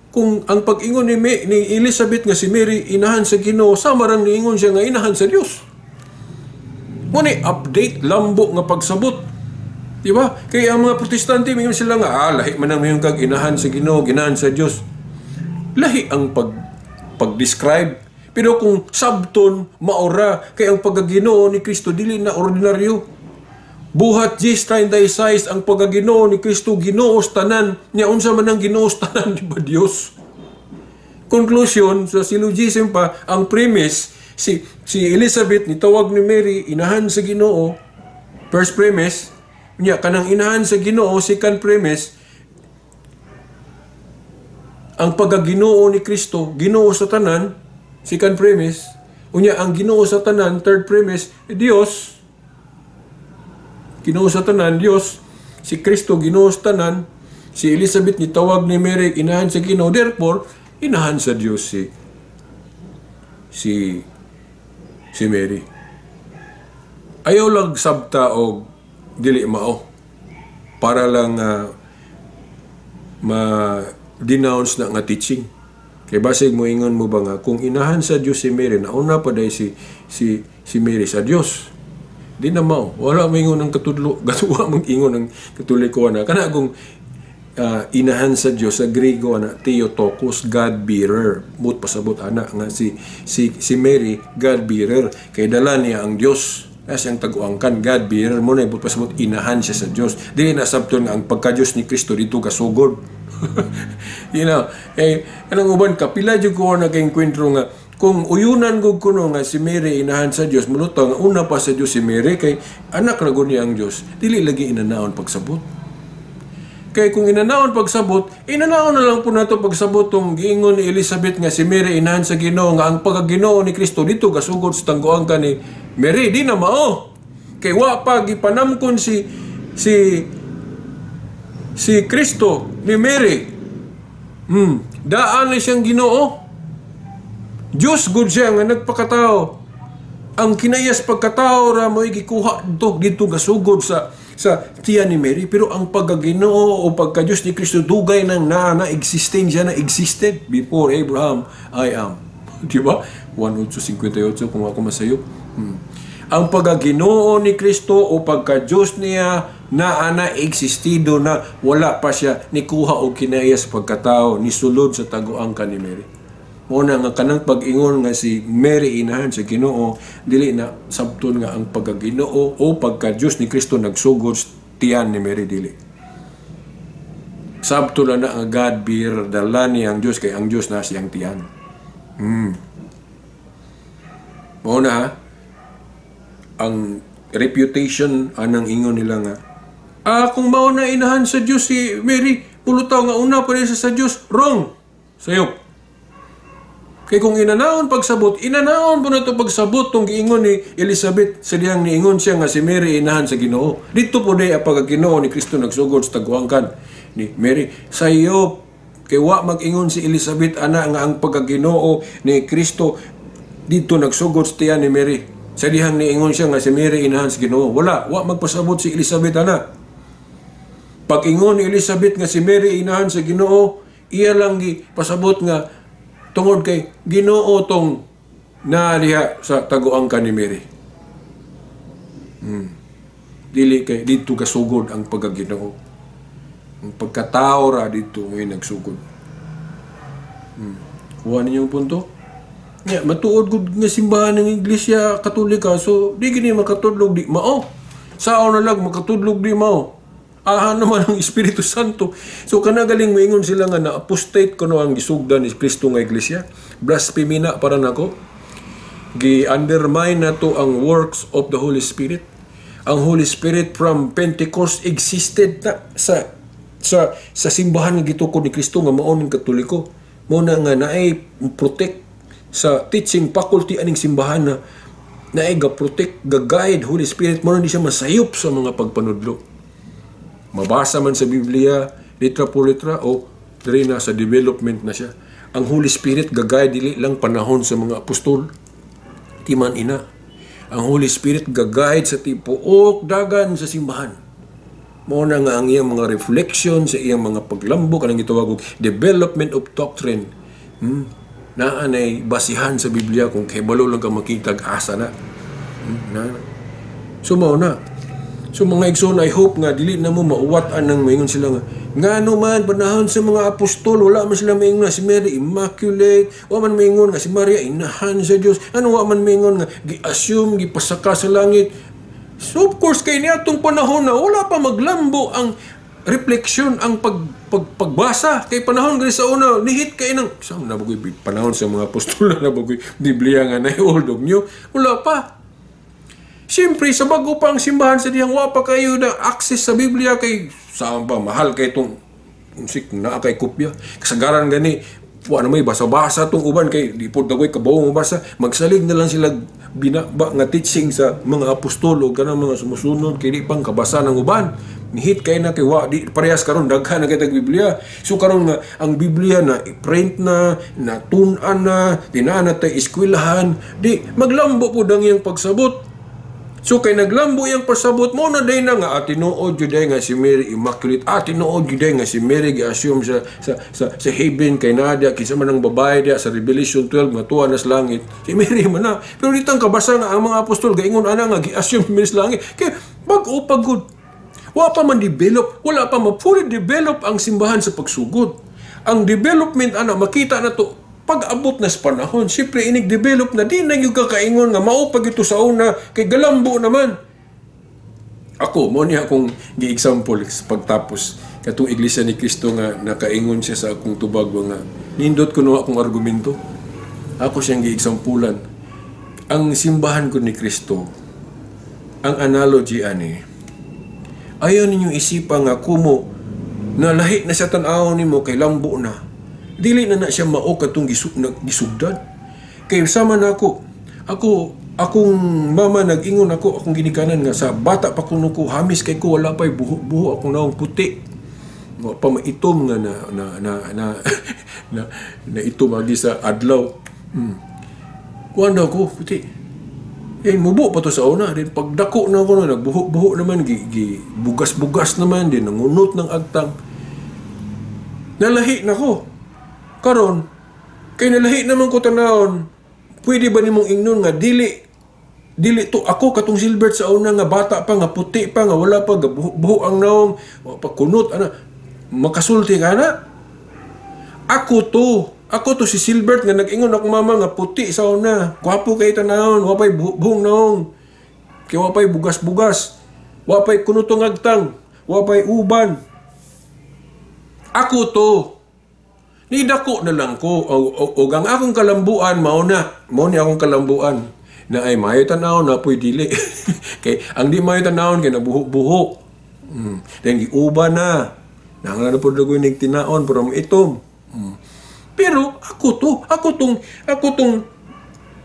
kung ang pag-ingon ni Elizabeth nga si Mary, inahan sa Ginoo, sama rang niingon siya nga inahan sa Diyos. Muna update, lambo nga pagsabot. Diba? Kaya ang mga protestante, mingon sila nga, lahi man ang mayong kag inahan sa Ginoo, ginahan sa Diyos. Lahi ang pag-describe. Pero kung sabton, maura, kay ang pagkaginoo ni Kristo, dili na ordinaryo. Buhat 10:36 ang pagkaginoo ni Kristo, ginoos tanan. Niya unsa man ang ginoos tanan, di ba Diyos? Conclusion, sa syllogism pa, ang premise, si Elizabeth, nitawag ni Mary, inahan sa Ginoo. First premise, niya, kanang inahan sa Ginoo, second premise, ang pagkaginoo ni Kristo, Ginoo sa tanan, second premise, unya ang Ginoo sa tanan, third premise, Dios. Ginoo sa tanan, Dios. Si Kristo, Ginoo sa tanan. Si Elizabeth, nitawag ni Mary, inahan sa Ginoo. Therefore, inahan sa Dios si Mary. Ayaw lang sabta o dili mao para lang ma-denounce na nga teaching. Kaya basig mo ingon mo ba nga, kung inahan sa Diyos si Mary, nauna pa dahil si Mary sa Diyos. Di na mao. Wala mo ingon ng katudlo. Gatuwa mong ingon ng katuliko na. Kana kung inahan sa Diyos, sa Griego, Theotokos, God-bearer. Mut pasabot, anak nga si Mary, God-bearer. Kaya dala niya ang Diyos. Kasi ang taguangkan, God-bearer mo na, but pasabot, inahan siya sa Diyos. Di na sabton nga, ang pagka-Diyos ni Kristo dito kasugod. Anong uban, kapila dyan ko na kayong kwentro nga, kung uyunan ko kuno nga si Mary inahan sa Diyos, mulutang nga una pa sa Diyos si Mary, kay anak na niya ang Diyos, dili lagi inanaon pagsabot. Kaya kung inanaon pagsabot, inanaon na lang po nato pagsabot tong giingon ni Elizabeth nga si Mary inahan sa Ginoo, nga ang pagkaginoo ni Kristo dito kasugod sa tangguang ka ni Mary, di na mao. Kay wa pa gipanamkon si Kristo ni Mary. Daan na siyang Ginoo. Diyos good siya nga nagpakatao. Ang kinayas pagkatao ra mo gikuha dito gasugod sa tiya ni Mary, pero ang pagkaginoo o pagka-Diyos ni Kristo dugay nang na existing siya na existed before Abraham, I am. Di ba? 1:58 kung ako masayop. Ang pagkaginoo ni Kristo o pagka-Diyos niya na ana existido na wala pa siya nikuha o kinaya sa pagkatao ni sulod sa taguang ka ni Mary. Muna nga kanang pag-ingon nga si Mary inahan sa Ginoo dili na sabton nga ang pagkaginoo o pagka-Diyos ni Kristo nagsugod sa tiyan ni Mary dili. Sabto na nga God bear dala ni ang Diyos kay ang Diyos na siyang tiyan. Muna ha, ang reputation anang ingon nila nga kung mao na inahan sa Diyos si Mary pulutaw nga una pa rin sa Diyos, wrong. Sayop. Kaya kung inanaon pagsabot, inanaon po na ito pagsabot tong giingon ni Elizabeth sa diyang niingon siya nga si Mary inahan sa Ginoo. Dito po day ang pagkaginoo ni Kristo nagsugod sa taguangkan ni Mary. Sayop. Kaya wa mag-ingon si Elizabeth ana nga ang pagkaginoo ni Kristo dito nagsugod sa tiyan ni Mary. Sa dihang niingon siya nga si Mary inahan sa Ginoo. Wala magpasabot si Elizabeth ana. Pag-ingon ni Elizabeth nga si Mary inahan sa Ginoo, iya lang pasabot nga tungod kay Ginoo tong naaliha sa taguangkan ni Mary. Dili kay dito kasugod ang pagkaginoo. Ang pagkatao ra dito may nagsugod. Kuha ninyo yung punto? Yeah, matuod gud nga simbahan ng Iglesia Katolika, so di gini makatudlog di mao. Sao na lang makatudlog di mao. Naman ang Espiritu Santo. So kanagaling moingon sila nga na apostate kuno ang gisugdan ni Kristo nga Iglesia. Blasphemy na para nako. Gi-undermine na to ang works of the Holy Spirit. Ang Holy Spirit from Pentecost existed na sa simbahan nga gitukod ni Kristo nga mao ning Katoliko. Mo na nga naay protect sa teaching faculty aning simbahan na naay ga-protect, ga-guide Holy Spirit mo na di siya masayop sa mga pagpanudlo. Mabasa man sa Biblia, litra po litra, o diri na sa development na siya. Ang Holy Spirit gagay dili lang panahon sa mga apostol, timan ina. Ang Holy Spirit gagayad sa tipuok dagan sa simbahan. Mao na nga ang iyang mga reflection sa iyang mga paglambok, kanang gitawag og development of doctrine. Naanay basihan sa Biblia kung kahibalo lang ka makitag asa na. So mao na. So mga igsoon, I hope nga dili na mo mauwat-an nang maingon sila nga man panahon sa mga apostol wala man sila maingon nga si Mary immaculate, wa man maingon nga si Maria inahan sa Dios, wa man maingon nga gi-assume gipasaka sa langit. So of course kay niadtong panahon na wala pa maglambo ang reflection, ang pagbasa kay panahon gali sa una nihit kay nang sa nabagoy panahon sa mga apostol na nabagoy Biblia nga na old of new, wala pa. Siyempre, sa bago pa ang simbahan sa diyang wapa kayo na access sa Biblia kay saan ba, mahal kay itong musik na kay kopya. Kasagaran gani, na may basa-basa itong uban kay di po dagoy kabawang mabasa. Magsalig na lang sila binaba nga teaching sa mga apostol o kanang mga sumusunod kay di pang kabasa ng uban. Nihit kay na kay di parehas karon daghan na kay tag Biblia. So karon nga ang Biblia na i-print na tun-an na tinana tay eskwelahan, di maglambo po dang iyang pagsabot. So kay naglambo yang pasabot mo na day na nga tinuod jud nga si Mary Immaculate, tinuod jud nga si Mary gi-assume sa heaven kay Nadia kinsa man ang babae dia sa Revelation 12 nga tuwa na sa langit. Si Mary man na. Pero ditang kabasa nga ang mga apostol gaingon ana nga gi-assume Mary sa langit. Kay bag-o pagud. Wa pa man develop, wala pa ma-fully develop ang simbahan sa pagsugod. Ang development ana makita na to pag-abot na sa panahon, siyempre inig-develop na di na yung kakaingon nga maupag ito sa una kay galambo naman. Ako, mo niya akong gi-example pagtapos katong Iglesia ni Kristo nga nakaingon siya sa akong tubag nga nindot ko no akong argumento. Ako siyang gi-exampulan. Ang simbahan ko ni Kristo, ang analogy ani, ayaw ninyong isipan nga kumo na lahi na sa tan-aw nimo kay lambo na. Dili na siya mao katong gisugdan. Kay sama na akong mama nag-ingon akong ginikanan nga sa bata pa kuno ko hamis kay ko wala pay buho akong naong puti. Wa pa maitom nga na itom agi sa adlaw. Kuan daw ko puti. Mubo pa to sa una din pagdako na ko nagbuho naman bugas-bugas naman din nangunot ng agtang. Nalahi na ko. Karon, Kay nalahi naman ko tanawon, pwede ba nimong ingnon nga dili to ako katong Silbert sa una nga bata pa nga puti pa nga wala pa buho ang naong pa kunot ana makasulti ka na. Ako to si Silbert nga nag-ingon ako mama nga puti sa una. Gwapo kay tanawon, wapay buhong naong. Kay wapay bugas-bugas. Wapay kunutong agtang, wapay uban. Ako to. Nidako na lang ko o ang akong kalambuan mao ni akong kalambuan na ay mayo tanaw na po'y dili. Kay ang di mayo tanawon kay nabuho-buho. Then giuba na. Nangala na po dagoy nagtinaon pero itom. Pero ako tong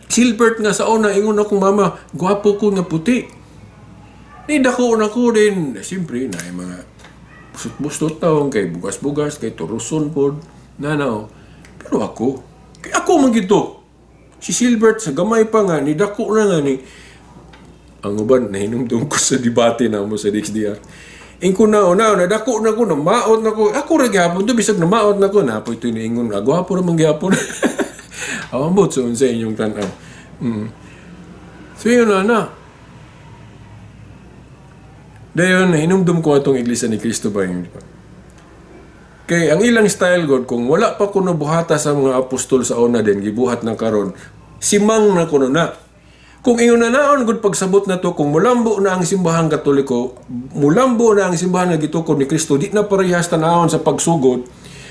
Silbert nga sa una ingon akong mama, gwapo ko nga puti. Nidako na ko din. Siyempre na ay mga bustot-bustot taong kay bugas-bugas kay turuson pod. Nanaw. Pero ako man gito. Si Silbert sa gamay pa nga, ni dako na nga ni ang uban na hinumdum ko sa debate na mo sa DXDR. Ingko na dako na ko, na maot na ko. Ako rin gihapon to, bisag na maot na ko. Napo ito iniingon, agwapo naman gihapon. Awambot sa inyong tanaw. So yun na. Dayon, hinumdum ko atong Iglesia ni Cristo ba yun? Kay ang ilang style god kung wala pa kuno buhata sa mga apostol sa una din gibuhat ng karon simang na kuno na kung ingon na naon gud pagsabot na to kung mulambo na ang simbahang Katoliko mulambo na ang simbahan nga gitukod ni Kristo di na parehas tanawon sa pagsugod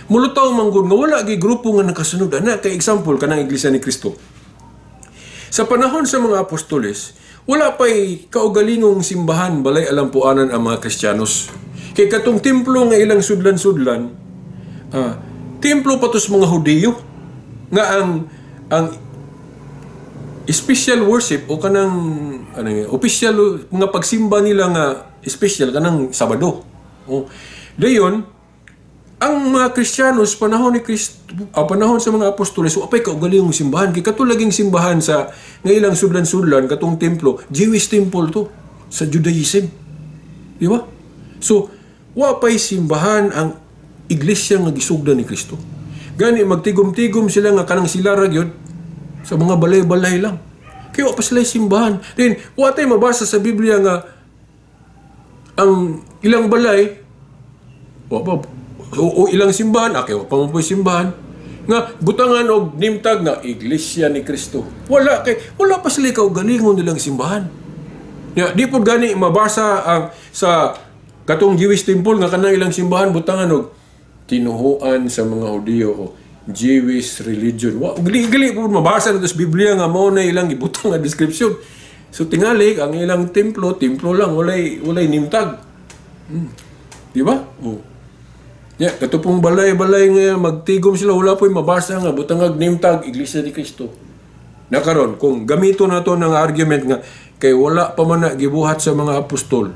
mulutaw man gud nga wala gi grupo nga nakasunod ana kay example kanang Iglesia ni Kristo sa panahon sa mga apostoles wala pa'y kaugalingong simbahan balay alampuanan ang mga Kristiyanos kay katong templo nga ilang sudlan-sudlan templo patos mga Hudiyo nga ang special worship o kanang official mga pagsimba nila nga special kanang Sabado. Dayon ang mga Kristiyanos panahon ni Kristo panahon sa mga apostoles wa pay kaugalingong simbahan kay katulaging simbahan sa nga ilang sudlan-sudlan katong templo Jewish temple to sa Judaism. Di ba? So wa pay simbahan ang iglesia nga gisugdan ni Kristo. Gani magtigom-tigom sila nga kanang sila ra gyud sa mga balay-balay lang. Kaya wa pa sila simbahan. Then wa tay mabasa sa Biblia nga ang ilang balay wa pa o ilang simbahan kay wa pa mo simbahan nga butangan og nimtag nga iglesia ni Kristo. Wala pa sila kaugalingon nilang simbahan. Ya, di pud gani mabasa ang sa katong Jewish temple nga kanang ilang simbahan butangan og tinuhuan sa mga Hudiyo o Jewish religion. Gali po mabasa na sa Biblia nga mo na ilang ibutang nga description. So tingali ang ilang templo lang walay nimtag. Di ba? Yeah, katupong balay-balay nga magtigom sila wala po'y mabasa nga butangag nimtag Iglesia ni Cristo. Nakaron kung gamito na to ng argument nga kay wala pa man na gibuhat sa mga apostol.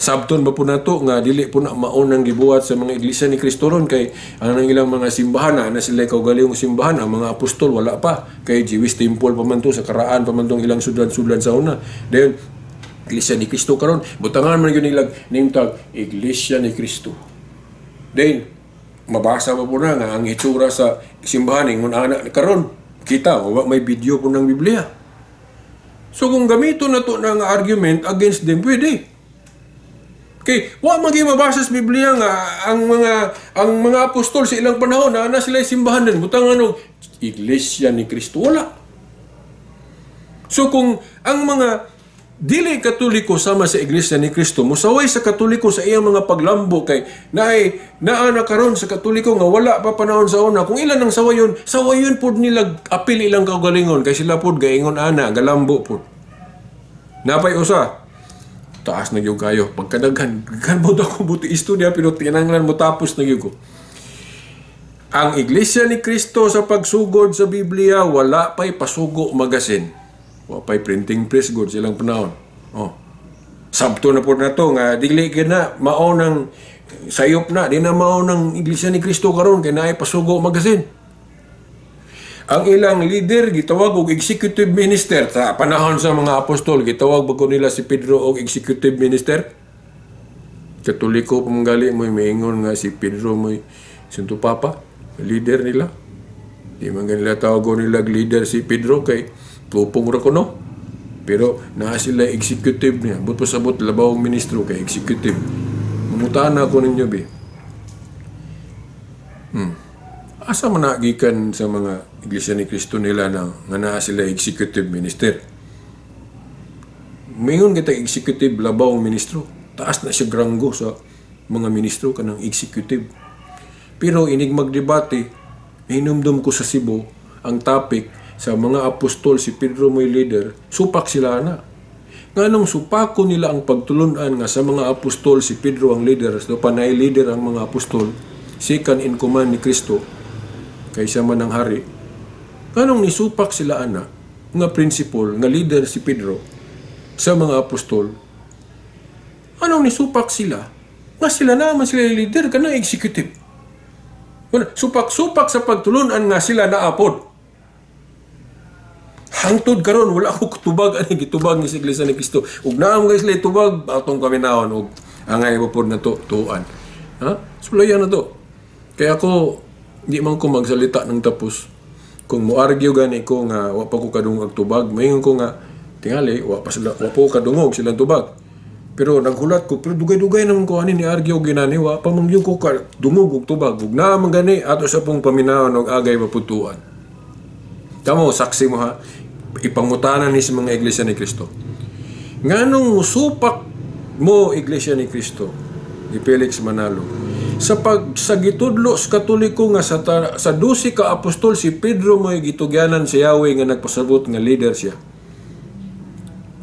Sabton ba po na to nga dili po na maunang gibuhat sa mga Iglesia ni Cristo ron kay ang ilang mga simbahan na sila kaugalingong simbahan ang mga apostol wala pa kay Jewish temple pa man to sa karaan pa man tong ilang sudlan-sudlan sa una. Then Iglesia ni Cristo karon butangan man gyud nilag name tag Iglesia ni Cristo. Then mabasa pa po na nga ang itsura sa simbahan ingon ana karon kita may video po ng Biblia. So kung gamito na to ng argument against them pwede. Okay, wa magi mabasa sa Biblia nga ang mga apostol sa ilang panahon na sila simbahan din butangan og Iglesia ni Cristo wala. So kung ang mga dili Katoliko sama sa Iglesia ni Cristo musaway sa Katoliko sa iyang mga paglambo kay naa na karon sa Katoliko nga wala pa panahon sa una kung ilan ang sawayon pod nila apil ilang kaugalingon kay sila pod gaingon ana galambo pod. Napay usa taas na gyud kayo pagkadaghan kan mo ako buti istorya pero tinanglan mo tapos na gyud ko. Ang Iglesia ni Cristo sa pagsugod sa Biblia wala pay pasugo magasin. Wa pay printing press good silang panahon. Sabto na po na to nga dili na mao nang sayop na di na mao nang Iglesia ni Cristo karon kay naay pasugo magasin. Ang ilang leader gitawag og executive minister sa panahon sa mga apostol gitawag ba ko nila si Pedro og executive minister. Katoliko pamanggali mo maingon nga si Pedro mo Santo Papa leader nila. Di man ganila tawag nila leader si Pedro kay tupong ra ko no. Pero naa sila executive niya. But pasabot labawang ministro kay executive. Mumutana ko ninyo be. Asa man nagikan sa mga Iglesia ni Cristo nila na nga naa sila executive minister. Mayroon kita executive labawang ministro. Taas na siya granggo sa mga ministro kanang executive. Pero inig magdebate, hinumdum ko sa Cebu ang topic sa mga apostol si Pedro mo'y leader, supak sila na. Nganong supako nila ang pagtulunan nga sa mga apostol si Pedro ang leader, so panay leader ang mga apostol, second in command ni Kristo, kaysa man ang hari. Nganong nisupak sila ana nga principle, nga leader si Pedro sa mga apostol, anong nisupak sila? Nga sila naman sila leader, kanang executive. Supak-supak sa pagtulunan nga sila naapod. Hangtod karon wala ako tubag ani gitubag ni sa Iglesia ni Cristo. Ug naam guys lay tubag atong kami naon og angay mapod na tuan. Ha? Sulayan na to. Kaya ako di man ko magsalita ng tapos. Kung mo argue gani ko nga wa pa ko kadungog tubag, mayon ko nga tingali wa pa ko kadungog silang tubag. Pero naghulat ko, pero dugay-dugay naman ko ani ni argue og ginani wa pa man ko ka dungog og tubag. Ug naam gani ato sa pong paminawon og agay maputuan. Kamo saksi mo ha. Ipangutanan ni sa mga Iglesia ni Cristo. Nganong musupak mo Iglesia ni Cristo ni Felix Manalo sa gitudlo sa Katoliko nga sa 12 ka apostol si Pedro mo'y gitugyanan sa Yahweh nga nagpasabot nga leader siya.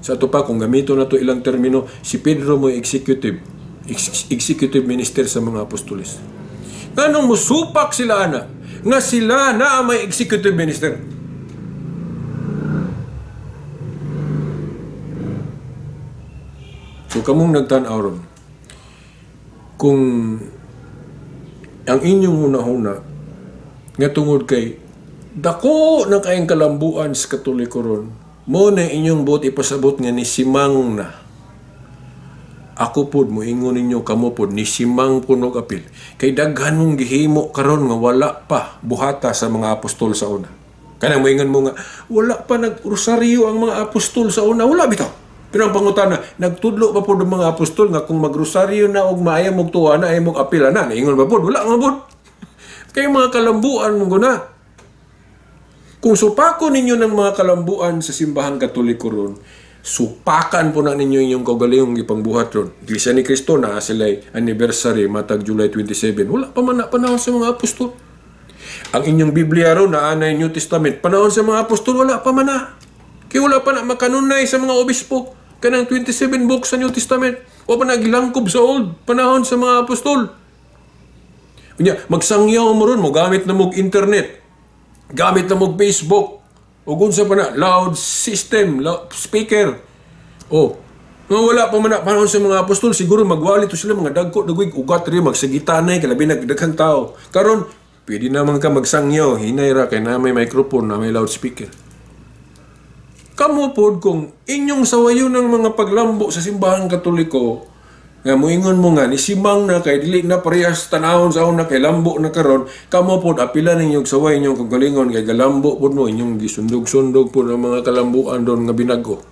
Sa ito pa, kung gamito na to ilang termino, si Pedro mo'y executive minister sa mga apostoles. Nganong musupak sila ana nga sila na may executive minister. So, kamong nagtanaw ron, kung ang inyong hunahuna nga tungod kay dako na kayong kalambuan sa Katoliko ron, mo na inyong buot ipasabot nga ni Simang na. Ako pod mo ingon ninyo kamo pod ni Simang punog apil. Kay daghan mong gihimo karon nga wala pa buhata sa mga apostol sa una. Kanang moingon mo nga wala pa nagrosaryo ang mga apostol sa una, wala bitaw. Pero ang pangutana, nagtudlo pa po ng mga apostol nga kung magrosaryo na og maayang mong tuwa na ay mong apila na. Naingon pa po, wala nga po. Kaya mga kalambuan mong guna. Kung supako ninyo ng mga kalambuan sa simbahang Katoliko ron, supakan po na ninyo inyong kaugalingong ipangbuhat ron. Iglesia ni Cristo na sila'y anniversary matag July 27. Wala pa man na panahon sa mga apostol. Ang inyong Biblia ron na anay New Testament, panahon sa mga apostol, wala pa man na. Kaya wala pa na makanunay sa mga obispo. Kanang 27 books sa New Testament. O pa nagilangkob sa old panahon sa mga apostol. Magsangyaw mo ron mo, gamit na mong internet. Gamit na mong Facebook. O gunsa pa na, loud system, loud speaker. O, nga wala pa man na panahon sa mga apostol, siguro magwali to sila, mga dagko, dagwig, ugat rin, magsagitanay, kalabi nagdaghang tao. Karon, pwede naman ka magsangyaw, hinay ra, kay na may microphone, na may loudspeaker. Kamu pod kung inyong sawayon ng mga paglambo sa simbahan Katoliko, nga moingon mo nga, ni Simang na kay dili na parehas tanahon sa una kay lambo na karon, kamu pod apila ninyong saway inyong kagalingon kay galambo pod mo, inyong gisundog-sundog pod ang mga kalambuan doon nga binago.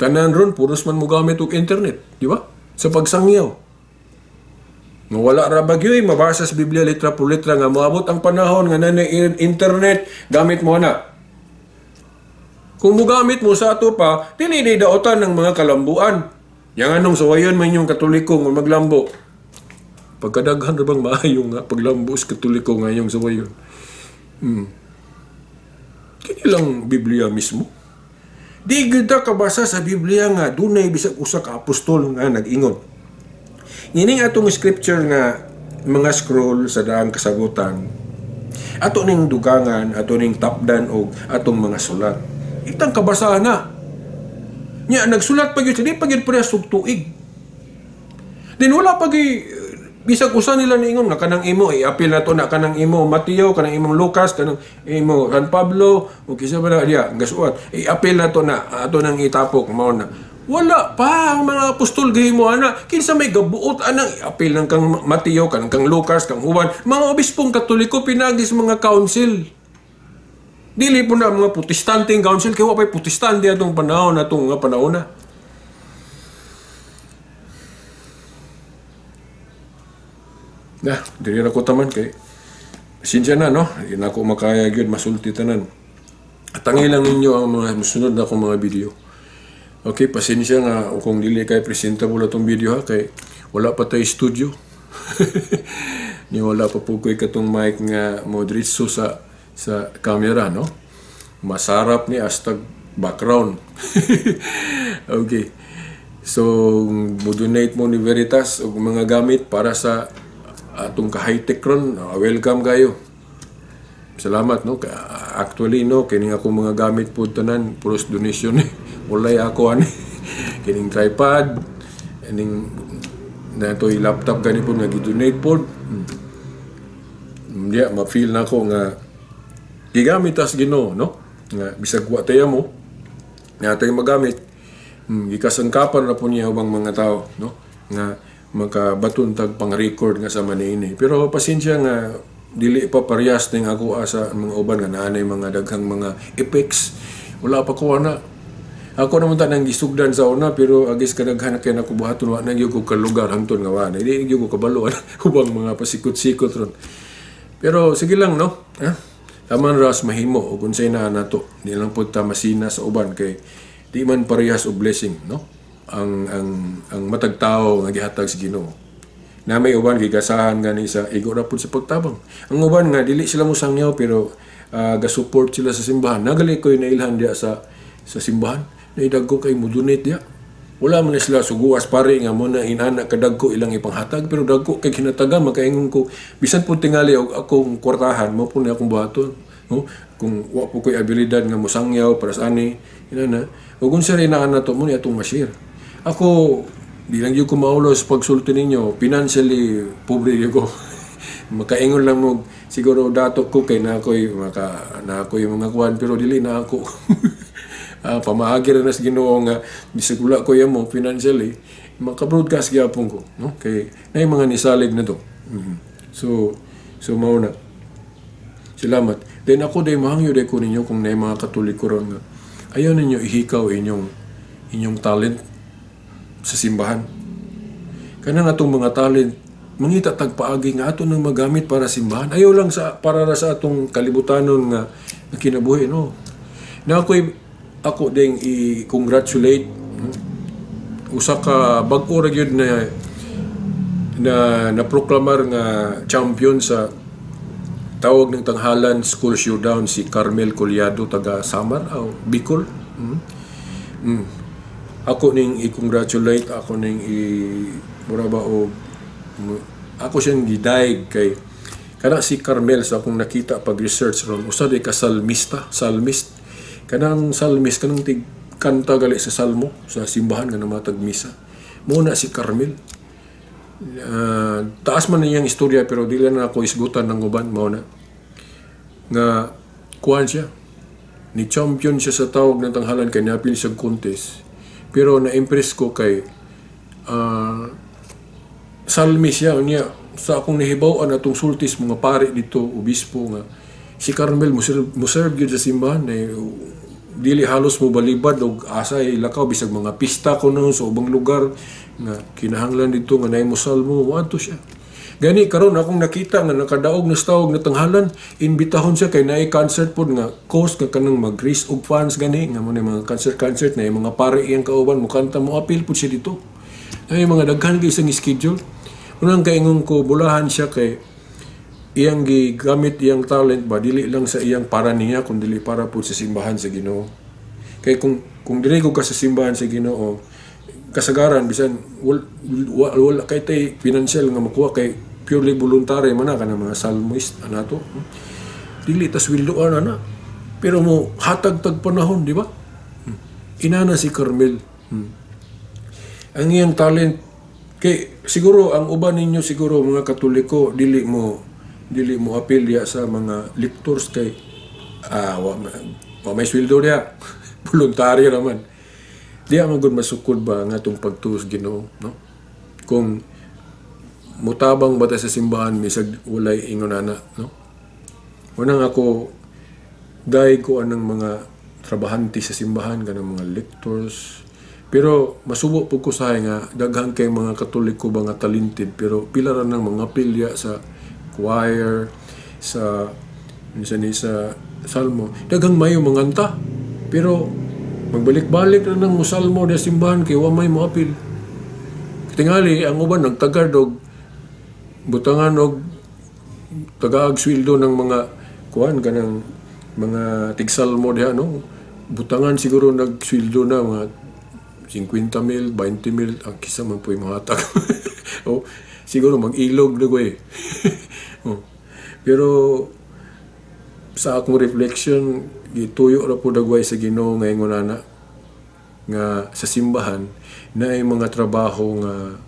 Tanan ron, puros man mo gamit og internet, di ba? Sa pagsangyaw. Nga wala ra bagyoy, mabasa sa Biblia litra por litra nga moabot ang panahon nga nanay internet, gamit mo na. Kung mugamit mo sa ato pa, dinidaotan ng mga kalambuan. Yang anong sawayon man yung Katoliko nga maglambo. Pagkadaghan na bang maayo nga paglambo sa Katoliko nga yung sawayon. Kinilang Biblia mismo. Di ganda kabasa sa Biblia nga dunay bisag usa ka apostol nga nag-ingon. Ining atong scripture nga mga scroll sa daang kasagutan. Ato ning dugangan, ato ning tapdan og atong mga sulat. Itang kabasahan na. Nya, nagsulat pa yun. Hindi pa yun parehas tuig. Then wala pa bisag usa nila ni ingon nga kanang imo apil na to na kanang imo Mateo, kanang imong Lucas, kanang imo San Pablo, o kisa ba na diya, gasuat. Apil na to na ato nang itapok mao na. Wala pa ang mga apostol gahimo ana. Kinsa may gabuot anang apil ng kang Mateo, kang Lucas, kang Juan, mga obispong Katoliko pinagis mga council. Dili po na mga protestanteng council kay wa pay protestante atong panahon atong nga panahon na. Nah, diri ra ko taman kay sinsya na no, di na ako makaya gyud masulti tanan. Tangi lang ninyo ang mga musunod na akong mga video. Okay, pasensya nga kung dili kay presentable atong video ha kay wala pa tay studio. Ni wala pa po ko'y katong mic nga moderitso sa camera no. Masarap ni hastag background. Okay. So, mo-donate mo ni Veritas og mga gamit para sa atong ka-high-tech ron. Welcome kayo. Salamat no. Actually no, kining ako mga gamit po tanan puros donation eh. Walay ako ani. Kining tripod, kining na to'y laptop gani po nga gi-donate po. Diya ma-feel na ko nga gigamit as Ginoo no. Nga bisag wa tayo mo na tayo magamit. Gikasangkapan na po niya ubang mga tao no nga makabaton tag pang-record nga sa manini. Pero pasensya nga dili pa parehas ning ako sa mga uban nga naanay mga daghang mga effects. Wala pa ko ana. Ako naman ta nang gisugdan sa una pero agis kadaghan kay nako buhaton wa na gyud ko ka lugar hangtod nga wa na. Dili gyud ko kabalo ubang mga pasikot-sikot ron. Pero sige lang no. Taman ras mahimo ug unsay na nato. Di lang pud ta masina sa uban kay di man parehas og blessing no. Ang matag tao nga gihatag sa Ginoo. Na may uban gigasahan gani sa igo ra pud sa pagtabang. Ang uban nga dili sila musangyaw pero ga-support sila sa simbahan. Nagali ko nailhan dia sa simbahan. Naidagko kay mudunit dia. Wala man na sila suguas pare nga mo na inana kadagko ilang ipanghatag pero dagko kay kinatagan makaingon ko bisan pud tingali og akong kwartahan mo pud akong buhaton no kung wa po koy abilidad nga musangyaw para sa ani inana ug unsa rin na to mo ni atong ma-share. Ako di lang gyud ko maulos pagsulti ninyo financially pobre gyud ko. Makaingon lang mo siguro dato ko kay na ako'y mga kuan pero dili na ako. Pamaagi na sa Ginoo nga bisagula ko yamo financially maka-broadcast gyapon ko no kay nay mga nisalig na to. So mao na. Salamat. Then ako day mahangyo day ko ninyo kung nay mga Katoliko ron nga ayaw ninyo ihikaw inyong talent sa simbahan. Kanang atong mga talent mangita tagpaagi nga ato nang magamit para simbahan. Ayaw lang para sa atong kalibutanon nga kinabuhi no. Na ako ding i-congratulate usa ka bag-o ra gyud na proklamar nga champion sa tawag ng tanghalan school showdown si Carmel Collado taga Samar o Bicol. Ako ning i-congratulate, ako ning ako siyang gidaig kay kana si Carmel sa akong nakita pag research ron usa di ka salmist. Kanang salmist kanang kanta gali sa salmo sa simbahan nga namatag misa. Muna si Carmel. Taas man niyang istorya pero dili na ako isgutan ng uban mao na. Nga kuan siya. Ni champion siya sa tawag ng tanghalan kay napil sa contest. Pero na-impress ko kay salmist siya niya sa akong nahibaw-an atong sultis mga pare dito obispo nga si Carmel muserve gyud sa simbahan dili halos mo balibad og asa ilakaw bisag mga pista ko no sa ubang lugar nga kinahanglan dito nga nay mo salmo adto siya gani karon akong nakita nga nakadaog na tawag na tanghalan imbitahon siya kay naay concert pod nga cost nga kanang mag-raise og funds gani nga mo mga concert na mga pare iyang kauban mo kanta mo appeal pod siya dito ay mga daghan kay isang schedule unang kaingon ko bulahan siya kay iyang gigamit iyang talent ba dili lang sa iyang para niya kun dili para po sa simbahan sa Ginoo. Kay kung dili ko ka sa simbahan sa Ginoo kasagaran bisan wala kay tay financial nga makuha kay purely voluntary man na kanang mga salmist anato. Dili ta sweldoan ana. Pero mo hatag tag panahon, di ba? Inana si Carmel. Ang iyang talent kay siguro ang uban ninyo siguro mga Katoliko dili mo appeal diya sa mga lectors kay wa may sweldo diya voluntary naman Di magud masukod ba nga itong pagtuos Ginoo, no? Kung mutabang ba ta sa simbahan misag walay ingon ana, no? Unang ako dahil ko anang mga trabahante sa simbahan kanang mga lectors, pero masubo po ko sa nga daghang kay mga Katoliko ba nga talented pero pila ra nang mga pilya sa choir, sa minsan sa salmo, daghang mayo manganta pero magbalik-balik na ng musalmo na simbahan kay wa may moapil. Tingali ang uban nagtagad og butangan og tagaag sweldo ng mga kuan kanang mga tigsalmo diha, no? Butangan siguro nagsweldo na mga 50,000, 20,000 ang kisa man po'y mahatag. O siguro mag-ilog na ko eh. Oh. Pero sa akong reflection, gituyo ra po dagway sa Ginoo nga ingon ana nga sa simbahan na ay mga trabaho nga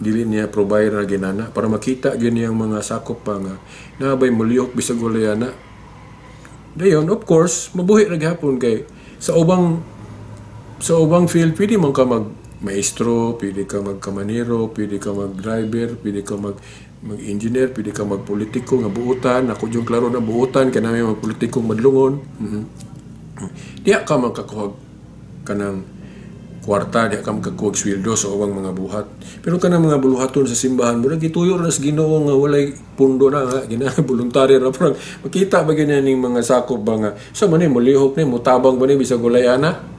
dili niya provide ra ginana para makita gyud ang mga sakop pa nga nabay mulihok bisag walay ana. Dayon of course mabuhi ra gyapon kay sa ubang field pwede man ka mag maestro, pwede ka magkamanero, pwede ka mag-driver, pwede ka mag-engineer, pwede ka mag-politiko nga buutan. Ako yung klaro na buutan, kaya namin mag-politikong madlungon. Diya ka magkakuhag ka ng kwarta, diya ka magkakuhag sweldo sa ubang mga buhat. Pero ka ng mga buluhaton sa simbahan mo, nagituyo na sa Ginoo nga walay pundo na nga, voluntary ra parang makita ba ganyan yung mga sakop ba nga, sa man mulihok na, mutabang ba ni bisag walay ana?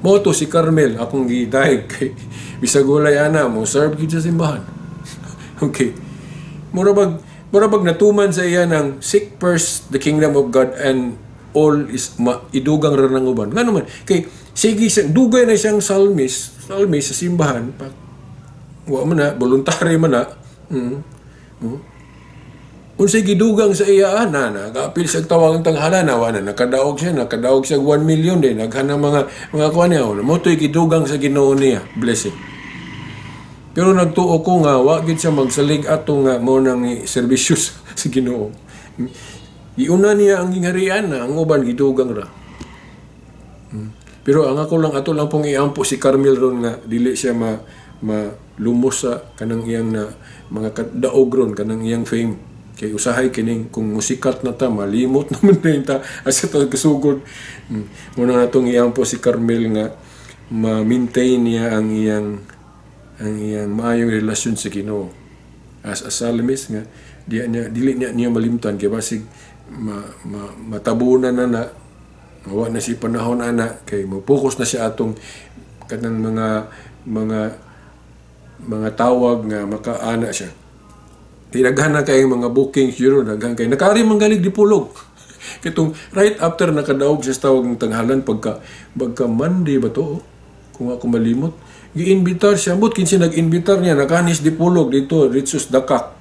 Mo to si Carmel, akong gidahig kay bisag walay ana mo serve gid sa simbahan. Okay. Murabag natuman sa iya ng seek first the kingdom of God and all is idugang ra nang uban. Ngano man kay sige dugay na siyang psalmist sa simbahan wa man na voluntary man na. Unsay gidugang sa iya ana nagapil sa tawagang tanghalan na nakadaog siya 1 million din naghana mga kuan niya mo toy gidugang sa Ginoo niya blessing. Pero nagtuo ko nga wa gid siya magsalig ato nga mo nang serbisyo sa Ginoo. Iuna niya ang gingharian na ang uban gidugang ra. Pero ang ato lang pong iampo si Carmel ron nga dili siya lumos sa kanang iyang na mga daog ron kanang iyang fame. Kay usahay kining kung musikat na ta malimot naman na ta asa ta kasugod. Muna natong iampo si Carmel nga ma-maintain niya ang iyang maayong relasyon sa Ginoo. As a psalmist nga dili niya malimtan kay basig matabunan na wa na si panahon ana kay mo-focus na siya atong kanang mga tawag nga makaana siya. Daghan na kay mga bookings yun, daghan kay nakari manggalig dipulog. Kitong right after nakadaog sa tawag ng tanghalan pagka Monday ba to? Kung ako malimot, gi-invitar siya, but kinsi nag-invitar niya nakanis dipulog dito Ritsus Dakak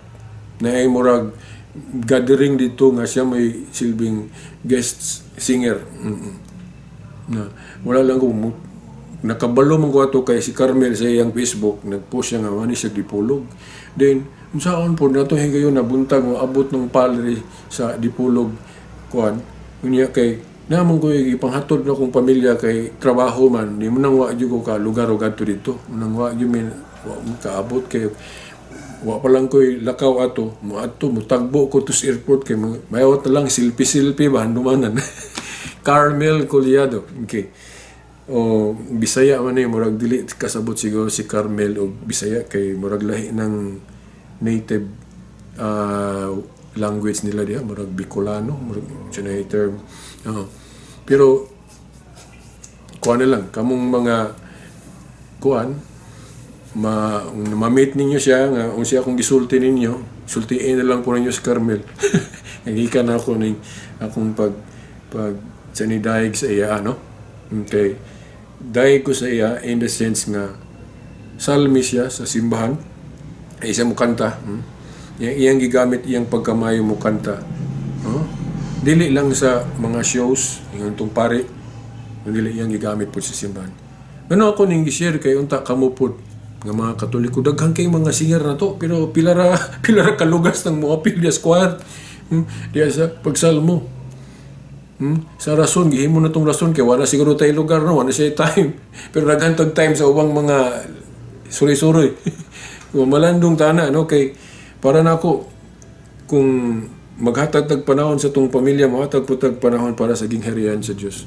na ay murag gathering dito nga siya may silbing guest singer. Na wala lang ko nakabalo man ko ato kay si Carmel sa iyang Facebook nagpost siya nga wani siya dipulog. Then unsaon po nato higayon nabuntag mo abot ng palry sa dipulog kuan unya kay naman ko ipanghatod na kong pamilya kay trabaho man di mo nang wa gyud ko ka lugar o gadto dito nang wa gyud min wa kaabot kay wa pa lang koy lakaw ato mo tagbo ko to sa airport kay mayawat na lang silpi ba handumanan. Carmel Collado. Okay. O Bisaya man ni murag dili kasabot siguro si Carmel o Bisaya kay murag lahi ng native language nila diha murag Bicolano murag Chinese term. Pero kuan na lang kamong mga kuan ma-meet ninyo siya nga kung siya akong gisulti ninyo sultiin na lang po ninyo si Carmel. Nagikan ako ning akong pag sanidayeg sa iya okay dahil ko sa iya in the sense nga psalmist siya sa simbahan ay isa mo kanta iyang gigamit iyang pagkamayo mo kanta dili lang sa mga shows yung itong pare dili iyang gigamit po sa simbahan ano ako ning gi-share kay unta kamo po nga mga Katoliko daghang kay mga singer na to pero pilara kalugas ng mga pilya squad diya sa pagsalmo Sa rason, gihimo na tong rason kay wala siguro tayo lugar no, wala siya time. Pero naghantog time sa ubang mga suroy-suroy. Malandong tana no kay para nako kung maghatag tag panahon sa tong pamilya, maghatag po tag panahon para sa gingharian sa Dios.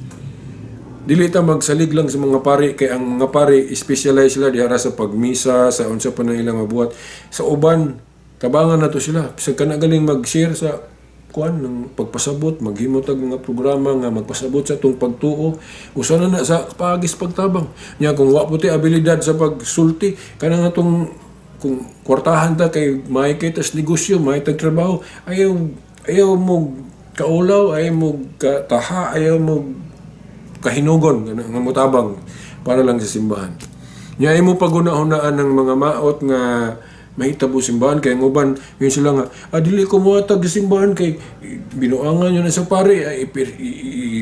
Dili ta magsalig lang sa mga pari kay ang mga pari specialize sila diara sa pagmisa, sa unsa pa nang ilang mabuhat. Sa uban tabangan na to sila. Sa kana galing mag-share sa kuan ng pagpasabot, maghimotag mga programa nga magpasabot sa tong pagtuo. Usa na sa pagis pagtabang. Nya kung wa puti abilidad sa pagsulti, kana nga tong kung kwartahan ta kay may kitas negosyo, may tag trabaho, ayaw mo kaulaw, ayaw mo kataha, ayaw mo kahinugon nga motabang para lang sa simbahan. Nya imo pagunahunaan ng mga maot nga mahitabo simbahan kay nguban yun sila nga dili ko moatag sa simbahan kay binuangan yun na sa pare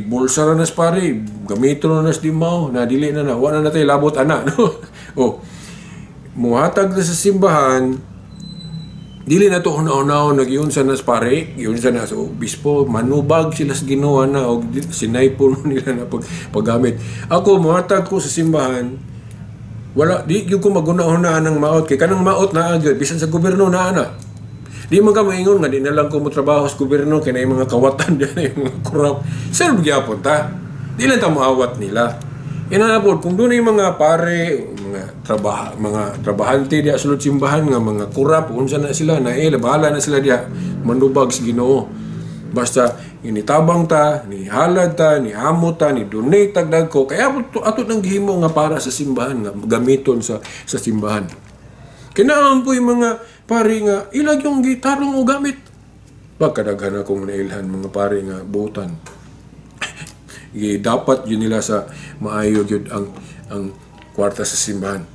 bulsa na nas pare gamito na nas di mao na dili na wala na tay labot ana no muhatag na sa simbahan dili na to hunaw nagyun sa nas pare yun sa nas obispo manubag sila sa Ginoo na og sinaypon nila na paggamit ako muhatag ko sa simbahan. Wala, di yung ko magunahunaan ng maot. Kaya kanang maot na agad, bisan sa gobyerno na ana. Di man ka maingon nga, di na lang ko mo trabaho sa gobyerno, kaya na yung mga kawatan dyan, yung mga kurap. Saan magyapon ta? Di lang ta maawat nila. Inaapod, kung doon yung mga pare, mga trabahante diya sulod simbahan, nga mga kurap, unsa na sila, bahala na sila diya, manubag sa Ginoo. Basta, initabang ta, ni halad ta, ni amot ta, ni donate tagdag ko. Kaya ato nang gihimo nga para sa simbahan, nga gamiton sa simbahan. Kinaan po yung mga pari nga, ilag yung gitarong o gamit. Pagkadaghan akong nailhan mga pari nga buutan. Dapat yun nila sa maayo yun ang kwarta sa simbahan.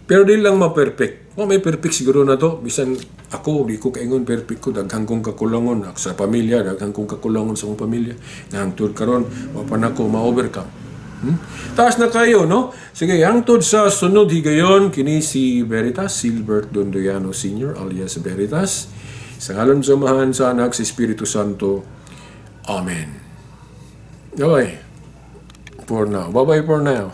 Pero di lang ma-perfect. May perfect siguro na to. Bisan ako, di ko kaingon perfect ko. Daghang kong kakulangon. Ako sa pamilya, daghang kong kakulangon sa akong pamilya. Hangtod karon wapan ako ma-overcome. Taas na kayo, no? Sige, hangtod sa sunod higayon, kini si Veritas, Silbert Dondoyano Sr. alias Veritas. Sa ngalan sa Amahan, sa Anak, sa Espiritu Santo. Amen. Bye-bye for now.